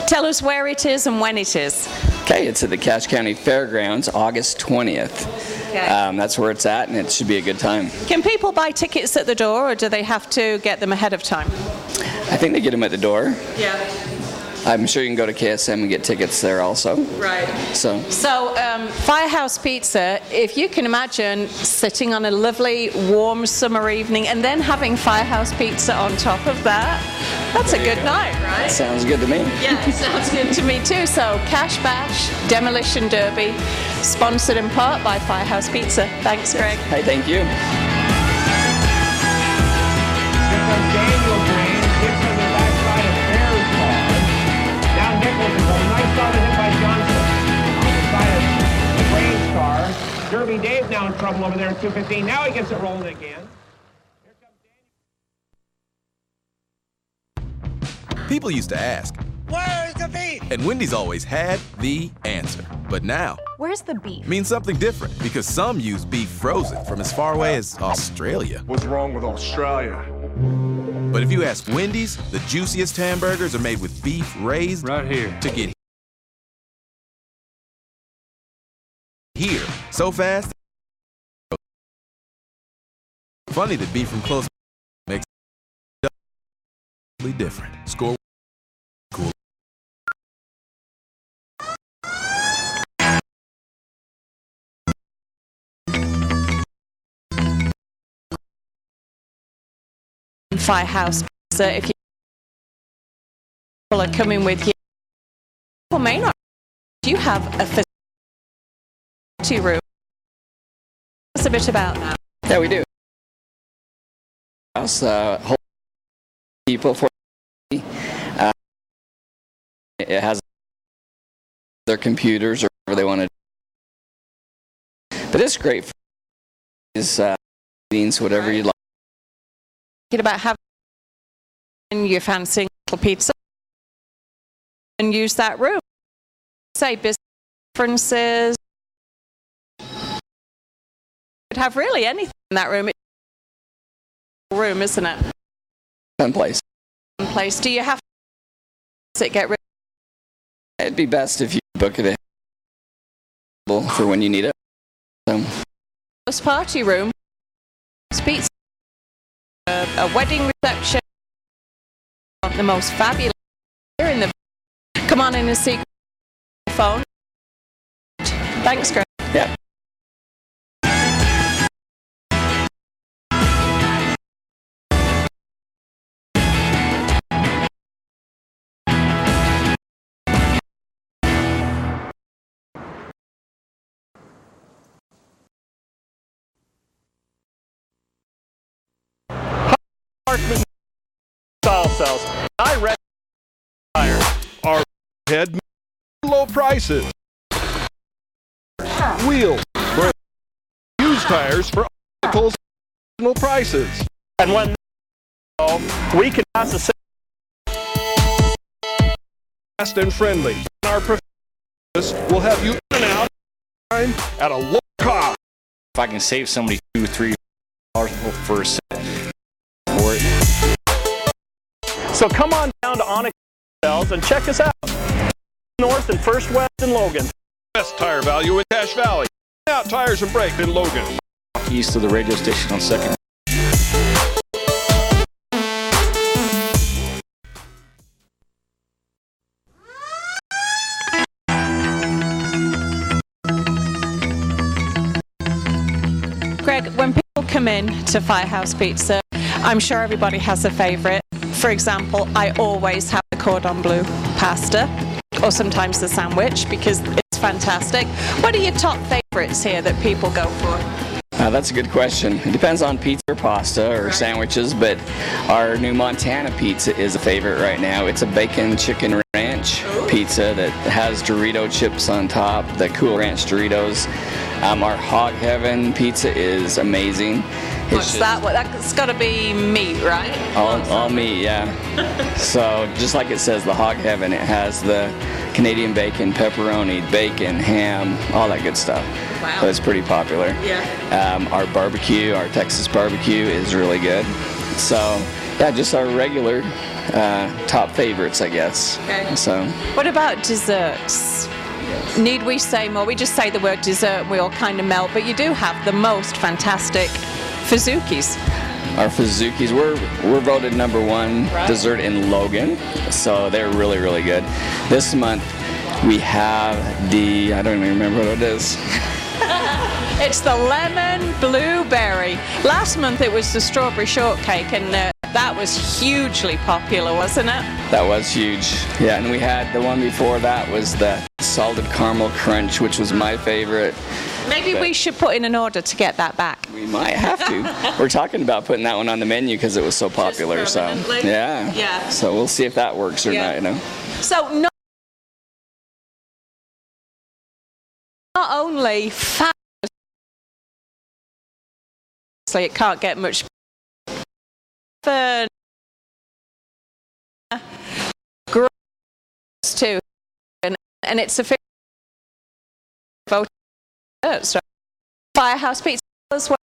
Tell us where it is and when it is. Okay, it's at the Cache County Fairgrounds, August 20th. Okay. That's where it's at, and it should be a good time. Can people buy tickets at the door, or do they have to get them ahead of time? I think they get them at the door. Yeah. I'm sure you can go to KSM and get tickets there also. Right. So Firehouse Pizza, if you can imagine sitting on a lovely warm summer evening and then having Firehouse Pizza on top of that, that's a good night, right? Sounds good to me. Yeah, it sounds good to me too. So Cache Bash, Demolition Derby, sponsored in part by Firehouse Pizza. Thanks, Greg. Hey, thank you. Derby Dave's now in trouble over there in 215. Now he gets it rolling again. People used to ask, where's the beef? And Wendy's always had the answer. But now, where's the beef? Means something different, because some use beef frozen from as far away as Australia. What's wrong with Australia? But if you ask Wendy's, the juiciest hamburgers are made with beef raised right here to get here so fast. Funny that beef from close makes it different. Score cool. Firehouse Pizza, if you people are coming with you, or may not, you have a facility room. Tell us a bit about that. Yeah, we do. House, whole people for it has their computers or whatever they want to do. But it's great for meetings, whatever you'd like. Thinking about having your fancy little pizza and use that room. Say business conferences. Could have really anything in that room. It's a room, isn't it? Fun place. Fun place. Do you have to get rid? It'd be best if you book it for when you need it. So. This party room. Pizza. A wedding reception. The most fabulous here in the. Come on in and see. Phone. Thanks, Greg. Yeah. Style cells. I read tires are head low prices. wheels, brakes, used tires for vehicles at reasonable prices. And when we can pass the fast and friendly. Our professionals will have you in and out time at a low cost. If I can save somebody $2-3 for a set for it. So come on down to Onyx Sales and check us out. North and First West in Logan. Best tire value in Cache Valley. Out Tires and Brakes in Logan. East of the radio station on 2nd. Greg, when people come in to Firehouse Pizza, I'm sure everybody has a favorite. For example, I always have the cordon bleu pasta, or sometimes the sandwich, because it's fantastic. What are your top favorites here that people go for? That's a good question. It depends on pizza or pasta or sandwiches, but our new Montana pizza is a favorite right now. It's a bacon chicken ranch pizza that has Dorito chips on top, the Cool Ranch Doritos. Our Hog Heaven pizza is amazing. What's that? That's got to be meat, right? All meat, yeah. So just like it says, the Hog Heaven, it has the Canadian bacon, pepperoni, bacon, ham, all that good stuff. Wow. So it's pretty popular. Yeah. Our barbecue, our Texas barbecue is really good. So yeah, just our regular top favorites, I guess. Okay. So. What about desserts? Need we say more? We just say the word dessert and we all kind of melt, but you do have the most fantastic Fuzukis. Our Fuzukis, we're voted #1 dessert in Logan, so they're really, really good. This month we have the, I don't even remember what it is. It's the lemon blueberry. Last month it was the strawberry shortcake, and that was hugely popular, wasn't it? That was huge. Yeah, and we had the one before that was the salted caramel crunch, which was my favorite. Maybe we should put in an order to get that back. We might have to. We're talking about putting that one on the menu because it was so popular. So yeah. Yeah. So we'll see if that works or not. You know. So not only fabulous, it can't get much fun. Gross too, and it's a vote. So Firehouse Pizza as well.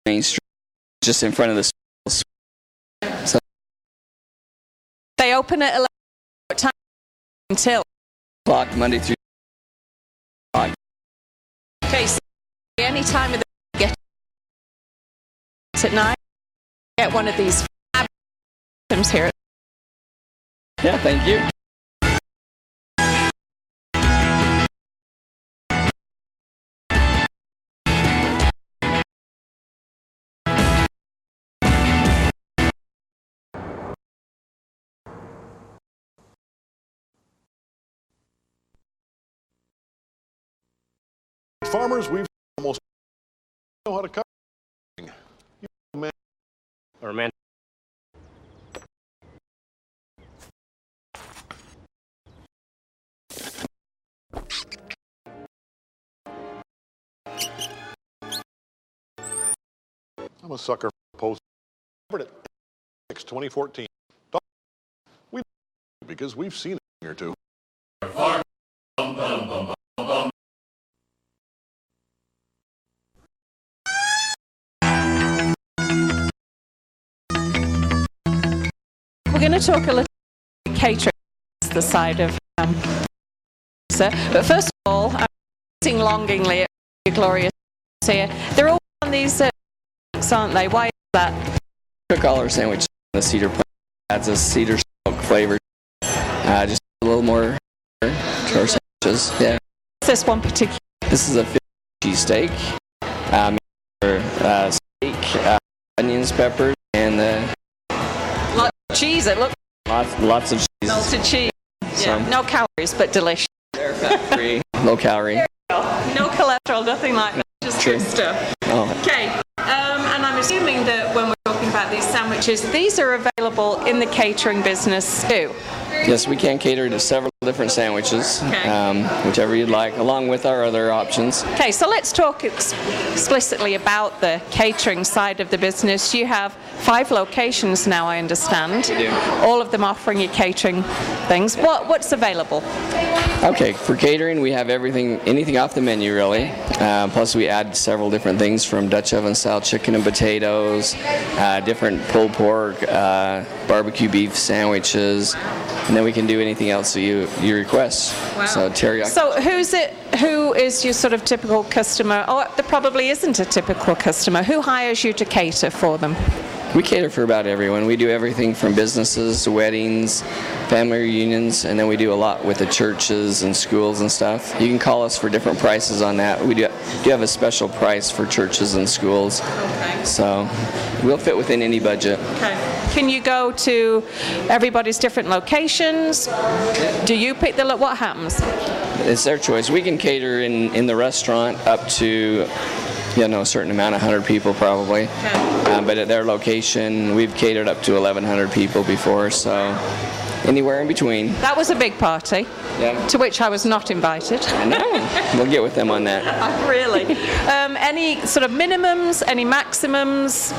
Main Street, just in front of the school. So they open at 11. What time until? O'clock Monday through. Okay, so any time of the day, get at night. Get one of these items here. Yeah, thank you. Farmers, we've almost know how to cut. Man. Or man. I'm a sucker for post. It 2014. We because we've seen it here too. We're going to talk a little bit catering, the side of but first of all, I'm sitting longingly at Glorious here. They're all on these aren't they? Why is that? Cook all our sandwich. The cedar plant adds a cedar smoke flavor. Just a little more to our sandwiches. Yeah. This one particular. This is a fish cheesesteak. Steak, onions, peppers, and lots of cheese. It looks. Lots of cheese. Melted cheese. Yeah. No calories, but delicious. Fat-free, low calorie. No cholesterol, nothing like that. Just good stuff. Oh. Okay. And I'm assuming that when we're talking about these sandwiches, these are available in the catering business too. Yes, we can cater to several different sandwiches, whichever you'd like, along with our other options. Okay, so let's talk explicitly about the catering side of the business. You have 5 locations now, I understand. We do. All of them offering you catering things. What's available? Okay, for catering, we have anything off the menu, really. Plus, we add several different things from Dutch oven-style chicken and potatoes, different pulled pork, barbecue beef sandwiches, and then we can do anything else that you request. Wow. So teriyaki. So who is your sort of typical customer? Oh, there probably isn't a typical customer. Who hires you to cater for them? We cater for about everyone. We do everything from businesses to weddings, family reunions, and then we do a lot with the churches and schools and stuff. You can call us for different prices on that. We do have a special price for churches and schools. Okay. So we'll fit within any budget. Okay. Can you go to everybody's different locations? Do you pick what happens? It's their choice. We can cater in the restaurant up to a certain amount, 100 people probably. Okay. But at their location, we've catered up to 1,100 people before, so anywhere in between. That was a big party, to which I was not invited. I know. We'll get with them on that. Really? Any sort of minimums, any maximums?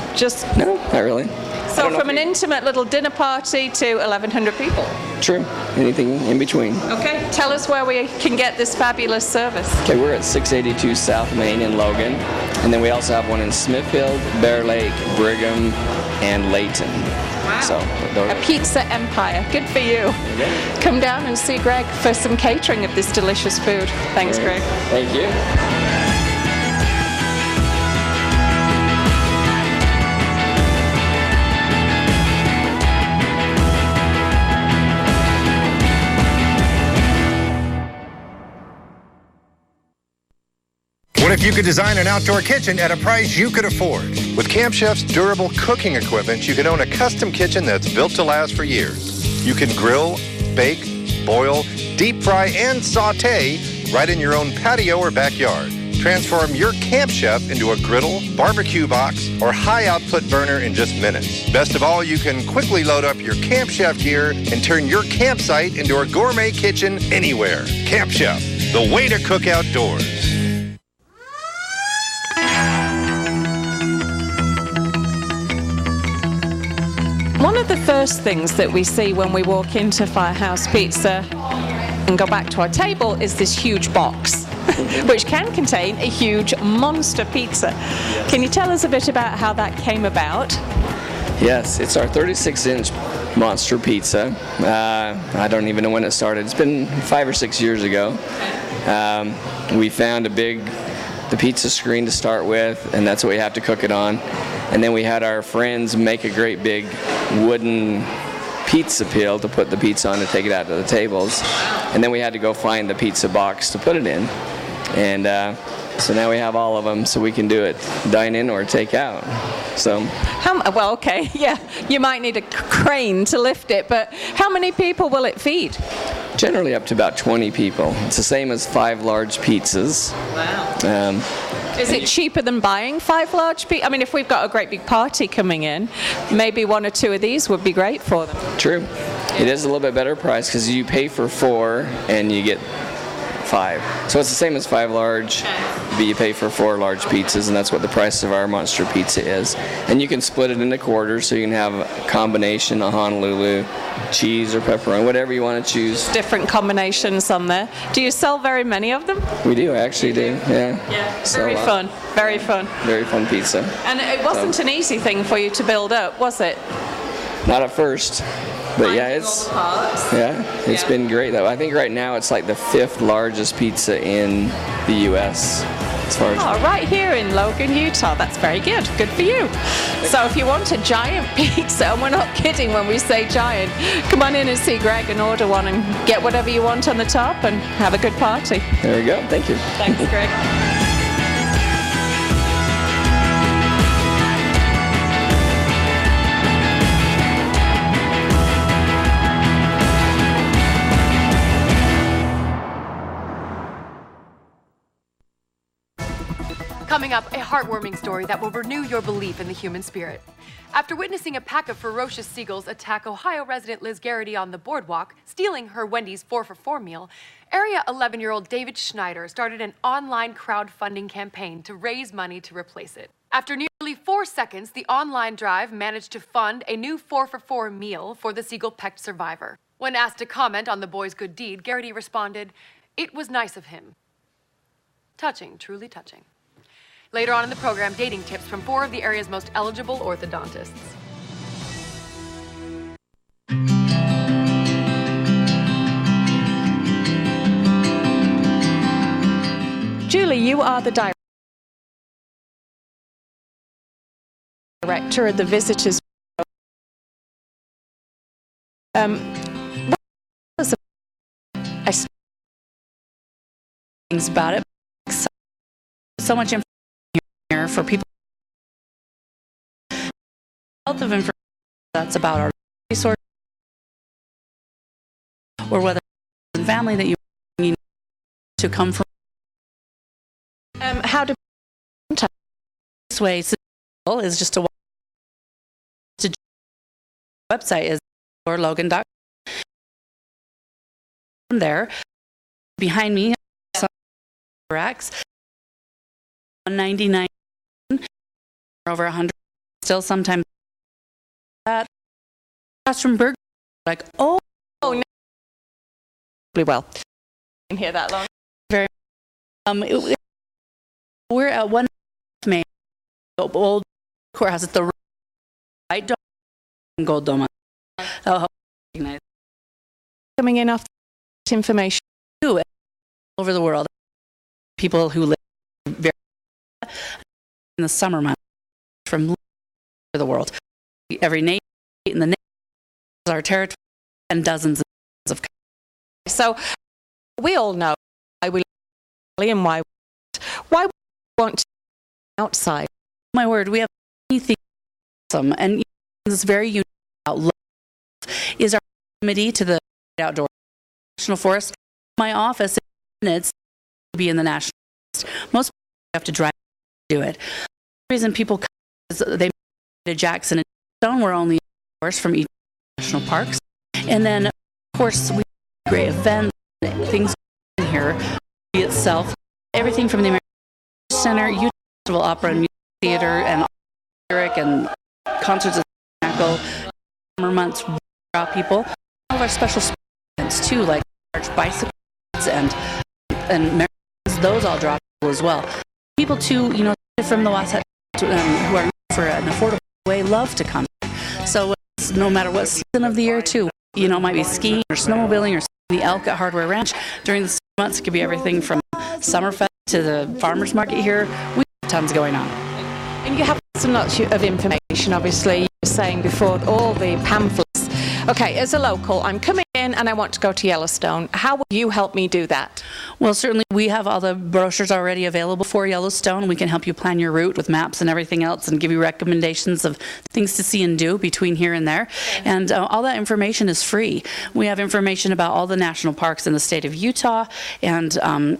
No, not really. So from an intimate little dinner party to 1,100 people? True. Anything in between. Okay. Tell us where we can get this fabulous service. Okay, we're at 682 South Main in Logan. And then we also have one in Smithfield, Bear Lake, Brigham, and Layton. Wow. So, a pizza empire. Good for you. Come down and see Greg for some catering of this delicious food. Thanks, Greg. Thank you. What if you could design an outdoor kitchen at a price you could afford? With Camp Chef's durable cooking equipment, you can own a custom kitchen that's built to last for years. You can grill, bake, boil, deep fry, and saute right in your own patio or backyard. Transform your Camp Chef into a griddle, barbecue box, or high-output burner in just minutes. Best of all, you can quickly load up your Camp Chef gear and turn your campsite into a gourmet kitchen anywhere. Camp Chef, the way to cook outdoors. One of the first things that we see when we walk into Firehouse Pizza and go back to our table is this huge box, which can contain a huge monster pizza. Can you tell us a bit about how that came about? Yes, it's our 36-inch monster pizza. I don't even know when it started. It's been 5 or 6 years ago. We found the pizza screen to start with, and that's what we have to cook it on. And then we had our friends make a great big wooden pizza peel to put the pizza on to take it out to the tables. And then we had to go find the pizza box to put it in. And so now we have all of them, so we can do it dine in or take out. So. Well, okay, yeah, you might need a crane to lift it, but how many people will it feed? Generally up to about 20 people. It's the same as 5 large pizzas. Wow. Is it cheaper than buying 5 large pizzas? I mean, if we've got a great big party coming in, maybe 1 or 2 of these would be great for them. True. It is a little bit better price because you pay for 4 and you get 5. So it's the same as 5 large, but you pay for 4 large pizzas, and that's what the price of our monster pizza is. And you can split it into quarters, so you can have a combination of Honolulu, cheese or pepperoni, whatever you want to choose. Different combinations on there. Do you sell very many of them? We do, actually do, yeah. Yeah, very fun, very fun. Very fun pizza. And it wasn't an easy thing for you to build up, was it? Not at first. But yeah, it's been great though. I think right now it's like the 5th largest pizza in the U.S. as far as. Oh, right here in Logan, Utah. That's very good. Good for you. So if you want a giant pizza, and we're not kidding when we say giant, come on in and see Greg and order one and get whatever you want on the top and have a good party. There we go. Thank you. Thanks, Greg. Coming up, a heartwarming story that will renew your belief in the human spirit. After witnessing a pack of ferocious seagulls attack Ohio resident Liz Garrity on the boardwalk, stealing her Wendy's 4-for-4 meal, area 11-year-old David Schneider started an online crowdfunding campaign to raise money to replace it. After nearly 4 seconds, the online drive managed to fund a new 4-for-4 meal for the seagull-pecked survivor. When asked to comment on the boy's good deed, Garrity responded, "It was nice of him." Touching, truly touching. Later on in the program, dating tips from 4 of the area's most eligible orthodontists. Julie, you are the director of the Visitors Bureau. Things about it. So much information here for people. Wealth of information that's about our resources, or whether it's a family that you need to come from. How do this way is just a website is logan.com. There, behind me, racks, $199, over 100. Still sometimes that across from Burger, like oh no, well, been here that long. Very. We're at 1 May, old courthouse at the White Dome and Gold Dome. Oh, coming in off information all over the world. People who live very in the summer months from the world. Every nation in the nation is our territory and dozens of countries. So we all know why we live and why we want to be outside. My word, we have anything awesome, and it's very unique about love is our proximity to the outdoor national forest. My office is minutes to be in the national forest. Most people have to drive to do it. The reason people come is they made to Jackson and Stone. We're only hours from each national parks, and then of course we have great events, things in here itself, everything from the American Center, Utah Festival Opera and Music Theater, and lyric and concerts at Echo. Summer months draw people. All of our special events too, like large bicycles and marathons, those all draw people as well. People too, you know, from the Wasatch who are for an affordable way love to come. So it's no matter what season of the year too, you know, it might be skiing or snowmobiling or the elk at Hardware Ranch. During the months, it could be everything from Summerfest to the farmers market here. We have tons going on. And you have some lots of information, obviously. You were saying before, all the pamphlets. Okay, as a local, I'm coming in and I want to go to Yellowstone. How will you help me do that? Well, certainly we have all the brochures already available for Yellowstone. We can help you plan your route with maps and everything else and give you recommendations of things to see and do between here and there. And all that information is free. We have information about all the national parks in the state of Utah, and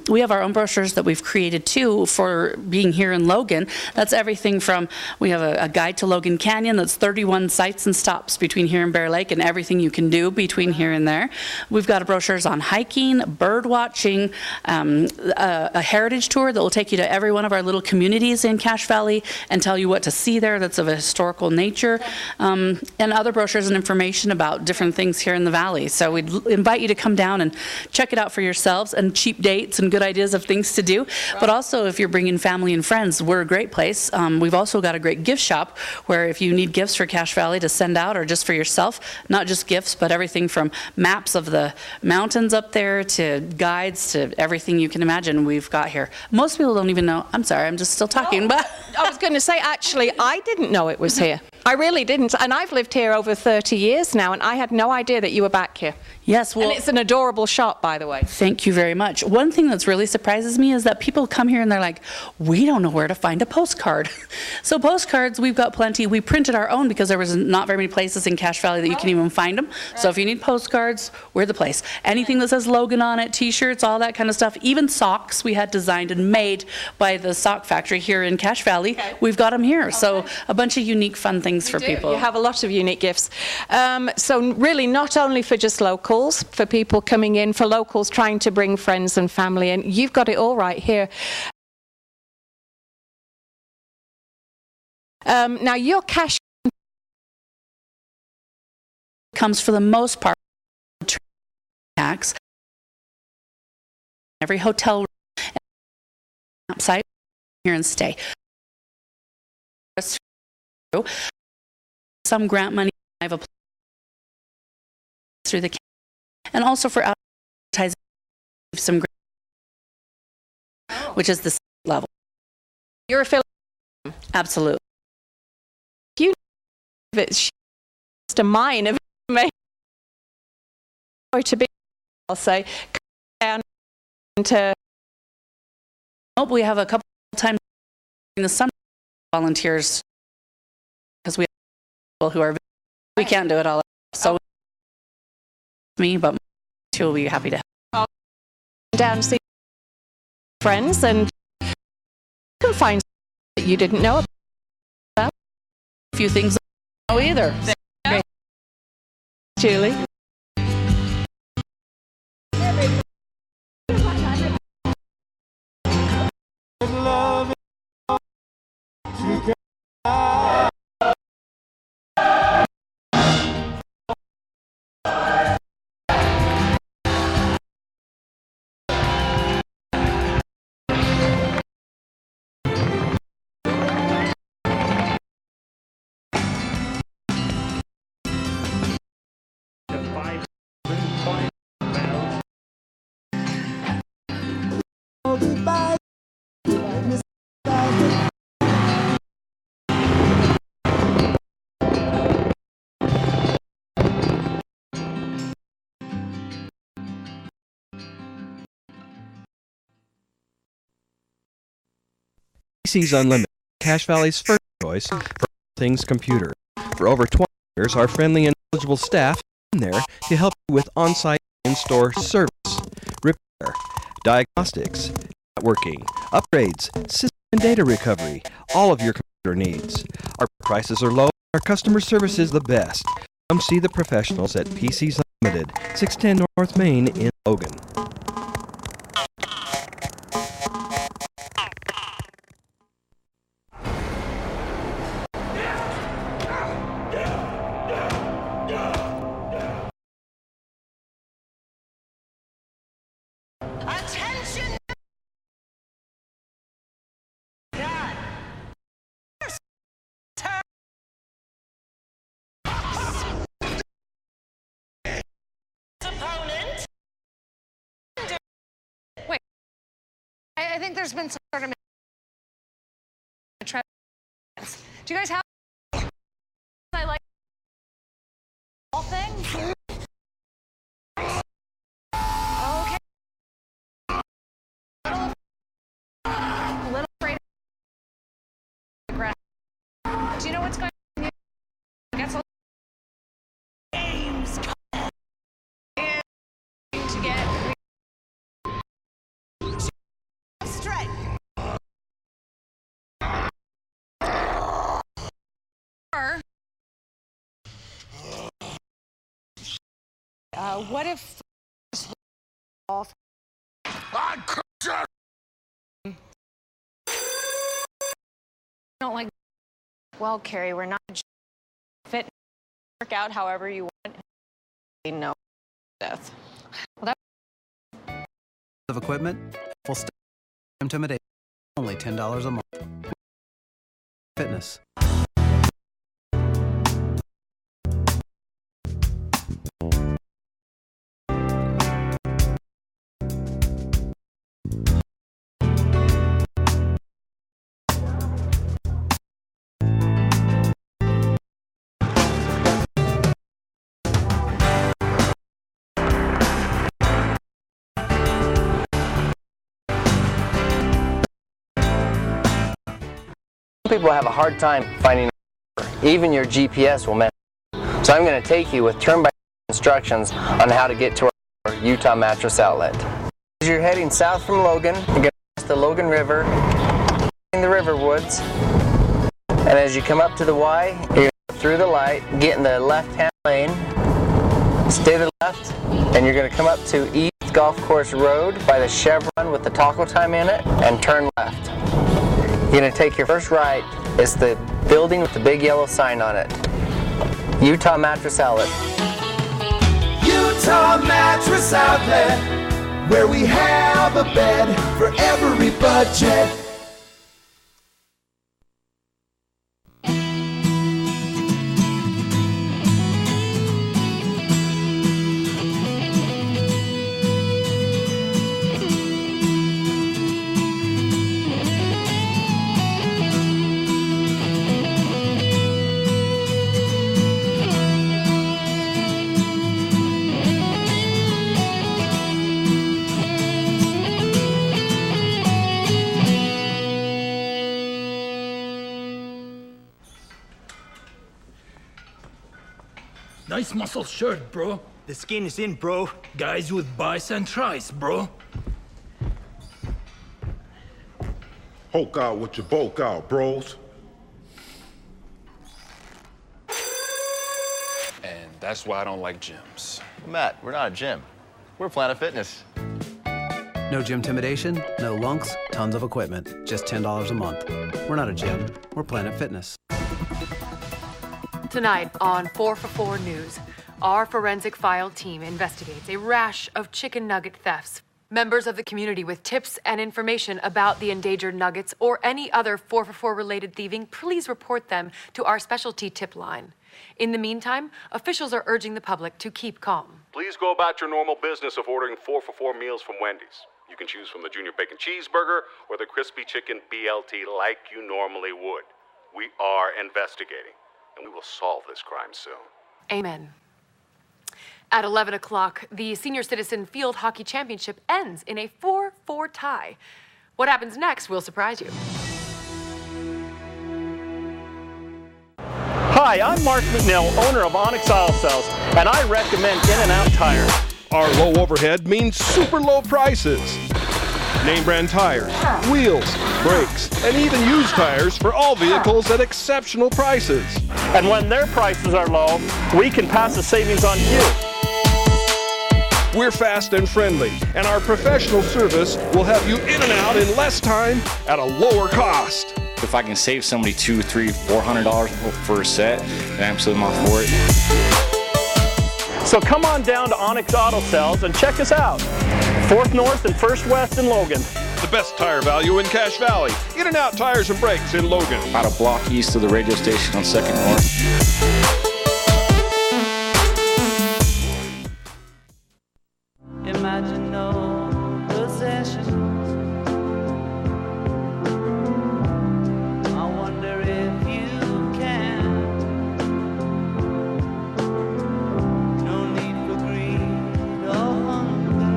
we have our own brochures that we've created too for being here in Logan. That's everything from, we have a guide to Logan Canyon that's 31 sites and stops between here and Bear Lake and everything you can do between here and there. We've got brochures on hiking, bird watching, a heritage tour that will take you to every one of our little communities in Cache Valley and tell you what to see there that's of a historical nature, and other brochures and information about different things here in the valley. So we'd invite you to come down and check it out for yourselves, and cheap dates and good ideas of things to do. But also if you're bringing family and friends, we're a great place. We've also got a great gift shop where if you need gifts for Cache Valley to send out or just for yourself, not just gifts, but everything from maps of the mountains up there to guides to everything you can imagine we've got here. Most people don't even know. I'm sorry, I'm just still talking. But I was going to say, actually, I didn't know it was here. I really didn't. And I've lived here over 30 years now, and I had no idea that you were back here. Yes, well, and it's an adorable shop, by the way. Thank you very much. One thing that's really surprises me is that people come here and they're like, we don't know where to find a postcard. So postcards, we've got plenty. We printed our own because there was not very many places in Cache Valley that you can even find them. Right. So if you need postcards, we're the place. Anything that says Logan on it, t-shirts, all that kind of stuff, even socks we had designed and made by the sock factory here in Cache Valley. Okay. We've got them here. Okay. So a bunch of unique fun things for people. You have a lot of unique gifts. So really not only for just locals, for people coming in, for locals trying to bring friends and family in. You've got it all right here. Now your cash comes for the most part tax. Every hotel site here and stay. Some grant money I've applied through the and also for advertising some which is the state level. You're affiliated? Absolutely. You it's just a mine of information to be, I'll say, down to. Hope we have a couple times in the summer volunteers because we have people who are we can't do it all so me, but two will be happy to help. Down to see friends, and you can find that you didn't know about. A few things I don't know either. Okay. Julie. PCs Unlimited, Cache Valley's first choice for all things computer. For over 20 years, our friendly and knowledgeable staff has been there to help you with on-site in-store service, repair, diagnostics, networking, upgrades, system and data recovery, all of your computer needs. Our prices are low, our customer service is the best. Come see the professionals at PCs Unlimited, 610 North Main in Logan. I think there's been some sort of trend. Do you guys have? I like all things. Okay. A little afraid. Do you know what's going on? Gets a games to get. What if don't like? Well, Carrie, we're not fit. Work out however you want. No death. Well, of equipment, full staff, intimidation, only $10 a month. Fitness. People have a hard time finding a river. Even your GPS will mess up. So I'm going to take you with turn-by-turn instructions on how to get to our Utah Mattress Outlet. As you're heading south from Logan, you're going to cross the Logan River, in the river woods, and as you come up to the Y, you're going to go through the light, get in the left-hand lane, stay to the left, and you're going to come up to East Golf Course Road by the Chevron with the Taco Time in it, and turn left. You're going to take your first right. It's the building with the big yellow sign on it. Utah Mattress Outlet. Utah Mattress Outlet, where we have a bed for every budget. Nice muscle shirt, bro. The skin is in, bro. Guys with biceps and tries, bro. Hulk out with your bulk out, bros. And that's why I don't like gyms. Matt, we're not a gym. We're Planet Fitness. No gym intimidation, no lunks, tons of equipment. Just $10 a month. We're not a gym. We're Planet Fitness. Tonight on 4 for 4 News, our forensic file team investigates a rash of chicken nugget thefts. Members of the community with tips and information about the endangered nuggets or any other 4 for 4 related thieving, please report them to our specialty tip line. In the meantime, officials are urging the public to keep calm. Please go about your normal business of ordering 4 for 4 meals from Wendy's. You can choose from the Junior Bacon Cheeseburger or the Crispy Chicken BLT like you normally would. We are investigating, and we will solve this crime soon. Amen. At 11 o'clock, the Senior Citizen Field Hockey Championship ends in a 4-4 tie. What happens next will surprise you. Hi, I'm Mark McNeil, owner of Onyx Auto Sales, and I recommend In-N-Out Tires. Our low overhead means super low prices. Name brand tires, wheels, brakes, and even used tires for all vehicles at exceptional prices. And when their prices are low, we can pass the savings on to you. We're fast and friendly, and our professional service will have you in and out in less time at a lower cost. If I can save somebody $200, $300, $400 for a set, then absolutely I'm all for it. So come on down to Onyx Auto Sales and check us out. 4th North and 1st West in Logan. The best tire value in Cache Valley. In-N-Out Tires and Brakes in Logan. About a block east of the radio station on 2nd North. Imagine no possessions. I wonder if you can. No need for greed or hunger,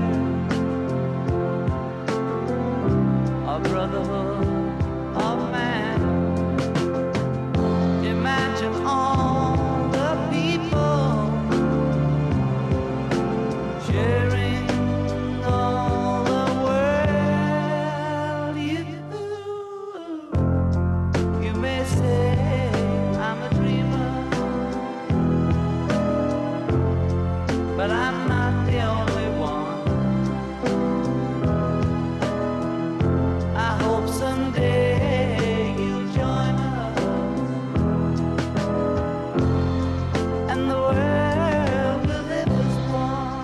or brotherhood of man. Imagine all the people sharing all the world. You may say I'm a dreamer, but I'm not the only one. I hope someday you'll join us, and the world will live as one.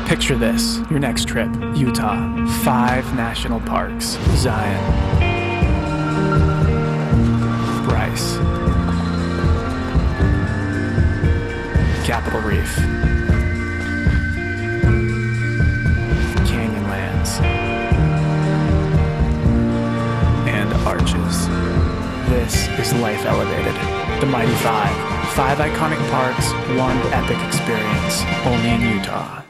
Picture this, your next trip, Utah, 5 national parks, Zion, Bryce, Capitol Reef, Canyonlands, and Arches. This is Life Elevated, the Mighty 5. 5 iconic parks, 1 epic experience, only in Utah.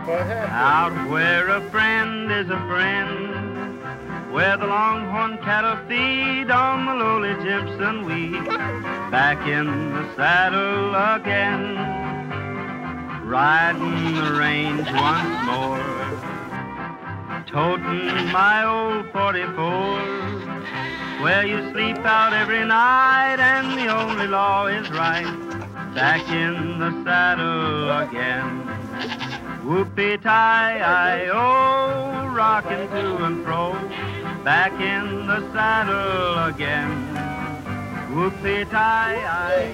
Out where a friend is a friend, where the longhorn cattle feed on the lowly Jimson weed. Back in the saddle again, riding the range once more, toting my old 44, where you sleep out every night and the only law is right. Back in the saddle again. Whoopee-tie-I-O, rocking to and fro, back in the saddle again. Whoopee-tie-I-O.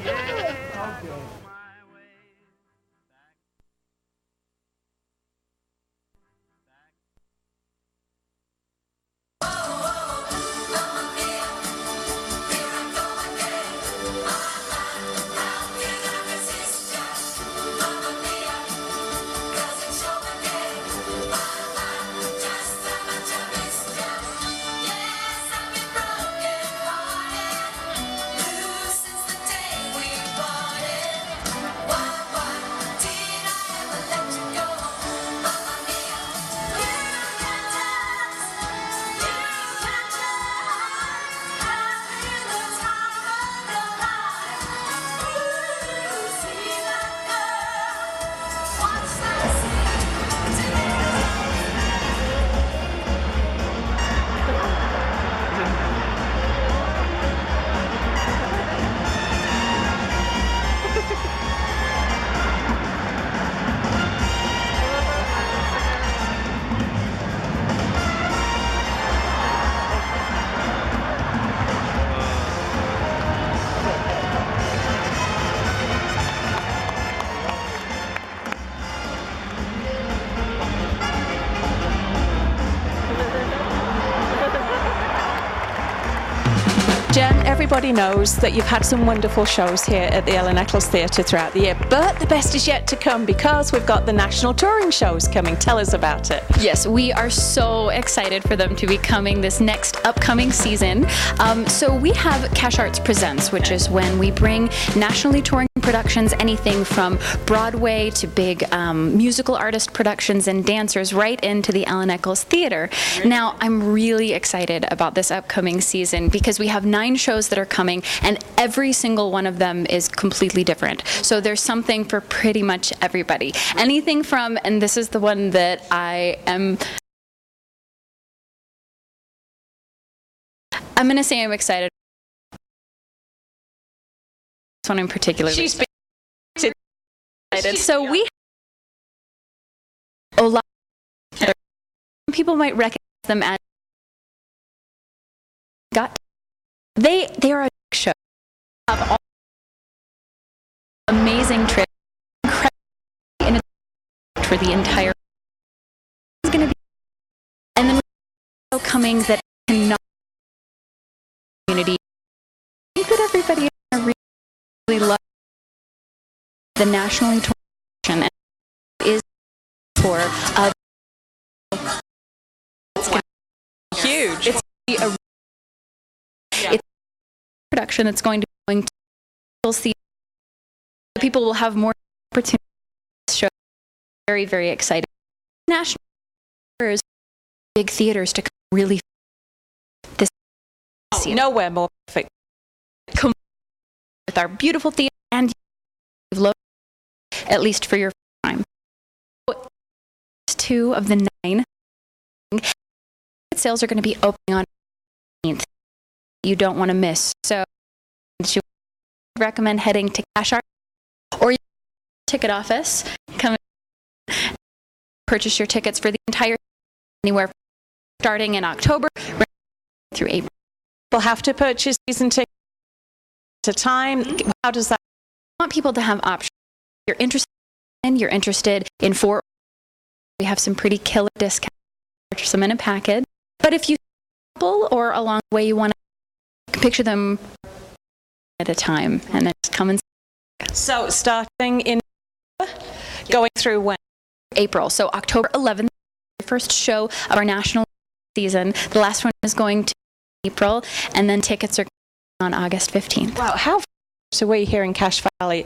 Jen, everybody knows that you've had some wonderful shows here at the Ellen Eccles Theatre throughout the year, but the best is yet to come because we've got the national touring shows coming. Tell us about it. Yes, we are so excited for them to be coming this next upcoming season. So we have Cash Arts Presents, which is when we bring nationally touring productions, anything from Broadway to big musical artist productions and dancers, right into the Ellen Eccles Theatre. Now, I'm really excited about this upcoming season because we have 9 shows that are coming, and every single one of them is completely different. So there's something for pretty much everybody. Anything from, and this is the one that I'm going to say I'm excited. This one in particular. She's been excited. So we a lot. Some people might recognize them as they are a show. Have all amazing trips, incredible for the entire. It's going to be, and then we're coming that cannot community. I think that everybody is going to really love the nationally touring and is for it's huge. It's a production that's going to see people will have more opportunities to show. Very, very exciting. National big theaters to really this nowhere more perfect. Come with our beautiful theater and at least for your time. 2 of the 9 sales are going to be opening on 18th. You don't want to miss. So I recommend heading to Cash Art or your ticket office. Come and purchase your tickets for the entire anywhere starting in October through April. We'll have to purchase season tickets at a time. How does that? I want people to have options. You're interested in 4. We have some pretty killer discounts. Purchase them in a package. But if you or along the way you want to picture them at a time and then just come and so starting in going through when? April. So October 11th, the first show of our national season. The last one is going to April, and then tickets are on August 15th. Wow, how so we here in Cache Valley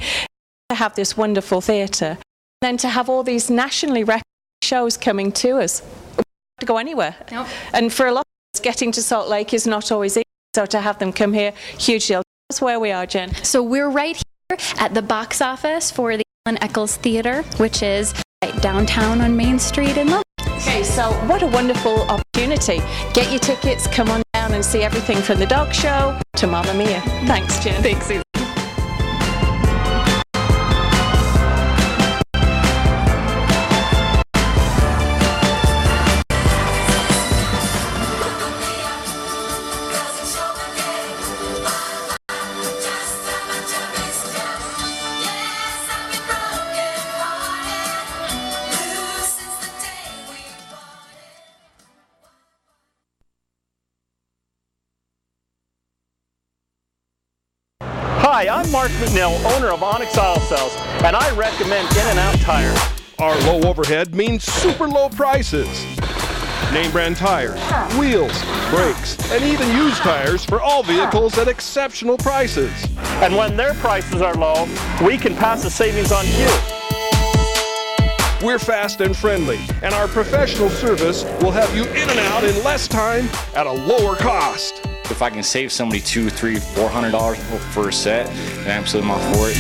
to have this wonderful theatre, then to have all these nationally recognized shows coming to us. We don't have to go anywhere. Nope. And for a lot of us, getting to Salt Lake is not always easy. So to have them come here, huge deal. That's where we are, Jen. So we're right here at the box office for the Ellen Eccles Theater, which is right downtown on Main Street in Logan. Okay, so what a wonderful opportunity. Get your tickets, come on down and see everything from the dog show to Mamma Mia. Thanks, Jen. Thanks, Susan. Hi, I'm Mark McNeil, owner of Onyx Auto Sales, and I recommend In-N-Out Tires. Our low overhead means super low prices. Name brand tires, wheels, brakes, and even used tires for all vehicles at exceptional prices. And when their prices are low, we can pass the savings on to you. We're fast and friendly, and our professional service will have you in and out in less time at a lower cost. If I can save somebody $200, $300, $400 for a set, then I'm absolutely all for it.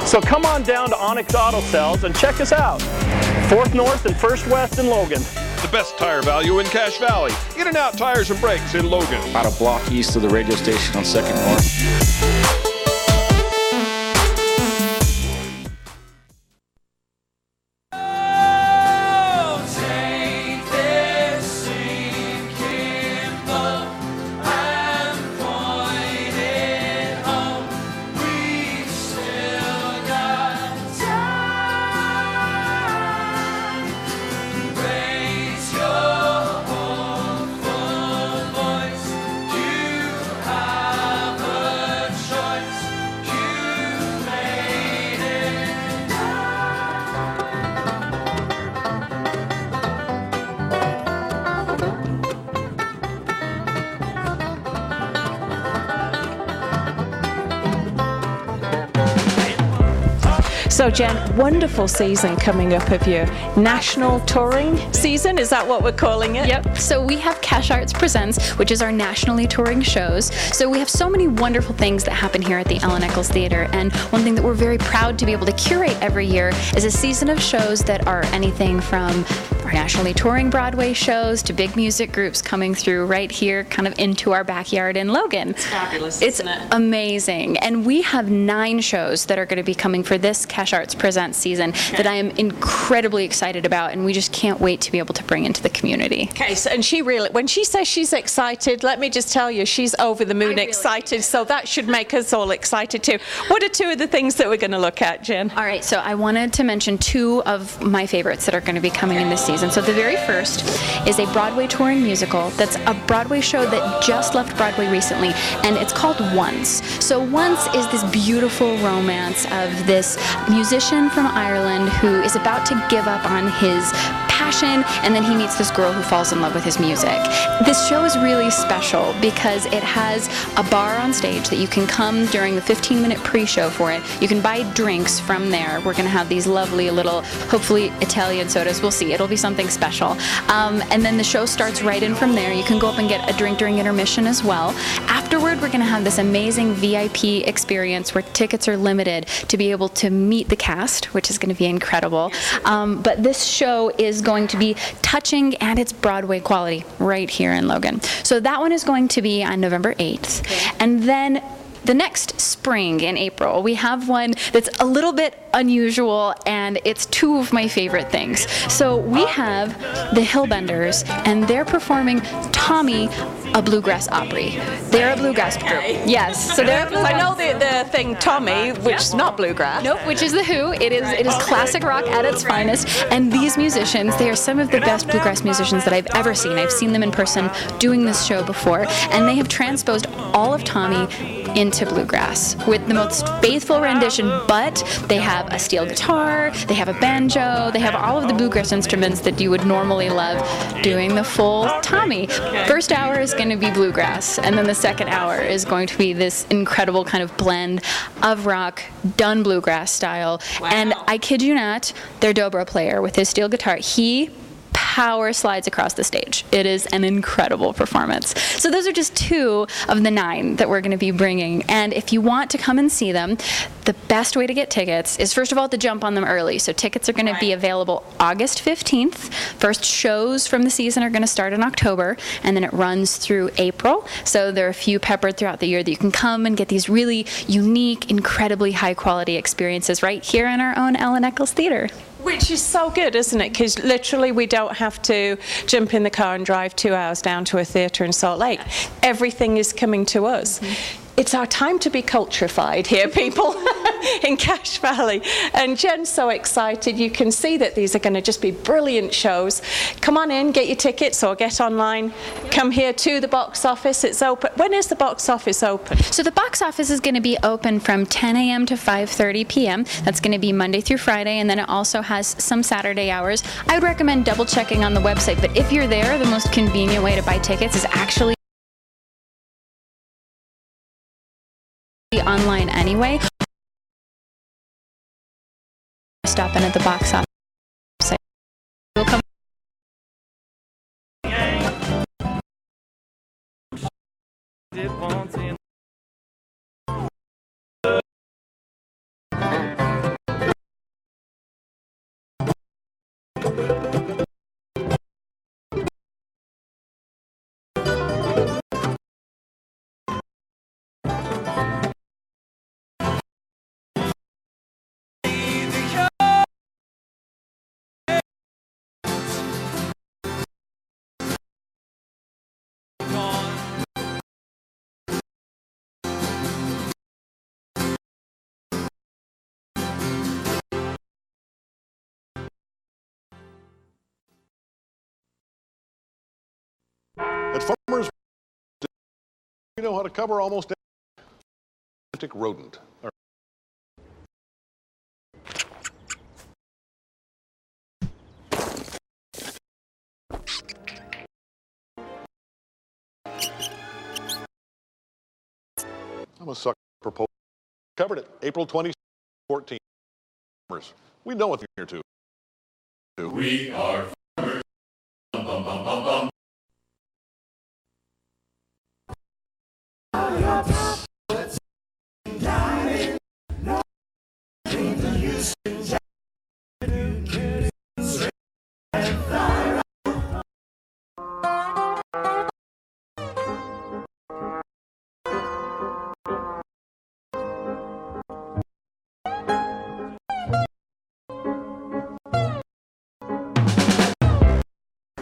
So come on down to Onyx Auto Sales and check us out. 4th North and 1st West in Logan. The best tire value in Cache Valley. In-N-Out Tires and Brakes in Logan. About a block east of the radio station on 2nd North. So Jen, wonderful season coming up of your national touring season. Is that what we're calling it? Yep. So we have Cache Arts Presents, which is our nationally touring shows. So we have so many wonderful things that happen here at the Ellen Eccles Theater. And one thing that we're very proud to be able to curate every year is a season of shows that are anything from our nationally touring Broadway shows to big music groups coming through right here, kind of into our backyard in Logan. It's fabulous, It's isn't it? amazing. And we have 9 shows that are going to be coming for this Cache Arts Presents season that I am incredibly excited about, and we just can't wait to be able to bring into the community. Okay, so, and she really, when she says she's excited, let me just tell you, she's over the moon excited, so that should make us all excited too. What are 2 of the things that we're going to look at, Jen? All right, so I wanted to mention 2 of my favorites that are going to be coming in this season. So the very first is a Broadway touring musical that's a Broadway show that just left Broadway recently, and it's called Once. So Once is this beautiful romance of this musician from Ireland who is about to give up on his passion, and then he meets this girl who falls in love with his music. This show is really special because it has a bar on stage that you can come during the 15-minute pre-show for it. You can buy drinks from there. We're going to have these lovely little, hopefully Italian sodas. We'll see. It'll be something special. And then the show starts right in from there. You can go up and get a drink during intermission as well. Afterward, we're going to have this amazing VIP experience where tickets are limited to be able to meet the cast, which is going to be incredible. But this show is going to be touching, and it's Broadway quality right here in Logan. So that one is going to be on November 8th. Okay. And then the next spring in April, we have one that's a little bit unusual, and it's 2 of my favorite things. So we have the Hillbenders, and they're performing Tommy, a bluegrass Opry. They're a bluegrass group. Yes. So they're a bluegrass. I know the thing Tommy, which is not bluegrass. Nope, which is the Who. It is classic rock at its finest. And these musicians, they are some of the best bluegrass musicians that I've ever seen. I've seen them in person doing this show before, and they have transposed all of Tommy into bluegrass with the most faithful rendition, but they have a steel guitar, they have a banjo, they have all of the bluegrass instruments that you would normally love doing the full Tommy. First hour is going to be bluegrass, and then the second hour is going to be this incredible kind of blend of rock done bluegrass style. And I kid you not, their dobro player with his steel guitar, he power slides across the stage. It is an incredible performance. So those are just 2 of the 9 that we're going to be bringing. And if you want to come and see them, the best way to get tickets is, first of all, to jump on them early. So tickets are going to be available August 15th. First shows from the season are going to start in October, and then it runs through April. So there are a few peppered throughout the year that you can come and get these really unique, incredibly high-quality experiences right here in our own Ellen Eccles Theatre. Which is so good, isn't it? Because literally we don't have to jump in the car and drive 2 hours down to a theatre in Salt Lake. Everything is coming to us. It's our time to be culturified here, people, in Cache Valley. And Jen's so excited. You can see that these are going to just be brilliant shows. Come on in, get your tickets, or get online. Come here to the box office. It's open. When is the box office open? So the box office is going to be open from 10 a.m. to 5:30 p.m. That's going to be Monday through Friday, and then it also has some Saturday hours. I would recommend double checking on the website, but if you're there, the most convenient way to buy tickets is actually online anyway. Stop in at the box office. We'll come. At Farmers, we know how to cover almost any rodent. I'm a sucker for proposal. Covered it April 2014. Farmers, we know it's here too. We are farmers. Bum, bum, bum, bum, bum.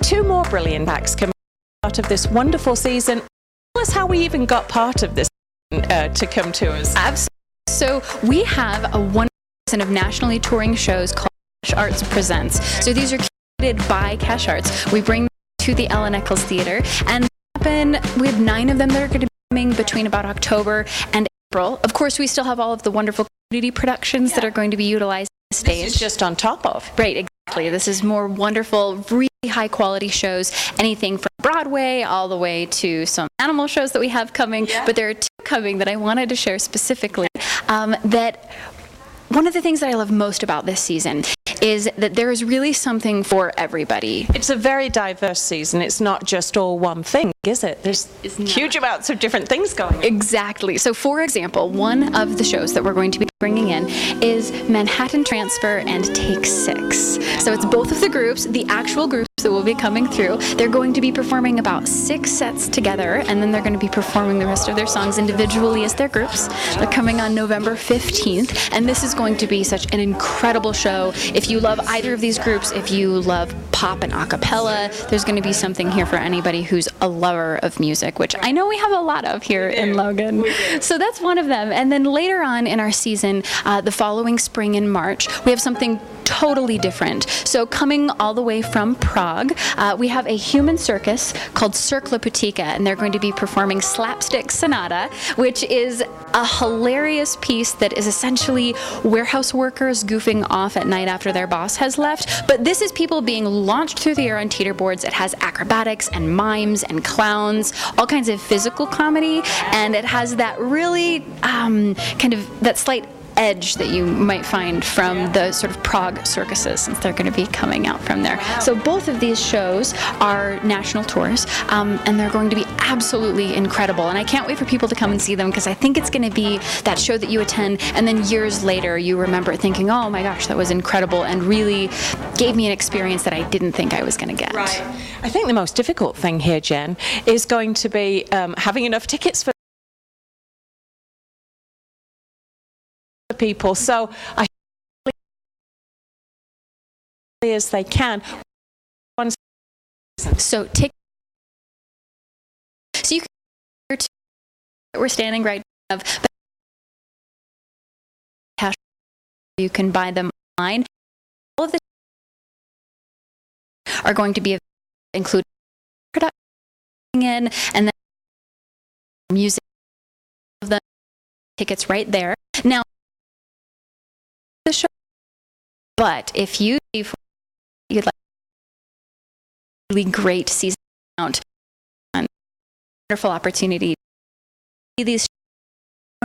Two more brilliant acts coming out of this wonderful season. Tell us how we even got part of this to come to us. Absolutely. So we have a wonderful season of nationally touring shows called Cache Arts Presents. So these are curated by Cache Arts. We bring them to the Ellen Eccles Theatre, and we have 9 of them that are going to be coming between about October and April. Of course, we still have all of the wonderful community productions that are going to be utilized on the stage. This is just on top of. Right, exactly. This is more wonderful, really high quality shows, anything from Broadway all the way to some animal shows that we have coming, but there are 2 coming that I wanted to share specifically. That one of the things that I love most about this season is that there is really something for everybody. It's a very diverse season. It's not just all one thing, is it? There's huge amounts of different things going on. Exactly. So for example, one of the shows that we're going to be bringing in is Manhattan Transfer and Take 6. So it's both of the groups, the actual groups that will be coming through. They're going to be performing about 6 sets together, and then they're going to be performing the rest of their songs individually as their groups. They're coming on November 15th, and this is going to be such an incredible show. If you love either of these groups, if you love pop and a cappella, there's going to be something here for anybody who's a lover of music, which I know we have a lot of here in Logan. So that's one of them. And then later on in our season, the following spring in March, we have something totally different. So coming all the way from Prague, we have a human circus called Cirque Laputika, and they're going to be performing Slapstick Sonata, which is a hilarious piece that is essentially warehouse workers goofing off at night after their boss has left. But this is people being launched through the air on teeter boards. It has acrobatics and mimes and clowns, all kinds of physical comedy, and it has that really kind of that slight edge that you might find from the sort of Prague circuses, since they're going to be coming out from there. So both of these shows are national tours, and they're going to be absolutely incredible. And I can't wait for people to come and see them, because I think it's going to be that show that you attend, and then years later you remember thinking, oh my gosh, that was incredible, and really gave me an experience that I didn't think I was going to get. Right. I think the most difficult thing here, Jen, is going to be having enough tickets for people. So I as they can. So you can we're standing right of, but you can buy them online. All of the are going to be included production in, and then music of the tickets right there. Now the show, but if you'd like a really great season count, wonderful opportunity to see these shows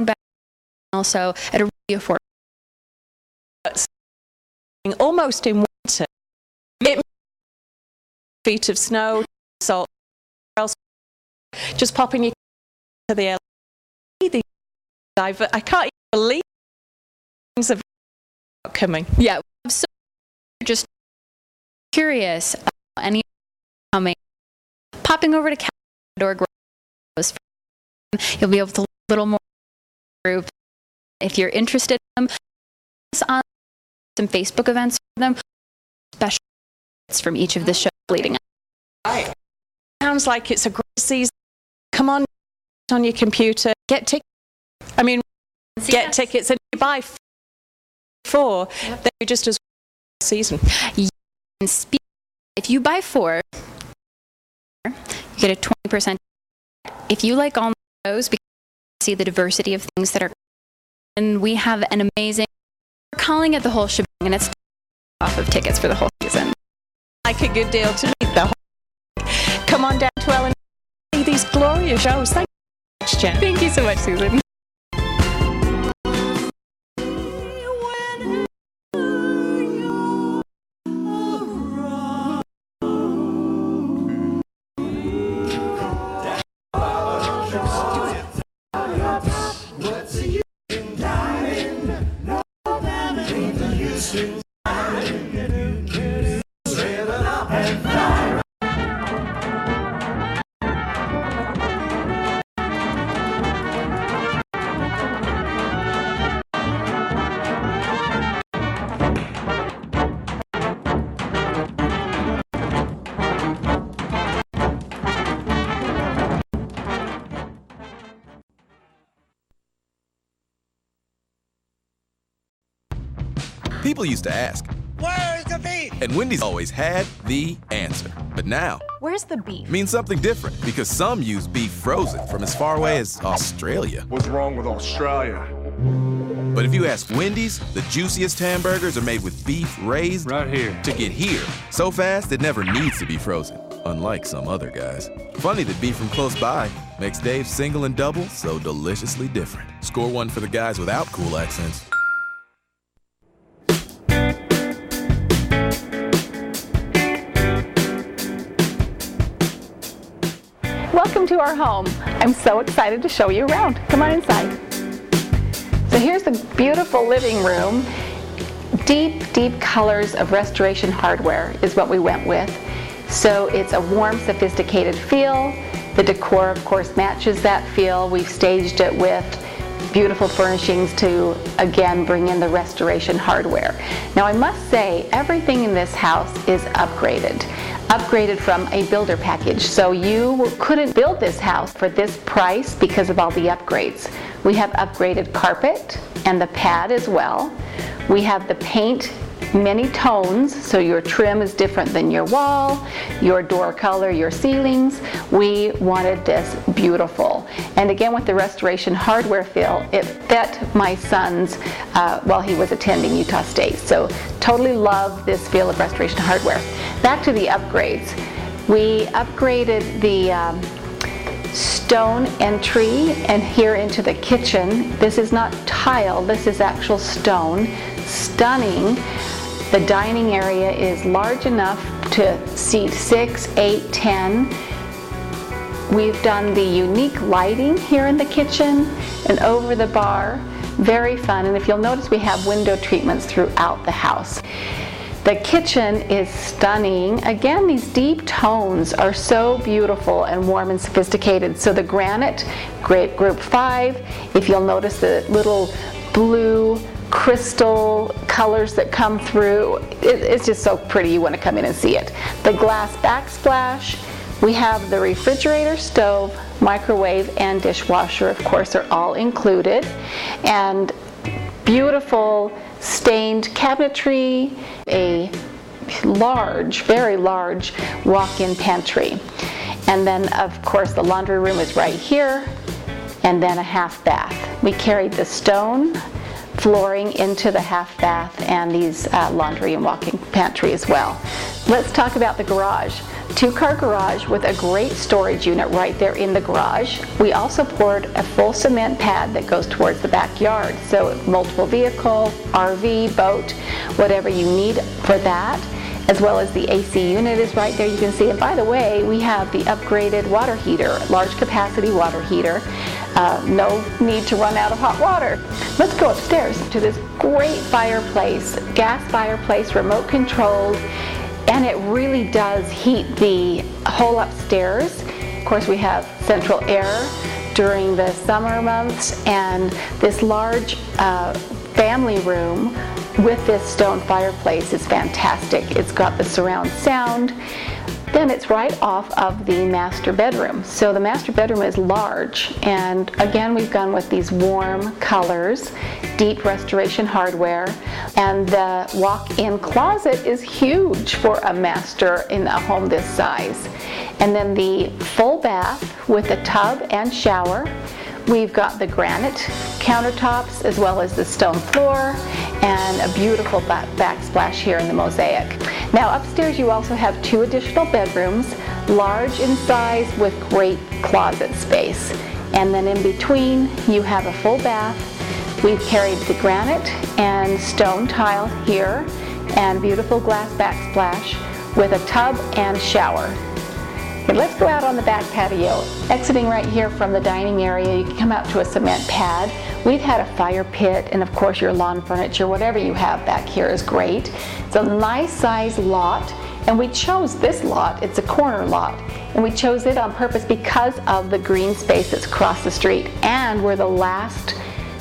back also at a really affordable, almost in winter. It feet of snow, salt, just popping you to the LED. I can't even believe things are coming. Yeah, so just curious about any coming, popping over to Calendar Grows. You'll be able to a little more group if you're interested in them. On some Facebook events for them, special from each of the shows leading up. Right. Sounds like it's a great season. Come on your computer, get tickets. I mean, get tickets, and you buy 4, then you're just as season. If you buy 4, you get a 20%. If you like all those, because you see the diversity of things that are, and we have an amazing, we're calling it the whole shebang, and it's off of tickets for the whole season. Like a good deal to meet the whole. Come on down to Ellen and see these glorious shows. Thank you so much, Jen. Thank you so much, Susan. People used to ask, "Where's the beef?" And Wendy's always had the answer. But now, where's the beef? Means something different, because some use beef frozen from as far away as Australia. What's wrong with Australia? But if you ask Wendy's, the juiciest hamburgers are made with beef raised right here to get here. So fast, it never needs to be frozen, unlike some other guys. Funny that beef from close by makes Dave's single and double so deliciously different. Score 1 for the guys without cool accents. Welcome to our home. I'm so excited to show you around. Come on inside. So here's the beautiful living room. Deep, deep colors of Restoration Hardware is what we went with. So it's a warm, sophisticated feel. The decor, of course, matches that feel. We've staged it with beautiful furnishings to, again, bring in the Restoration Hardware. Now, I must say, everything in this house is upgraded from a builder package. So you couldn't build this house for this price because of all the upgrades. We have upgraded carpet and the pad as well. We have the paint many tones, so your trim is different than your wall, your door color, your ceilings. We wanted this beautiful. And again, with the Restoration Hardware feel, it fit my son's while he was attending Utah State. So totally love this feel of Restoration Hardware. Back to the upgrades. We upgraded the stone entry and here into the kitchen. This is not tile, this is actual stone. Stunning. The dining area is large enough to seat 6, 8, 10. We've done the unique lighting here in the kitchen and over the bar. Very fun, and if you'll notice, we have window treatments throughout the house. The kitchen is stunning. Again, these deep tones are so beautiful and warm and sophisticated. So the granite, great group 5. If you'll notice the little blue crystal colors that come through, it's just so pretty. You want to come in and see it. The glass backsplash. We have the refrigerator, stove, microwave, and dishwasher, of course, are all included. And beautiful stained cabinetry, a large, very large walk-in pantry. And then, of course, the laundry room is right here, and then a half bath. We carried the stone flooring into the half bath and these laundry and walk-in pantry as well. Let's talk about the garage. 2-car garage with a great storage unit right there in the garage. We also poured a full cement pad that goes towards the backyard. So multiple vehicle, RV, boat, whatever you need for that, as well as the AC unit is right there. You can see, and by the way, we have the upgraded water heater, large capacity water heater. No need to run out of hot water. Let's go upstairs to this great fireplace, gas fireplace, remote controlled. And it really does heat the whole upstairs. Of course, we have central air during the summer months, and this large family room with this stone fireplace is fantastic. It's got the surround sound. Then it's right off of the master bedroom. So the master bedroom is large, and again, we've gone with these warm colors, deep Restoration Hardware, and the walk-in closet is huge for a master in a home this size. And then the full bath with a tub and shower. We've got the granite countertops as well as the stone floor and a beautiful backsplash here in the mosaic. Now upstairs you also have 2 additional bedrooms, large in size with great closet space. And then in between you have a full bath. We've carried the granite and stone tile here and beautiful glass backsplash with a tub and shower. But let's go out on the back patio. Exiting right here from the dining area, you can come out to a cement pad. We've had a fire pit, and of course your lawn furniture, whatever you have back here is great. It's a nice size lot, and we chose this lot. It's a corner lot, and we chose it on purpose because of the green space that's across the street, and we're the last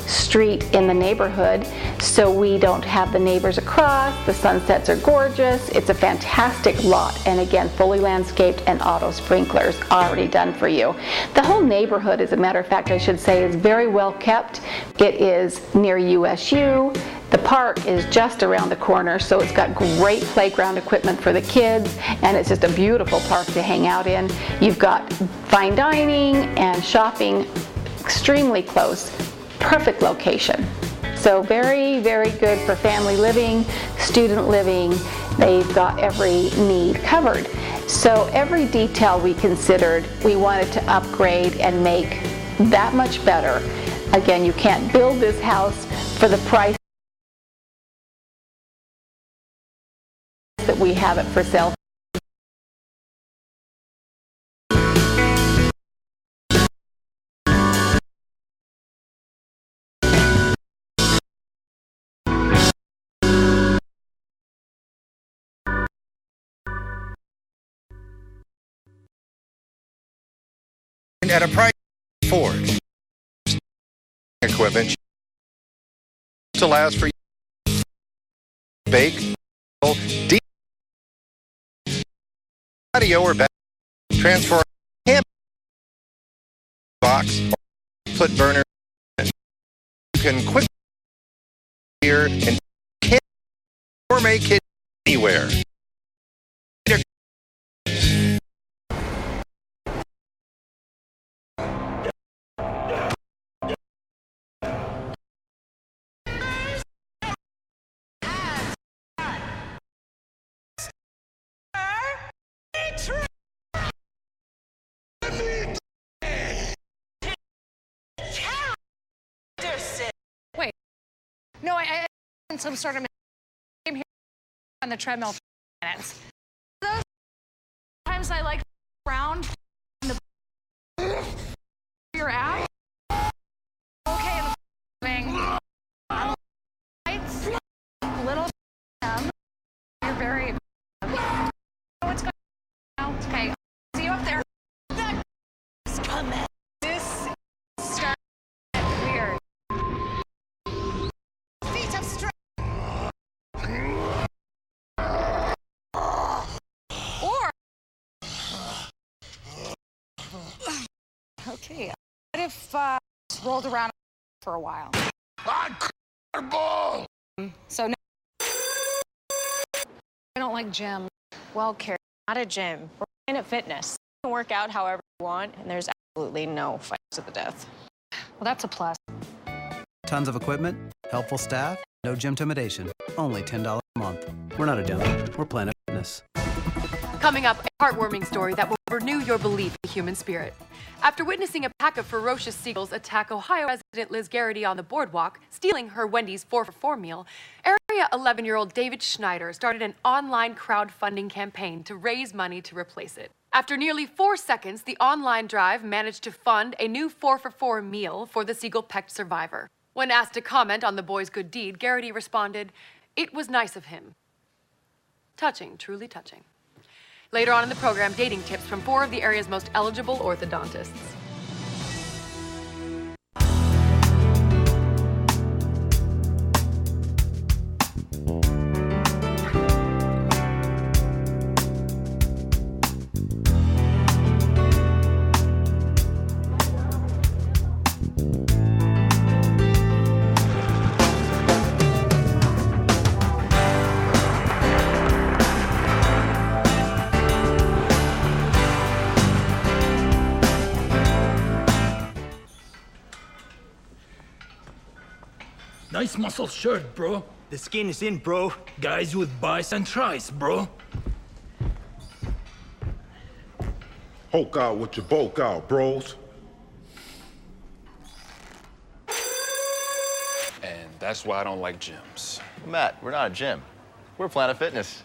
street in the neighborhood, so we don't have the neighbors across. The sunsets are gorgeous. It's a fantastic lot, and again, fully landscaped and auto sprinklers already done for you. The whole neighborhood, as a matter of fact, I should say, is very well kept. It is near USU. The park is just around the corner, so it's got great playground equipment for the kids, and it's just a beautiful park to hang out in. You've got fine dining and shopping extremely close. Perfect location. So very, very good for family living, student living. They've got every need covered. So every detail we considered, we wanted to upgrade and make that much better. Again, you can't build this house for the price that we have it for sale. At a price Ford equipment to last for bake, deep patio or back, transfer camp box, put burner. You can quickly here and Gourmet kitchen anywhere. Wait. No, I some sort of came here on the treadmill for minutes. Those times I like around the your ass. Okay, moving. Lights, little you're very what's going on? Okay, see you up there. This starts weird. Feet of strength. Or okay, what if rolled around for a while? So no, I don't like gym. Well, Carrie, not a gym. We're Planet Fitness. You can work out however you want, and there's absolutely no fight to the death. Well, that's a plus. Tons of equipment, helpful staff, no gym intimidation. Only $10 a month. We're not a gym. We're Planet Fitness. Coming up, a heartwarming story that will renew your belief in the human spirit. After witnessing a pack of ferocious seagulls attack Ohio resident Liz Garrity on the boardwalk, stealing her Wendy's 4-for-4 meal, area 11-year-old David Schneider started an online crowdfunding campaign to raise money to replace it. After nearly 4 seconds, the online drive managed to fund a new 4-for-4 meal for the seagull-pecked survivor. When asked to comment on the boy's good deed, Garrity responded, "It was nice of him." Touching, truly touching. Later on in the program, dating tips from 4 of the area's most eligible orthodontists. Nice muscle shirt, bro. The skin is in, bro. Guys with biceps and tries, bro. Hulk out with your bulk out, bros. And that's why I don't like gyms. Matt, we're not a gym. We're Planet Fitness.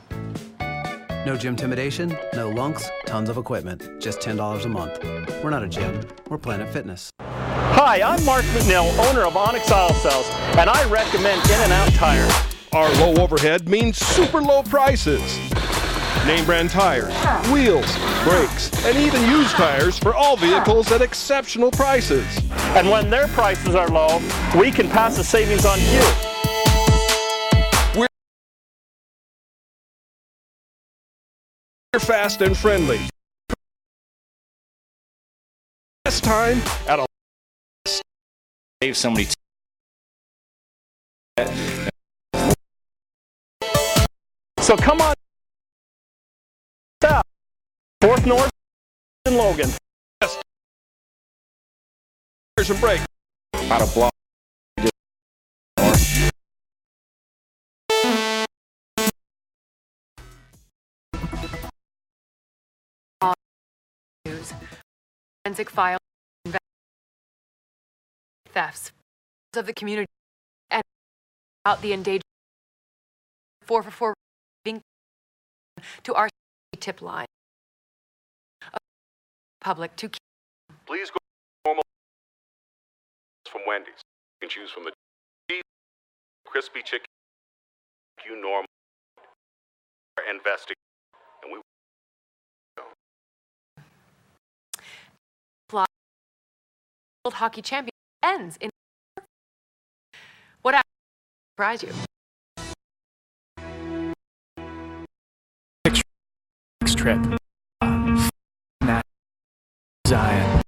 No gym intimidation, no lunks, tons of equipment. Just $10 a month. We're not a gym. We're Planet Fitness. Hi, I'm Mark McNeil, owner of Onyx Auto Sales, and I recommend In-N-Out tires. Our low overhead means super low prices. Name brand tires, wheels, brakes, and even used tires for all vehicles at exceptional prices. And when their prices are low, we can pass the savings on to you. We're fast and friendly. Best time at a Save somebody. So come on south, 4th North in Logan. Tires and brakes. Out of block. News. Forensic file thefts of the community and about the endangered 4-for-4 being to our tip line. Public to Please go normal from Wendy's. You can choose from the cheese, crispy chicken, you normal investigate, and we World Hockey Champion ends in what surprised you? Next trip. Zion.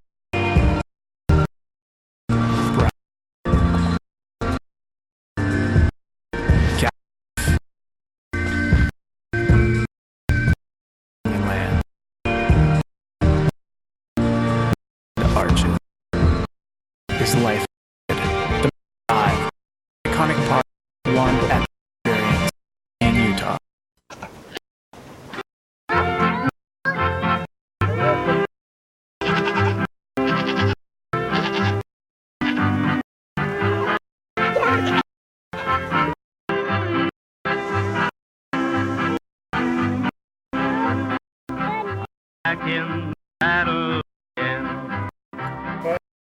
back in the saddle again.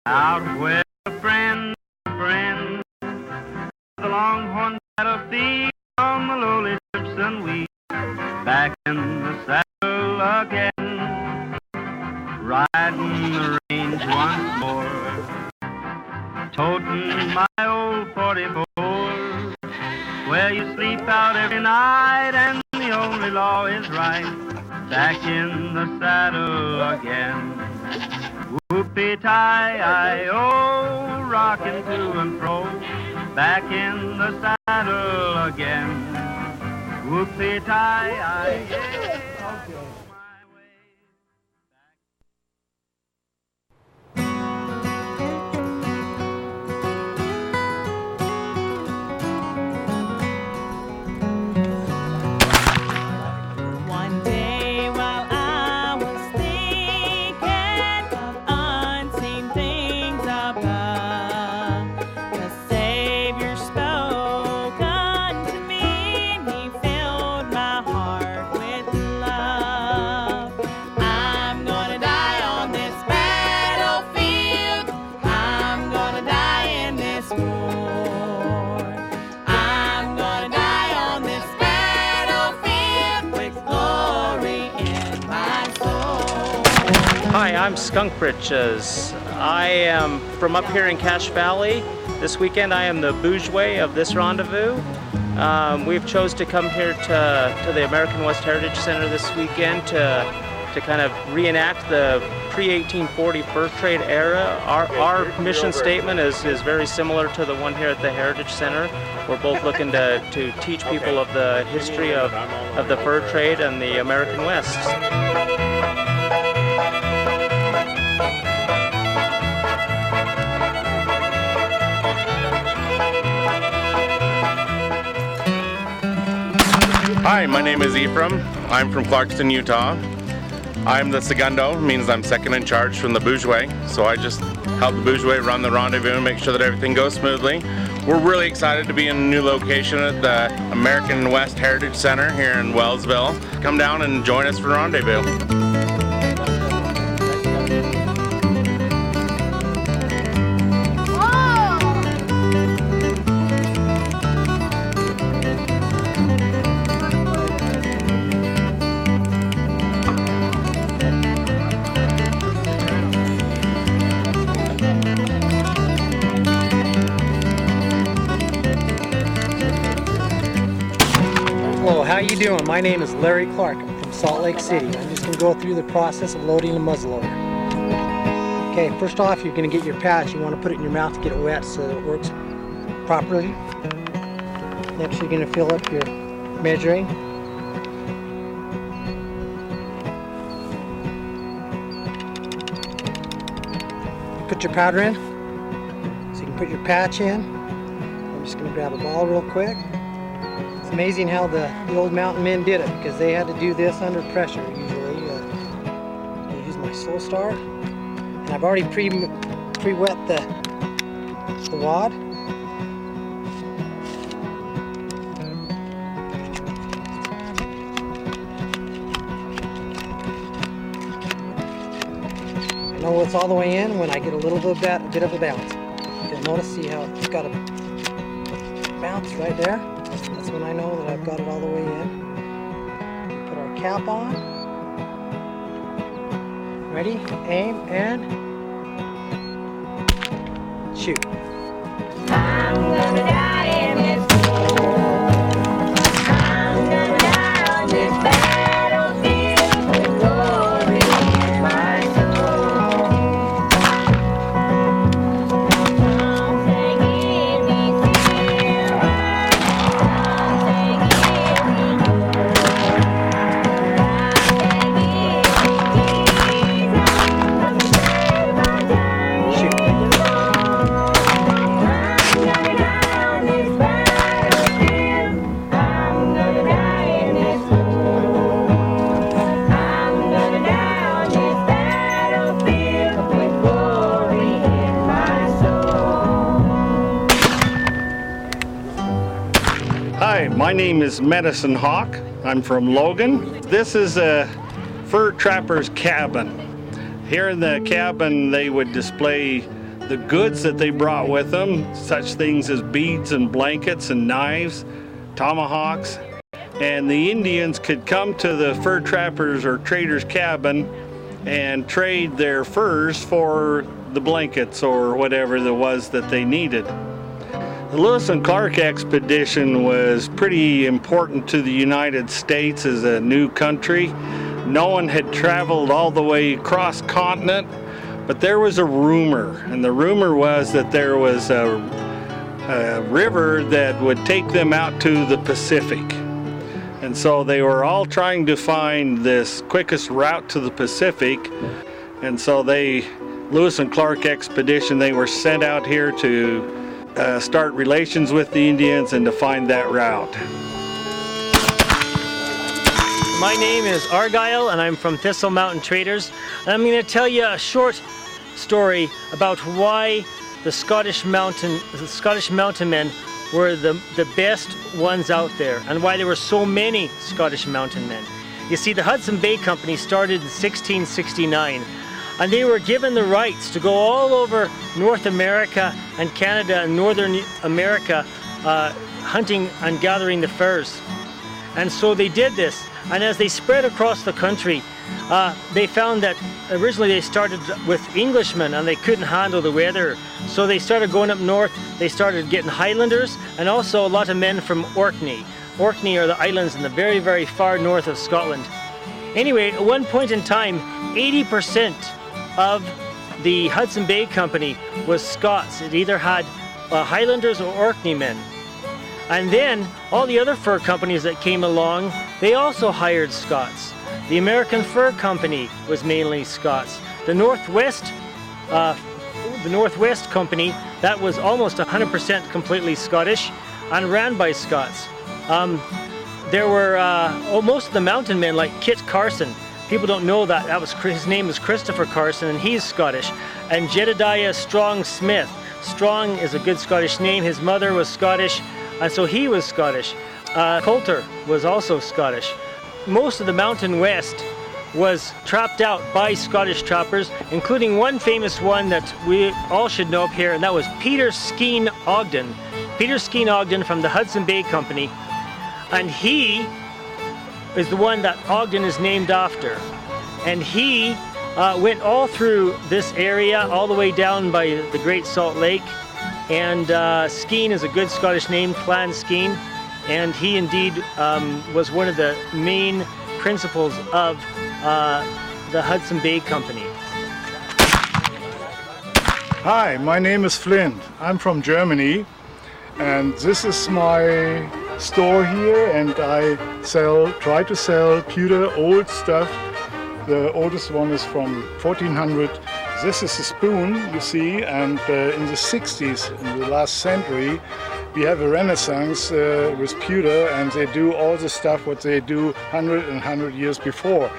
Out where a friend, the longhorn cattle feed on the lowly Gibson wheat. Back in the saddle again, riding the range once more, toting my old 44, where you sleep out every night and the only law is right. Back in the saddle again, whoopee-tie-I-O, rocking to and fro. Back in the saddle again, whoopee-tie-I-O. Hi, I'm Skunk Britches. I am from up here in Cache Valley. This weekend I am the bourgeois of this rendezvous. We've chose to come here to the American West Heritage Center this weekend to kind of reenact the pre-1840 fur trade era. Our mission statement is very similar to the one here at the Heritage Center. We're both looking to teach people of the history of the fur trade and the American West. Hi, my name is Ephraim. I'm from Clarkston, Utah. I'm the segundo, means I'm second in charge from the bourgeois. So I just help the bourgeois run the rendezvous and make sure that everything goes smoothly. We're really excited to be in a new location at the American West Heritage Center here in Wellsville. Come down and join us for rendezvous. Hello, how you doing? My name is Larry Clark. I'm from Salt Lake City. I'm just going to go through the process of loading the muzzleloader. Okay, first off, you're going to get your patch. You want to put it in your mouth to get it wet so that it works properly. Next, you're going to fill up your measuring. Put your powder in, so you can put your patch in. I'm just going to grab a ball real quick. It's amazing how the old mountain men did it, because they had to do this under pressure usually. I use my Slow Start, and I've already pre-wet the wad. I know it's all the way in when I get a little bit of a bounce. You'll notice, see how it's got a bounce right there. That's when I know that I've got it all the way in. Put our cap on. Ready, aim, and shoot. I'm gonna die in this war. I'm gonna die on this battlefield with glory in my soul. Some say give me silver. Hi, my name is Medicine Hawk. I'm from Logan. This is a fur trapper's cabin. Here in the cabin, they would display the goods that they brought with them, such things as beads and blankets and knives, tomahawks. And the Indians could come to the fur trappers or traders' cabin and trade their furs for the blankets or whatever there was that they needed. The Lewis and Clark expedition was pretty important to the United States as a new country. No one had traveled all the way across continent, but there was a rumor, and the rumor was that there was a river that would take them out to the Pacific. And so they were all trying to find this quickest route to the Pacific. And so Lewis and Clark expedition, they were sent out here to start relations with the Indians and to find that route. My name is Argyle and I'm from Thistle Mountain Traders. And I'm going to tell you a short story about why the Scottish mountain men were the best ones out there and why there were so many Scottish mountain men. You see, the Hudson Bay Company started in 1669 and they were given the rights to go all over North America and Canada and Northern America hunting and gathering the furs. And so they did this, and as they spread across the country, they found that originally they started with Englishmen and they couldn't handle the weather. So they started going up north, they started getting Highlanders and also a lot of men from Orkney. Orkney are the islands in the very, very far north of Scotland. Anyway, at one point in time, 80% of the Hudson Bay Company was Scots. It either had Highlanders or Orkney men. And then all the other fur companies that came along, they also hired Scots. The American Fur Company was mainly Scots. The Northwest Company, that was almost 100% completely Scottish and ran by Scots. There were most of the mountain men, like Kit Carson. People don't know that. His name is Christopher Carson, and he's Scottish. And Jedediah Strong Smith. Strong is a good Scottish name. His mother was Scottish, and so he was Scottish. Coulter was also Scottish. Most of the Mountain West was trapped out by Scottish trappers, including one famous one that we all should know up here, and that was Peter Skene Ogden. Peter Skene Ogden from the Hudson Bay Company, and he is the one that Ogden is named after. And he went all through this area, all the way down by the Great Salt Lake, and Skene is a good Scottish name, Clan Skene. And he indeed was one of the main principals of the Hudson Bay Company. Hi, my name is Flint. I'm from Germany, and this is my store here, and I try to sell pewter old stuff. The oldest one is from 1400. This is a spoon, you see, and in the 60s, in the last century, we have a renaissance with pewter, and they do all the stuff what they do 100 years before.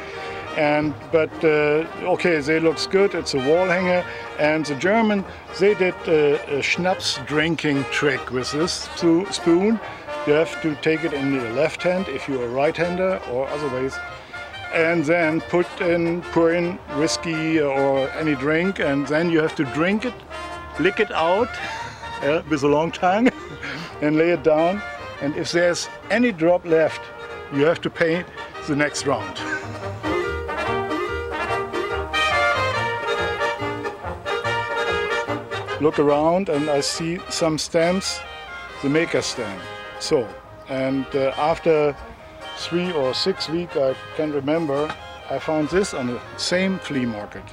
But okay, they looks good. It's a wall hanger, and the German, they did a schnapps drinking trick with this spoon. You have to take it in your left hand if you're a right-hander, or otherwise, and then pour in whiskey or any drink, and then you have to drink it, lick it out with a long tongue, and lay it down. And if there's any drop left, you have to pay the next round. Look around, and I see some stamps, the maker stamp. So, and after 3 or 6 weeks, I can't remember, I found this on the same flea market.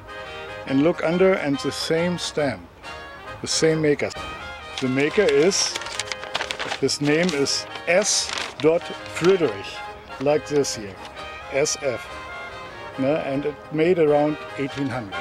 And look under, and the same stamp, the same maker. The maker is, his name is S. Friedrich, like this here, SF. And it made around 1800.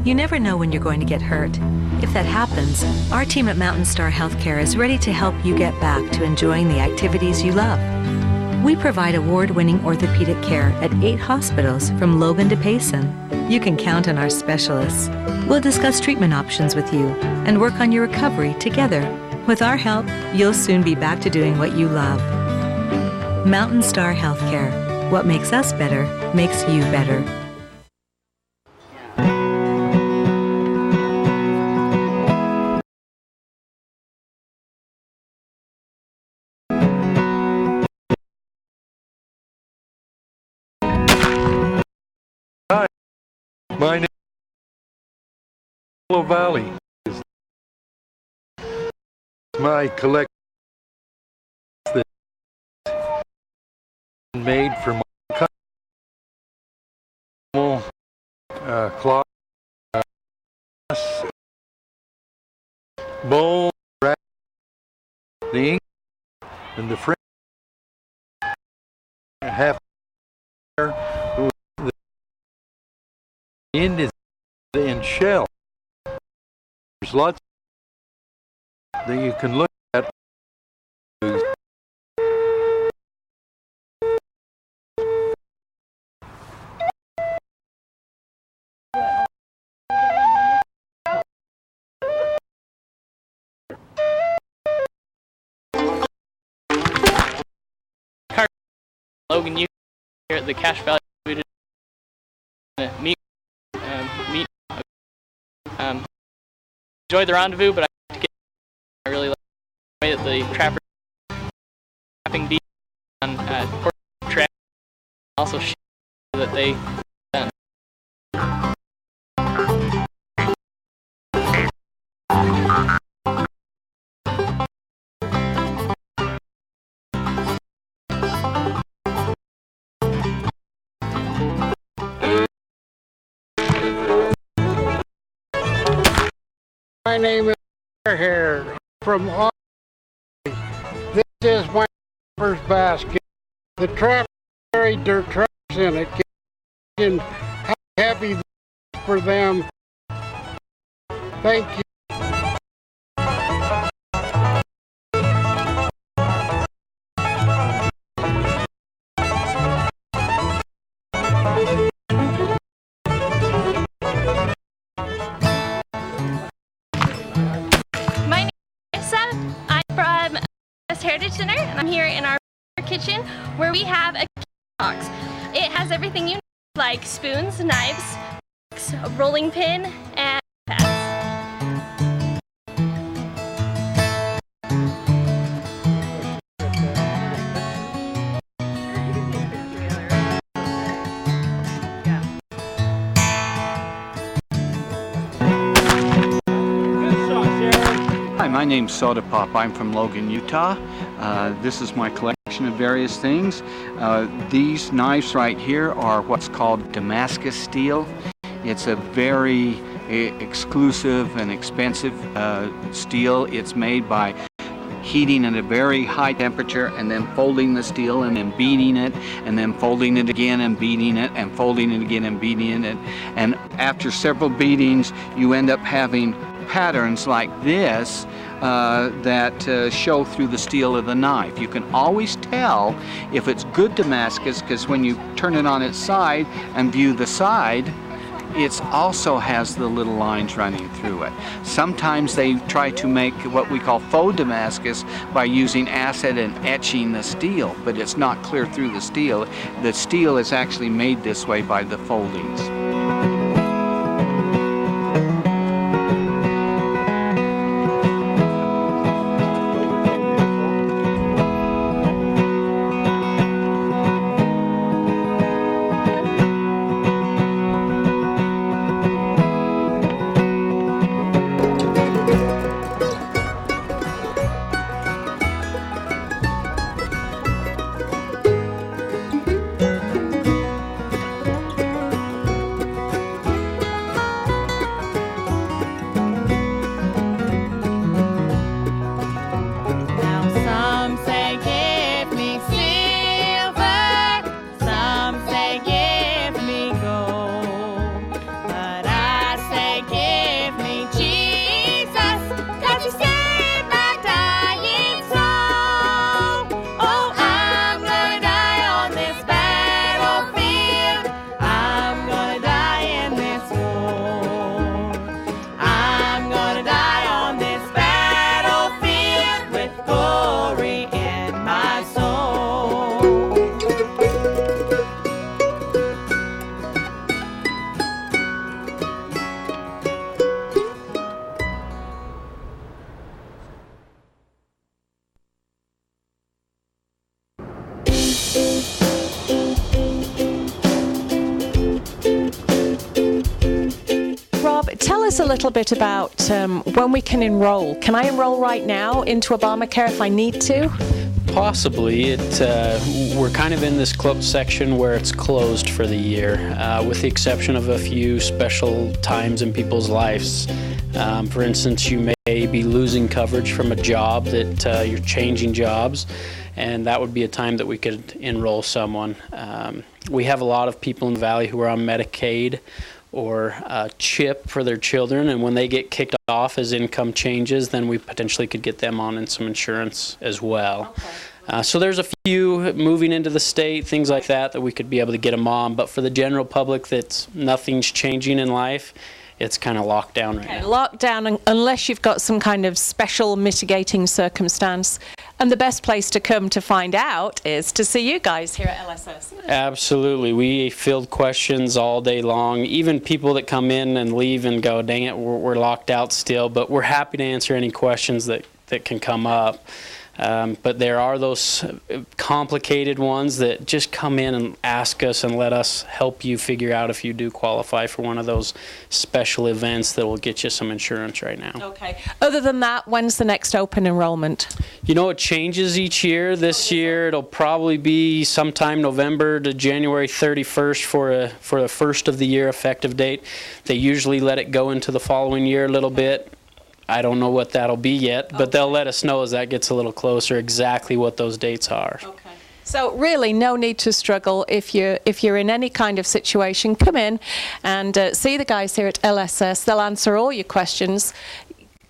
You never know when you're going to get hurt. If that happens, our team at Mountain Star Healthcare is ready to help you get back to enjoying the activities you love. We provide award-winning orthopedic care at 8 hospitals from Logan to Payson. You can count on our specialists. We'll discuss treatment options with you and work on your recovery together. With our help, you'll soon be back to doing what you love. Mountain Star Healthcare. What makes us better makes you better. Hi, my name is Yellow Valley. My collection is made from cloth, bone, rat, the ink, and the frame. Half the end is in shell. There's lots that you can look at. Logan, you here at the Cache Valley meet. Enjoyed the rendezvous, but I really like the way that the trappers trapping deep on pork track. Also, that they done. My name is here from Austin. This is my trapper's basket. The trap carried their traps in it. And how happy for them. Thank you. Heritage Center, and I'm here in our kitchen where we have a box. It has everything you need, like spoons, knives, a rolling pin, and pads. Hi, my name's Soda Pop. I'm from Logan, Utah. This is my collection of various things. These knives right here are what's called Damascus steel. It's a very exclusive and expensive steel. It's made by heating at a very high temperature and then folding the steel and then beating it and then folding it again and beating it and folding it again and beating it. And after several beatings, you end up having patterns like this that show through the steel of the knife. You can always tell if it's good Damascus because when you turn it on its side and view the side, it also has the little lines running through it. Sometimes they try to make what we call faux Damascus by using acid and etching the steel, but it's not clear through the steel. The steel is actually made this way by the foldings. Rob, tell us a little bit about when we can enroll. Can I enroll right now into Obamacare if I need to? Possibly. We're kind of in this club section where it's closed for the year, with the exception of a few special times in people's lives. For instance, you may be losing coverage from a job that you're changing jobs, and that would be a time that we could enroll someone. We have a lot of people in the Valley who are on Medicaid or CHIP for their children, and when they get kicked off as income changes, then we potentially could get them on in some insurance as well. Okay. So there's a few moving into the state, things like that we could be able to get them on, but for the general public that's nothing's changing in life, it's kind of locked down right now. Locked down unless you've got some kind of special mitigating circumstance. And the best place to come to find out is to see you guys here at LSS. Absolutely. We field questions all day long. Even people that come in and leave and go, dang it, we're locked out still. But we're happy to answer any questions that can come up. But there are those complicated ones that just come in and ask us and let us help you figure out if you do qualify for one of those special events that will get you some insurance right now. Okay. Other than that, when's the next open enrollment? You know, it changes each year. This year it'll probably be sometime November to January 31st for the first of the year effective date. They usually let it go into the following year a little bit. I don't know what that'll be yet, but they'll let us know as that gets a little closer exactly what those dates are. Okay. So really no need to struggle. If you're in any kind of situation, come in and see the guys here at LSS. They'll answer all your questions.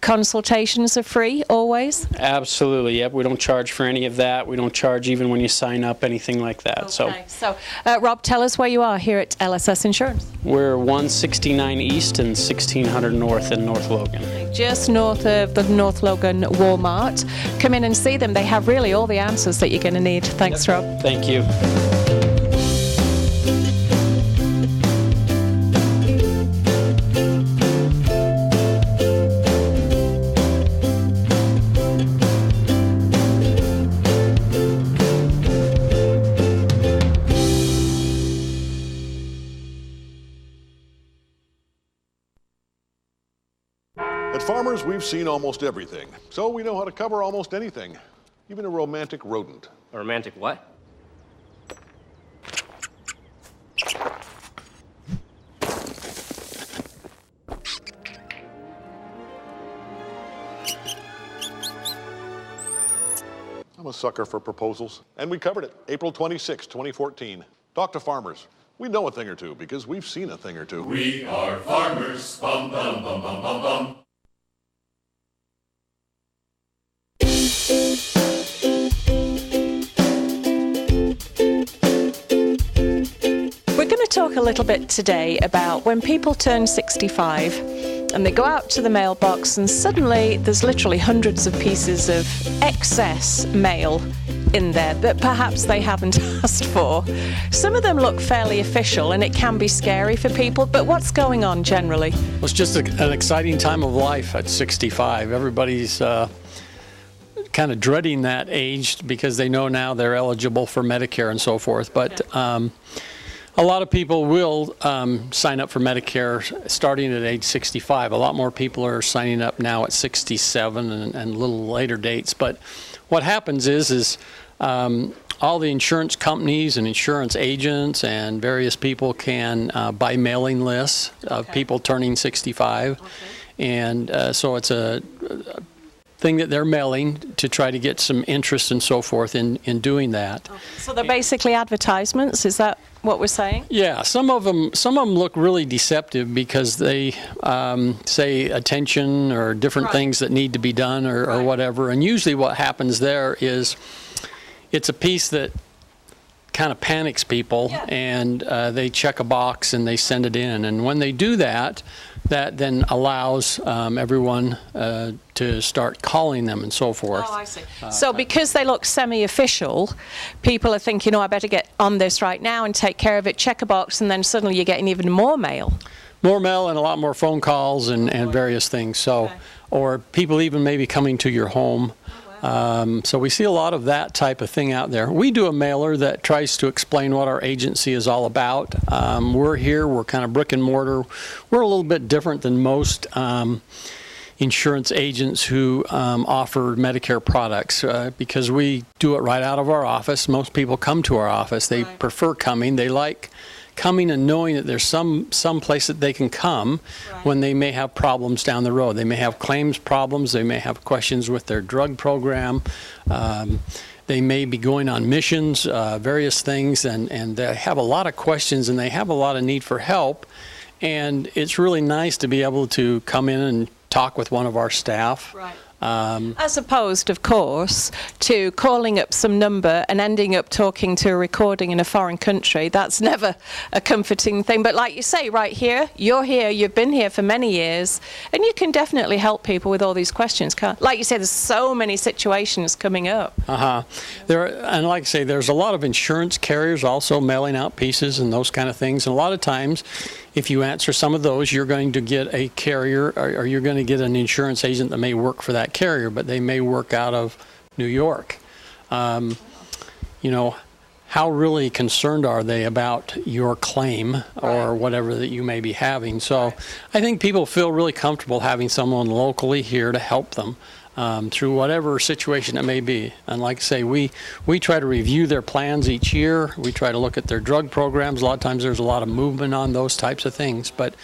Consultations are free always? Absolutely, yep. We don't charge for any of that. We don't charge even when you sign up, anything like that. Okay. So Rob, tell us where you are here at LSS Insurance. We're 169 East and 1600 North in North Logan. Just north of the North Logan Walmart. Come in and see them. They have really all the answers that you're going to need. Thanks, Rob. Thank you. At Farmers, we've seen almost everything, so we know how to cover almost anything, even a romantic rodent. A romantic what? I'm a sucker for proposals, and we covered it April 26, 2014. Talk to Farmers. We know a thing or two because we've seen a thing or two. We are farmers. Bum, bum, bum, bum, bum, bum. We're going to talk a little bit today about when people turn 65 and they go out to the mailbox and suddenly there's literally hundreds of pieces of excess mail in there that perhaps they haven't asked for. Some of them look fairly official and it can be scary for people, but what's going on generally? Well, it's just an exciting time of life at 65. Everybody's kind of dreading that age because they know now they're eligible for Medicare and so forth. But a lot of people will sign up for Medicare starting at age 65. A lot more people are signing up now at 67 and a little later dates. But what happens is all the insurance companies and insurance agents and various people can buy mailing lists of people turning 65. And so it's a thing that they're mailing to try to get some interest and so forth in doing that. So they're basically advertisements, is that what we're saying? Yeah, some of them look really deceptive because they say attention or different things that need to be done or whatever. And usually what happens there is it's a piece that kind of panics people, and they check a box and they send it in. And when they do that, that then allows everyone to start calling them and so forth. Oh, I see. So because they look semi-official, people are thinking, oh, I better get on this right now and take care of it, check a box, and then suddenly you're getting even more mail. More mail and a lot more phone calls and various things. So, or people even maybe coming to your home So we see a lot of that type of thing out there. We do a mailer that tries to explain what our agency is all about. We're here, we're kind of brick and mortar. We're a little bit different than most insurance agents who offer Medicare products because we do it right out of our office. Most people come to our office. They prefer coming. They like coming and knowing that there's some place that they can come when they may have problems down the road. They may have claims problems. They may have questions with their drug program. They may be going on missions, various things, and they have a lot of questions and they have a lot of need for help. And it's really nice to be able to come in and talk with one of our staff. Right. As opposed, of course, to calling up some number and ending up talking to a recording in a foreign country. That's never a comforting thing. But like you say, right here, you're here, you've been here for many years, and you can definitely help people with all these questions. Like you say, there's so many situations coming up. And like I say, there's a lot of insurance carriers also mailing out pieces and those kind of things. And a lot of times, if you answer some of those, you're going to get a carrier or you're going to get an insurance agent that may work for that carrier, but they may work out of New York. You know, how really concerned are they about your claim or whatever that you may be having? So I think people feel really comfortable having someone locally here to help them through whatever situation it may be. And like I say, we try to review their plans each year. We try to look at their drug programs. A lot of times there's a lot of movement on those types of things. But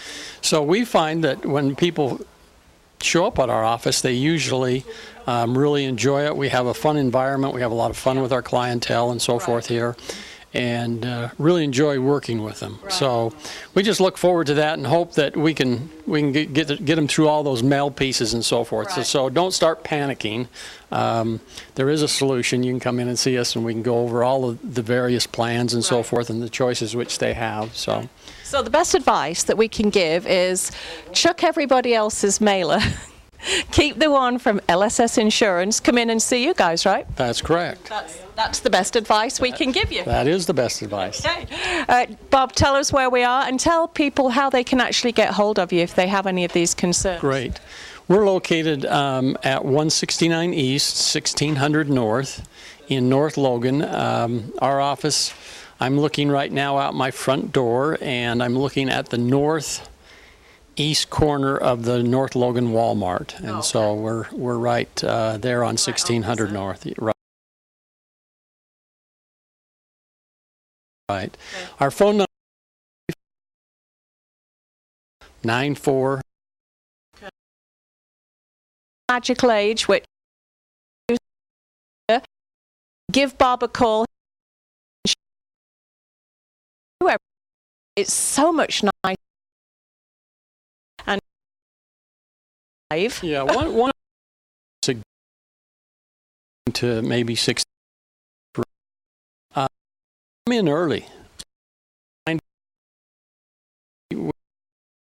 so we find that when people show up at our office, they usually really enjoy it. We have a fun environment. We have a lot of fun with our clientele and so forth here, and really enjoy working with them. So we just look forward to that and hope that we can get them through all those mail pieces and so forth. So don't start panicking. There is a solution. You can come in and see us, and we can go over all of the various plans and so forth and the choices which they have. So the best advice that we can give is chuck everybody else's mailer. Keep the one from LSS Insurance. Come in and see you guys, right? That's correct. That's the best advice we can give you. That is the best advice. Okay. Bob, tell us where we are and tell people how they can actually get hold of you if they have any of these concerns. Great. We're located at 169 East, 1600 North in North Logan. Our office, I'm looking right now out my front door, and I'm looking at the northeast corner of the North Logan Walmart, and so we're right there on 1600 North. Right. Our phone number is 94. Magical Age, which give Bob a call. It's so much nicer. And yeah, one to maybe 6. Come in early.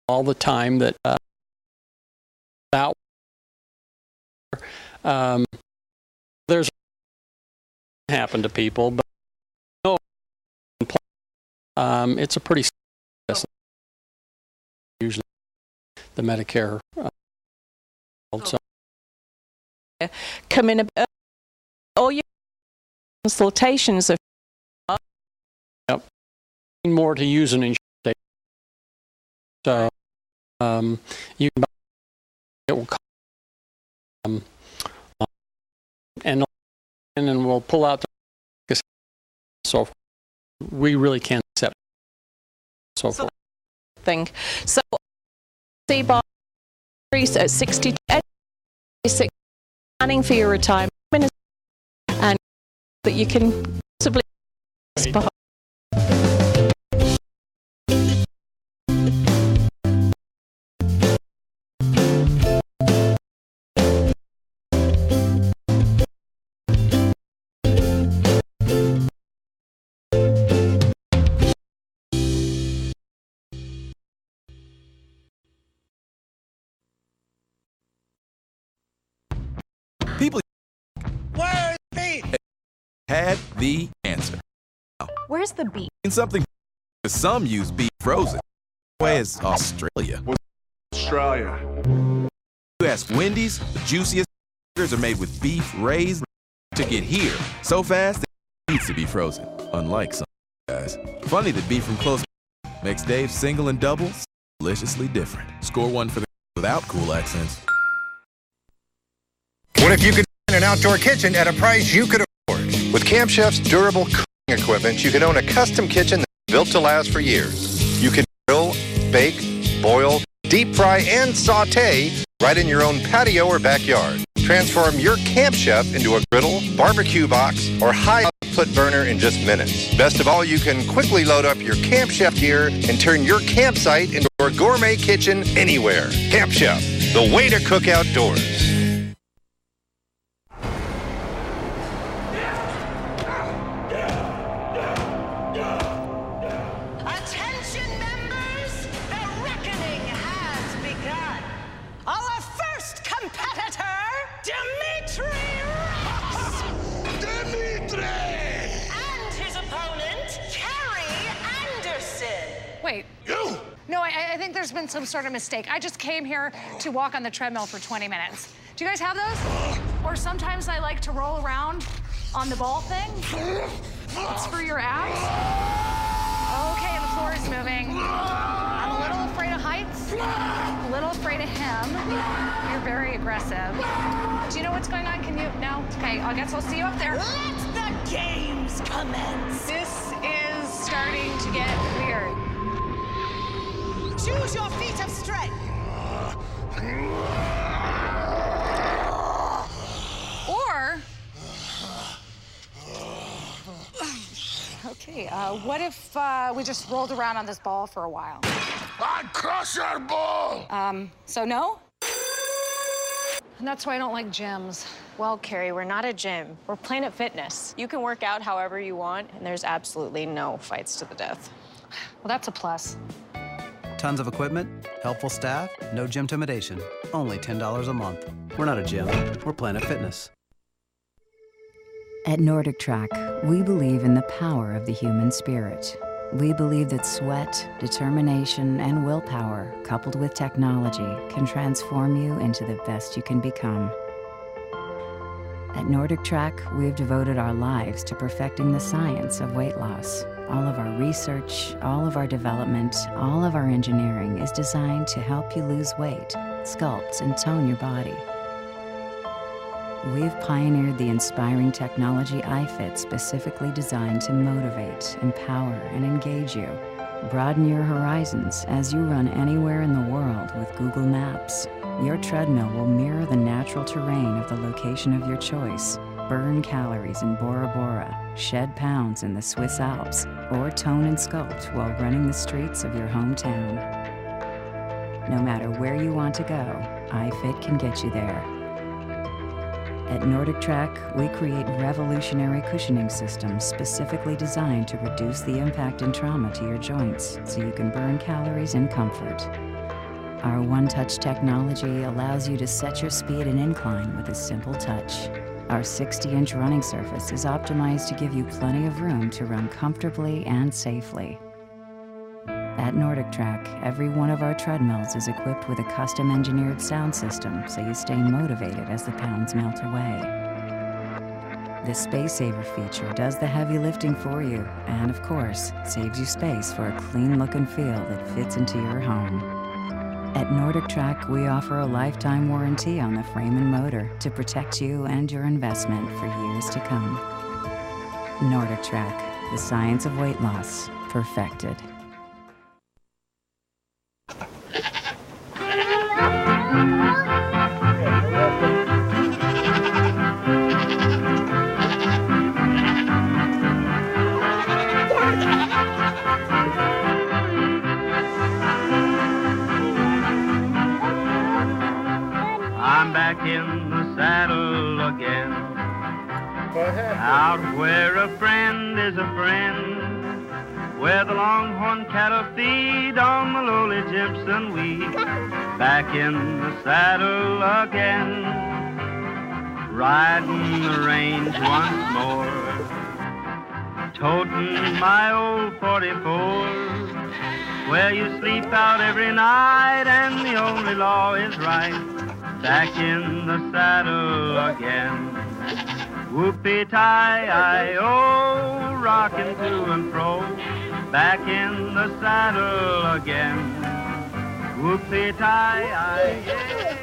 All the time that there's happen to people, but no, it's a pretty usually the Medicare. So come in a bit. All your consultations are. More to use an insurance. So you can it will and we'll pull out the so we really can't accept so forth. Thing. So see Bob increase at 66 planning for your retirement and that you can possibly People, where's the beef? Had the answer. Where's the beef? Something some use beef frozen. Way is Australia. Australia. You ask Wendy's, the juiciest burgers are made with beef raised to get here so fast it needs to be frozen, unlike some guys. Funny that beef from close makes Dave's single and double deliciously different. Score one for the without cool accents. What if you could find an outdoor kitchen at a price you could afford? With Camp Chef's durable cooking equipment, you can own a custom kitchen that's built to last for years. You can grill, bake, boil, deep fry, and saute right in your own patio or backyard. Transform your Camp Chef into a griddle, barbecue box, or high-output burner in just minutes. Best of all, you can quickly load up your Camp Chef gear and turn your campsite into a gourmet kitchen anywhere. Camp Chef, the way to cook outdoors. Attention members, the reckoning has begun. Our first competitor, Dimitri Ross. Dimitri! And his opponent, Carrie Anderson. Wait. You? No, I think there's been some sort of mistake. I just came here to walk on the treadmill for 20 minutes. Do you guys have those? Or sometimes I like to roll around on the ball thing. It's for your abs. Okay, the floor is moving. I'm a little afraid of heights, a little afraid of him. You're very aggressive. Do you know what's going on? Can you? No? Okay, I guess I'll see you up there. Let the games commence. This is starting to get weird. Choose your feat of strength. Or, okay, what if we just rolled around on this ball for a while? I'd crush your ball. So no? And that's why I don't like gyms. Well, Carrie, we're not a gym. We're Planet Fitness. You can work out however you want, and there's absolutely no fights to the death. Well, that's a plus. Tons of equipment, helpful staff, no gym intimidation. Only $10 a month. We're not a gym, we're Planet Fitness. At Nordic Track, we believe in the power of the human spirit. We believe that sweat, determination, and willpower, coupled with technology, can transform you into the best you can become. At Nordic Track, we have devoted our lives to perfecting the science of weight loss. All of our research, all of our development, all of our engineering is designed to help you lose weight, sculpt, and tone your body. We've pioneered the inspiring technology iFit, specifically designed to motivate, empower, and engage you. Broaden your horizons as you run anywhere in the world with Google Maps. Your treadmill will mirror the natural terrain of the location of your choice. Burn calories in Bora Bora, shed pounds in the Swiss Alps, or tone and sculpt while running the streets of your hometown. No matter where you want to go, iFit can get you there. At Nordic Track, we create revolutionary cushioning systems specifically designed to reduce the impact and trauma to your joints so you can burn calories in comfort. Our one-touch technology allows you to set your speed and incline with a simple touch. Our 60-inch running surface is optimized to give you plenty of room to run comfortably and safely. At Nordic Track, every one of our treadmills is equipped with a custom-engineered sound system so you stay motivated as the pounds melt away. The Space Saver feature does the heavy lifting for you and, of course, saves you space for a clean look and feel that fits into your home. At Nordic Track, we offer a lifetime warranty on the frame and motor to protect you and your investment for years to come. Nordic Track, the science of weight loss, perfected. I'm back in the saddle again. Out where a friend is a friend, where the longhorn cattle feed on the lowly gypsum weed. Back in the saddle again, riding the range once more, toting my old 44, where you sleep out every night and the only law is right. back in the saddle again. Whoopie-tie-I-O, rocking to and fro, back in the saddle again. Whoopie-tie-I-O.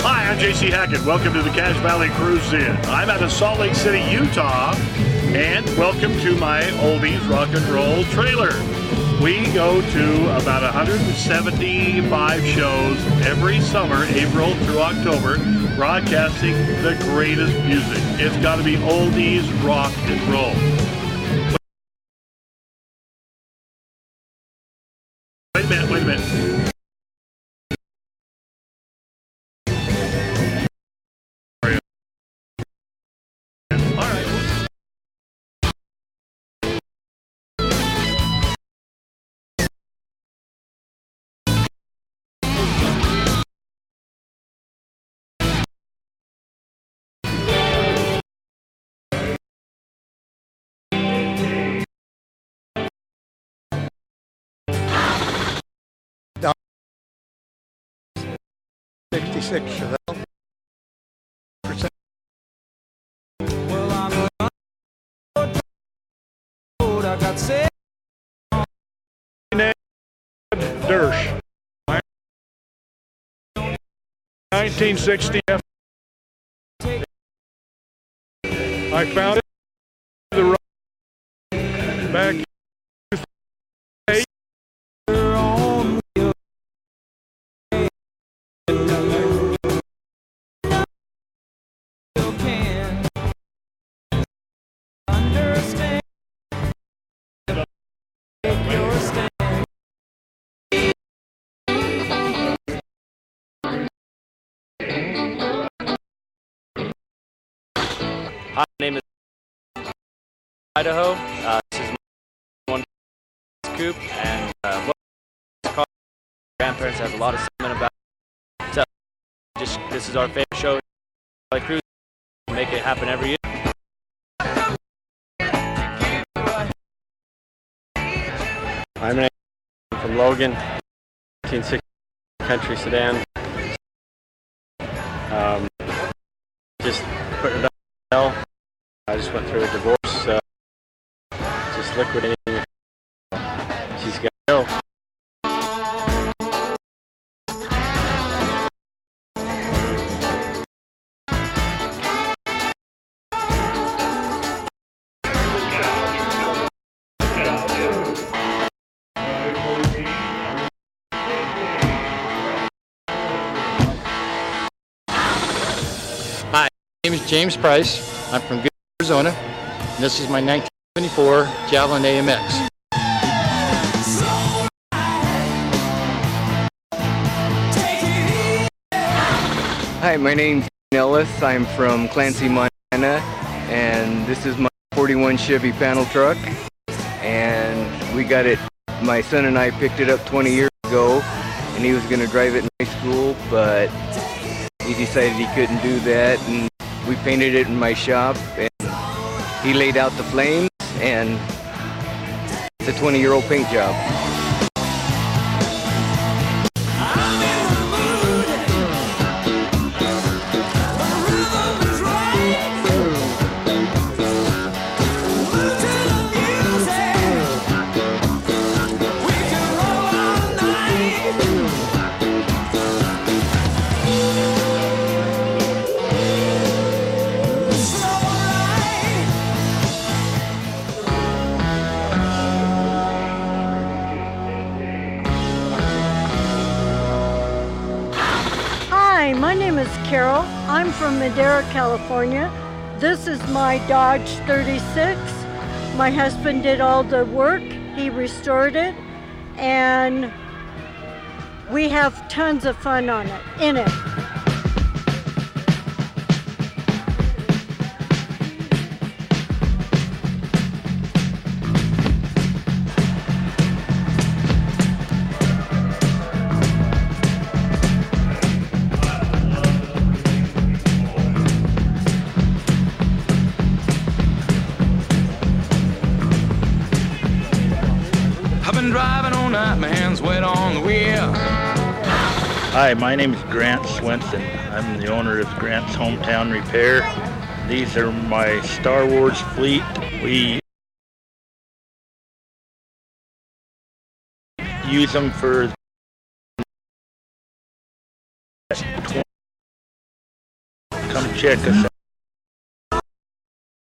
Hi, I'm J.C. Hackett. Welcome to the Cache Valley Cruise In. I'm out of Salt Lake City, Utah, and welcome to my oldies rock and roll trailer. We go to about 175 shows every summer, April through October, broadcasting the greatest music. It's got to be oldies rock and roll. Wait a minute. Chevelle. Well, I'm I got sick. Dersh. 1960. I found it back in 2008. Hi, my name is Idaho. This is my one coupe, and grandparents have a lot of sentiment about it. So this is our favorite show. Like cruise, make it happen every year. I'm from Logan, 1960 country sedan. Just putting it up. I just went through a divorce. Just liquidating. She's got to go. Hi, my name is James Price. I'm from Good, Arizona. And this is my 1974 Javelin AMX. Hi, my name's Ellis. I'm from Clancy, Montana, and this is my 41 Chevy panel truck. And we got it, my son and I picked it up 20 years ago, and he was going to drive it in high school, but he decided he couldn't do that, and we painted it in my shop, and he laid out the flames, and it's a 20-year-old paint job. Hi, my name is Carol. I'm from Madera, California. This is my Dodge 36. My husband did all the work. He restored it, and we have tons of fun in it. driving all night, my hands wet on the wheel. Hi, my name is Grant Swenson. I'm the owner of Grant's Hometown Repair. These are my Star Wars fleet. We use them for come check us out.